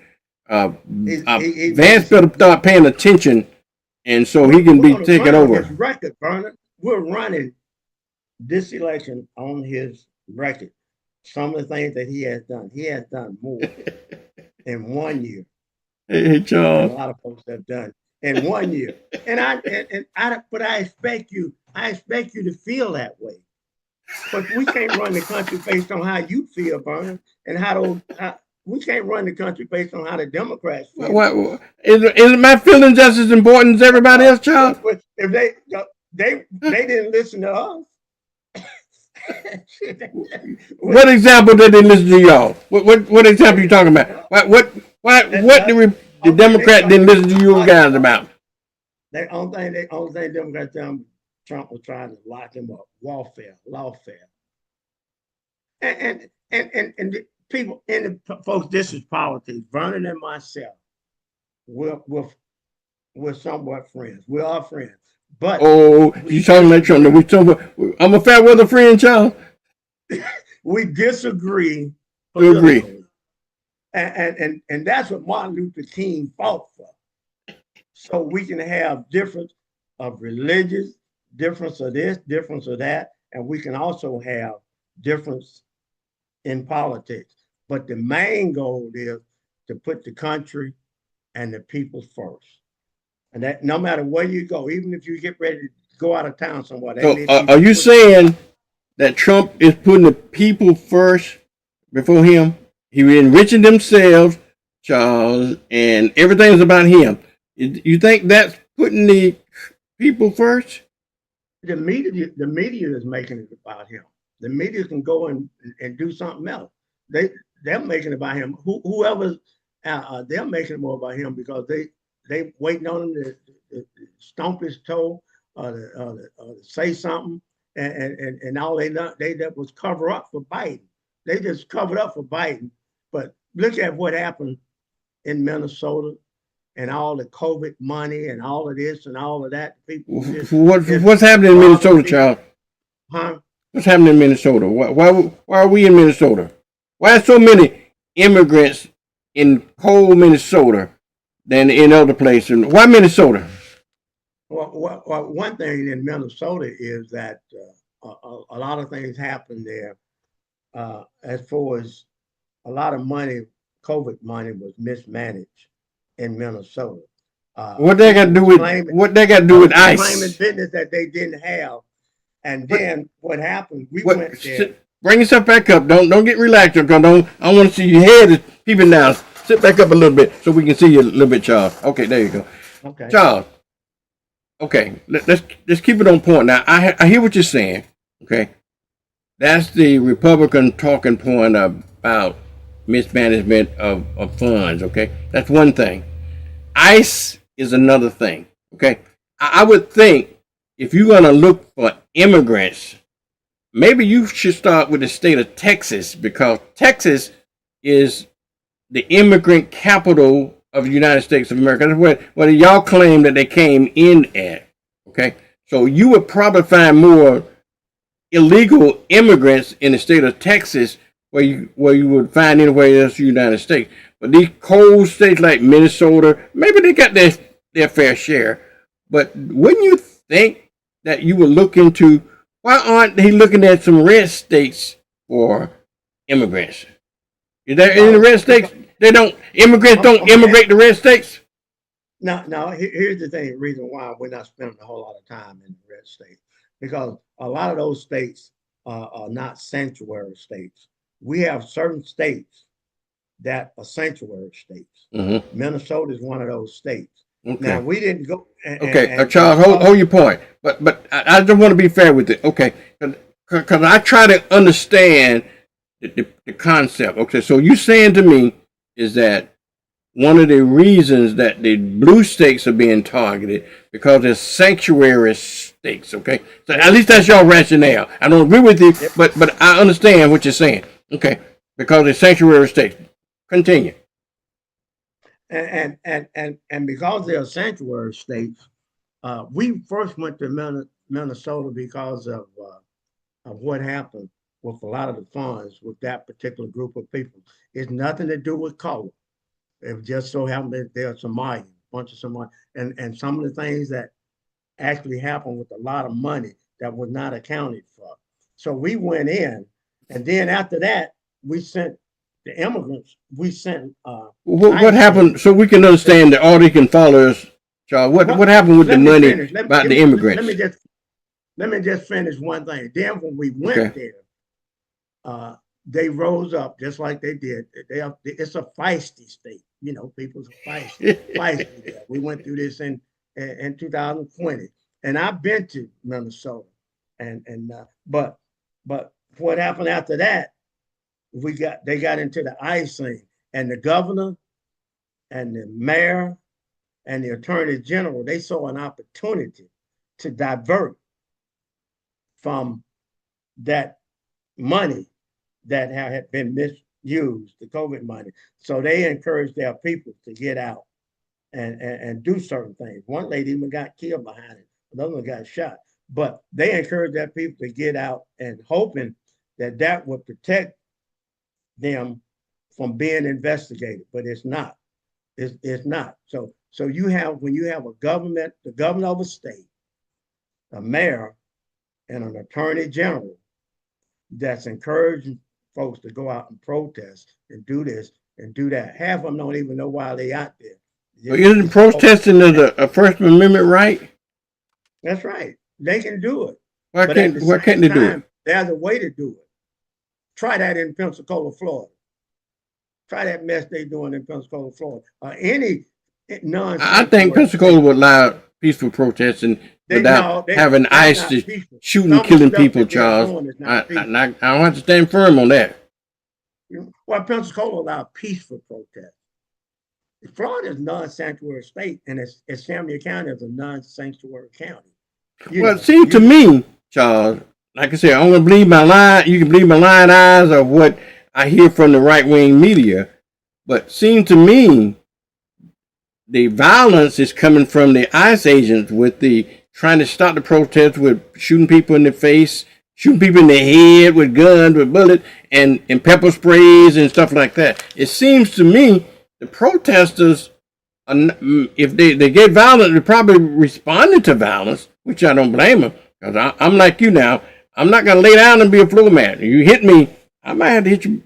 Vance better start paying attention, and so he can be taken over. His record, Vernon. We're running this election on his record. Some of the things that he has done more in 1 year. Hey, Charles. A lot of folks have done in 1 year, but I expect you to feel that way. But we can't run the country based on how you feel, Vernon, and we can't run the country based on how the Democrats feel. What is my feelings just as important as everybody else, Charles? If they didn't listen to us. What example did they listen to y'all? What example you talking about? What the Democrat didn't listen to you guys about? The only thing Democrats tell them, Trump was trying to lock him up. Lawfare. And the people and the folks, this is politics. Vernon and myself, we're somewhat friends. We are friends. But you talking like Trump? I'm a fair weather friend, Charles. We disagree. We agree. And that's what Martin Luther King fought for. So we can have difference of religious, difference of this, difference of that, and we can also have difference in politics. But the main goal is to put the country and the people first. And that no matter where you go, even if you get ready to go out of town somewhere. So, are you saying that Trump is putting the people first before him? He enriching themselves, Charles, and everything's about him. You think that's putting the people first? The media is making it about him. The media can go and do something else. They're making it about him. Whoever they're making it more about him because they waiting on him to stomp his toe or to say something, and all they that was cover up for Biden. They just covered up for Biden. But look at what happened in Minnesota and all the COVID money and all of this and all of that. People what's happening in Minnesota, Charles? Huh? What's happening in Minnesota? Why are we in Minnesota? Why are so many immigrants in cold Minnesota than in other places? Why Minnesota? Well, one thing in Minnesota is that a lot of things happen there. As far as a lot of money, COVID money was mismanaged in Minnesota. What they got to do with ICE? Claiming business that they didn't have, and then what happened? We went there. Bring yourself back up. Don't get relaxed. I don't want to see your head is peeping down. Sit back up a little bit so we can see you a little bit, Charles. Okay, there you go. Okay. Charles. Okay, let's keep it on point. Now, I hear what you're saying. Okay, that's the Republican talking point about mismanagement of funds. Okay, that's one thing. ICE is another thing. Okay, I would think if you're gonna look for immigrants, maybe you should start with the state of Texas because Texas is the immigrant capital of the United States of America. That's where y'all claim that they came in at. Okay, so you would probably find more illegal immigrants in the state of Texas where you would find anywhere else in the United States. But these cold states like Minnesota, maybe they got their fair share. But wouldn't you think that you would look into why aren't they looking at some red states for immigrants? Is there in the red states? Immigrants don't immigrate to red states? No, here's the thing, the reason why we're not spending a whole lot of time in the red states. Because a lot of those states are not sanctuary states. We have certain states that are sanctuary states. Mm-hmm. Minnesota is one of those states. Okay. Now, we didn't go. Charles, hold your point. But I just want to be fair with it. Okay. Because I try to understand the concept. Okay. So you saying to me is that one of the reasons that the blue states are being targeted because they're sanctuary states, okay? So at least that's your rationale. I don't agree with you, but I understand what you're saying. Okay, because they're sanctuary states. Continue. And because they're sanctuary states, we first went to Minnesota because of what happened with a lot of the funds with that particular group of people. It's nothing to do with color. It just so happened that they're Somalian, a bunch of Somalian, and some of the things that actually happened with a lot of money that was not accounted for. So we went in, and then after that, we sent the immigrants. We sent. What happened? So we can understand the audience can follow us, Charles. What happened with the money about the immigrants? Let me just finish one thing. Then when we went there, they rose up just like they did. It's a feisty state. You know, people's feisty there. We went through this in 2020, and I've been to Minnesota, but what happened after that? They got into the ICE thing, and the governor, and the mayor, and the attorney general. They saw an opportunity to divert from that money that had been misused, the COVID money. So they encouraged their people to get out and do certain things. One lady even got killed behind it. Another one got shot. But they encouraged their people to get out and hoping that would protect them from being investigated. But it's not. It's not. So when you have a government, the governor of a state, a mayor, and an attorney general that's encouraging folks to go out and protest and do this and do that. Half of them don't even know why they out there. Well, isn't protesting a First Amendment right? That's right. They can do it. Why can't they do it? There's a way to do it. Try that in Pensacola, Florida. Try that mess they're doing in Pensacola, Florida. Any non. I think Pensacola would allow peaceful protesting without having ICE shooting, killing people, Charles. I don't have to stand firm on that. Well, Pensacola allowed peaceful protest. Florida is a non-sanctuary state, and it's Samuel County is a non-sanctuary county. It seems to me, Charles, like I said, I'm going to believe my line. You can believe my lying eyes or what I hear from the right-wing media. But seems to me the violence is coming from the ICE agents with the trying to stop the protests with shooting people in the face, shooting people in the head with guns, with bullets, and pepper sprays and stuff like that. It seems to me the protesters, if they get violent, they're probably responding to violence, which I don't blame them. Because I'm like you now. I'm not going to lay down and be a floor mat. If you hit me, I might have to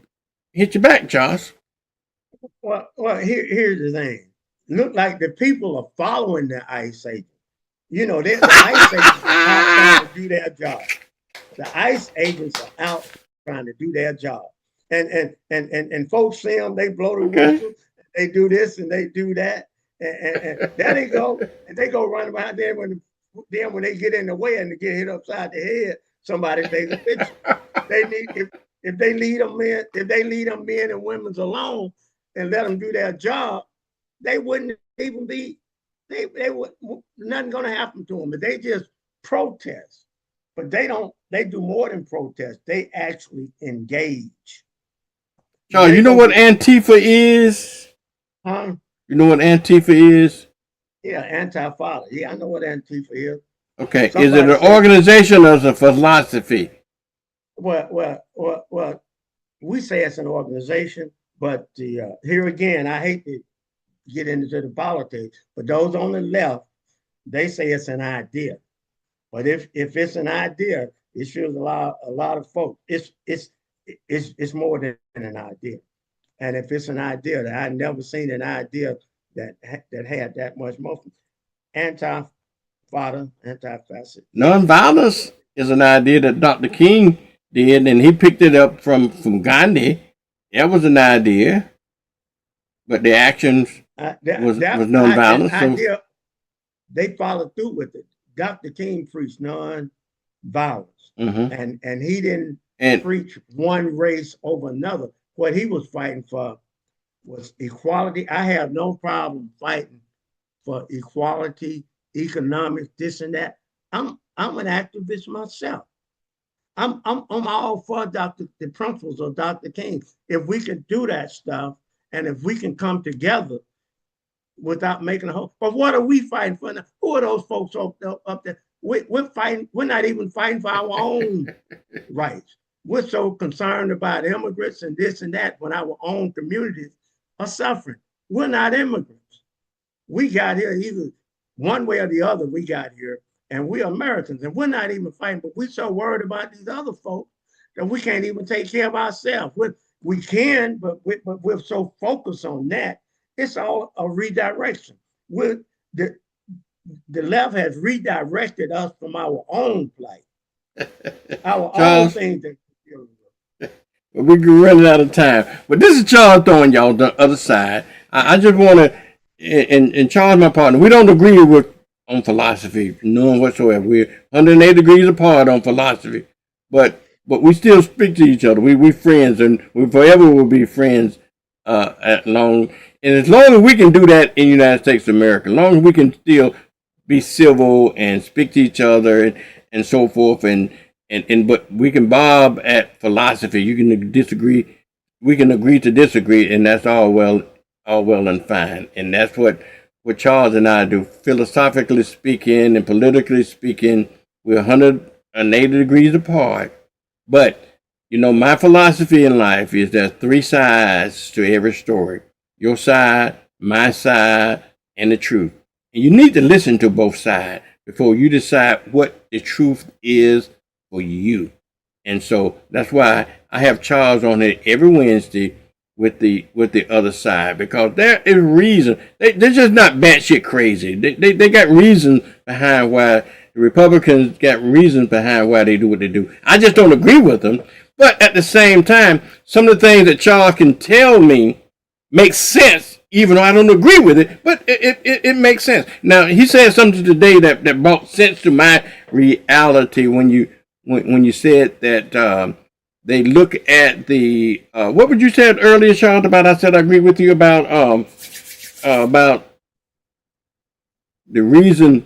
hit you back, Charles. Well, here's the thing. Look like the people are following the ICE agents. You know, the ICE agents are out trying to do their job. The ICE agents are out trying to do their job. And folks see them, they blow the whistle, they do this and they do that, and there they go, and they go running behind. Then when they get in the way and they get hit upside the head, somebody takes a picture. They need if they lead them men and women alone and let them do their job, they wouldn't even be they would nothing gonna happen to them. But they just protest. But they do more than protest. They actually engage. Charles, you know what Antifa is? Huh? You know what Antifa is? Yeah, anti-father. Yeah, I know what Antifa is. Okay, is it an organization or is it a philosophy? Well, we say it's an organization, but here again, I hate to get into the politics, but those on the left, they say it's an idea. But if it's an idea, it should allow a lot of folks. It's more than an idea. And if it's an idea that I've never seen an idea that had that much more anti-father, anti-facet. Nonviolence is an idea that Dr. King did, and he picked it up from Gandhi. That was an idea, but the actions was nonviolent. Idea, they followed through with it. Dr. King preached non-violence, and he didn't preach one race over another. What he was fighting for was equality. I have no problem fighting for equality, economics, this and that. I'm an activist myself. I'm all for the principles of Dr. King. If we can do that stuff, and if we can come together without making a whole. But what are we fighting for now? Who are those folks up there? We're fighting. We're not even fighting for our own rights. We're so concerned about immigrants and this and that when our own communities are suffering. We're not immigrants. We got here either one way or the other. We got here, and we're Americans, and we're not even fighting. But we're so worried about these other folks that we can't even take care of ourselves. We can, but we're so focused on that. It's all a redirection. The left has redirected us from our own plight, our own things. We're running out of time. But this is Charles throwing y'all the other side. I just want to, and Charles, my partner, we don't agree on philosophy, none whatsoever. We're 180 degrees apart on philosophy, but we still speak to each other. We friends, and we forever will be friends. And as long as we can do that in the United States of America, as long as we can still be civil and speak to each other and so forth, but we can bob at philosophy. You can disagree, we can agree to disagree, and that's all well and fine. And that's what Charles and I do. Philosophically speaking and politically speaking, we're 180 degrees apart. But my philosophy in life is there's three sides to every story. Your side, my side, and the truth. And you need to listen to both sides before you decide what the truth is for you. And so that's why I have Charles on here every Wednesday with the other side, because there is reason. They're just not batshit crazy. They got reason behind why the Republicans got reasons behind why they do what they do. I just don't agree with them. But at the same time, some of the things that Charles can tell me makes sense, even though I don't agree with it, but it makes sense. Now, he said something today that brought sense to my reality when you said that they look at the, what would you said earlier, Charles, about, I said I agree with you about the reason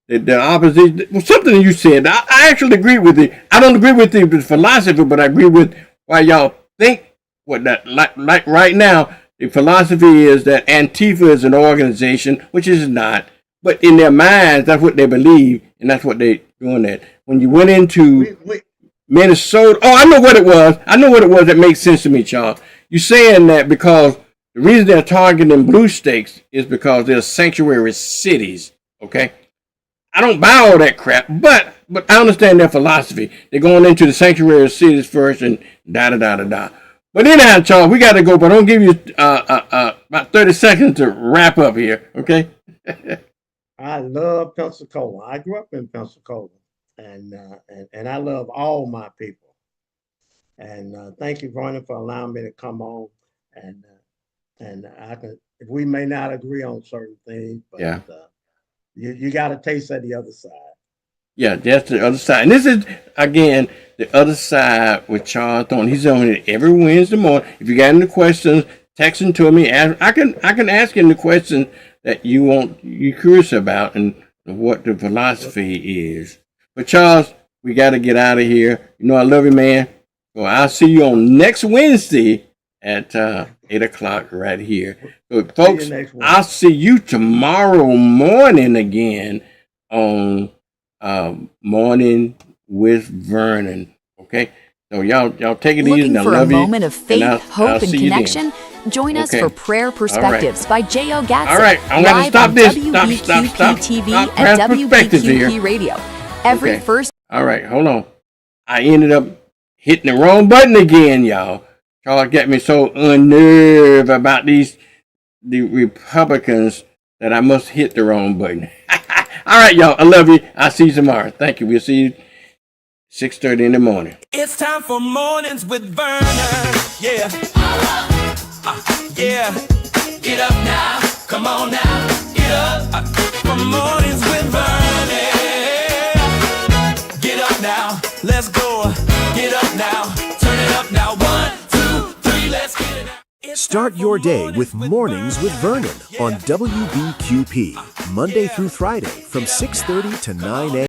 the opposition, well, something you said. I actually agree with it. I don't agree with the philosophy, but I agree with why y'all think what that like right now. The philosophy is that Antifa is an organization, which is not. But in their minds, that's what they believe, and that's what they're doing. That when you went into Minnesota, I know what it was. That makes sense to me, Charles. You're saying that because the reason they're targeting blue states is because they're sanctuary cities. Okay. I don't buy all that crap, but I understand their philosophy. They're going into the sanctuary cities first and da. But anyhow, Charles, we got to go. But I'll give you about 30 seconds to wrap up here, okay? I love Pensacola. I grew up in Pensacola, and I love all my people. And thank you, Vernon, for allowing me to come on. And we may not agree on certain things, but Yeah. You got to taste of the other side. Yeah, that's the other side. And this is, again, the other side with Charles Thornton. He's on it every Wednesday morning. If you got any questions, text them to me. I can ask him the questions that you're curious about and what the philosophy is. But Charles, we got to get out of here. You know I love you, man. So I'll see you on next Wednesday at 8 o'clock right here. So folks, I'll see you tomorrow morning again on Morning with Vernon. Okay? So y'all take it easy. Looking I for a love you, moment of faith, I'll hope, and see you then. connection? Join us Okay. for Prayer Perspectives by J.O. Gatson. All right, I'm going to live stop on this. WBQP Stop. TV Stop. and Perspectives here. WBQP Radio. Every Okay. first. All right, hold on. I ended up hitting the wrong button again, y'all. Charles got me so unnerved about the Republicans that I must hit the wrong button. All right, y'all. I love you. I'll see you tomorrow. Thank you. We'll see you 6:30 in the morning. It's time for Mornings with Vernon. Yeah. Yeah. Get up now. Come on now. Get up. For Mornings with Vernon. Get up now. Let's go. Get up now. Turn it up now. 1, 2, 3. Let's get it now. Start your day with Mornings with Vernon on WBQP, Monday through Friday from 6:30 to 9 a.m.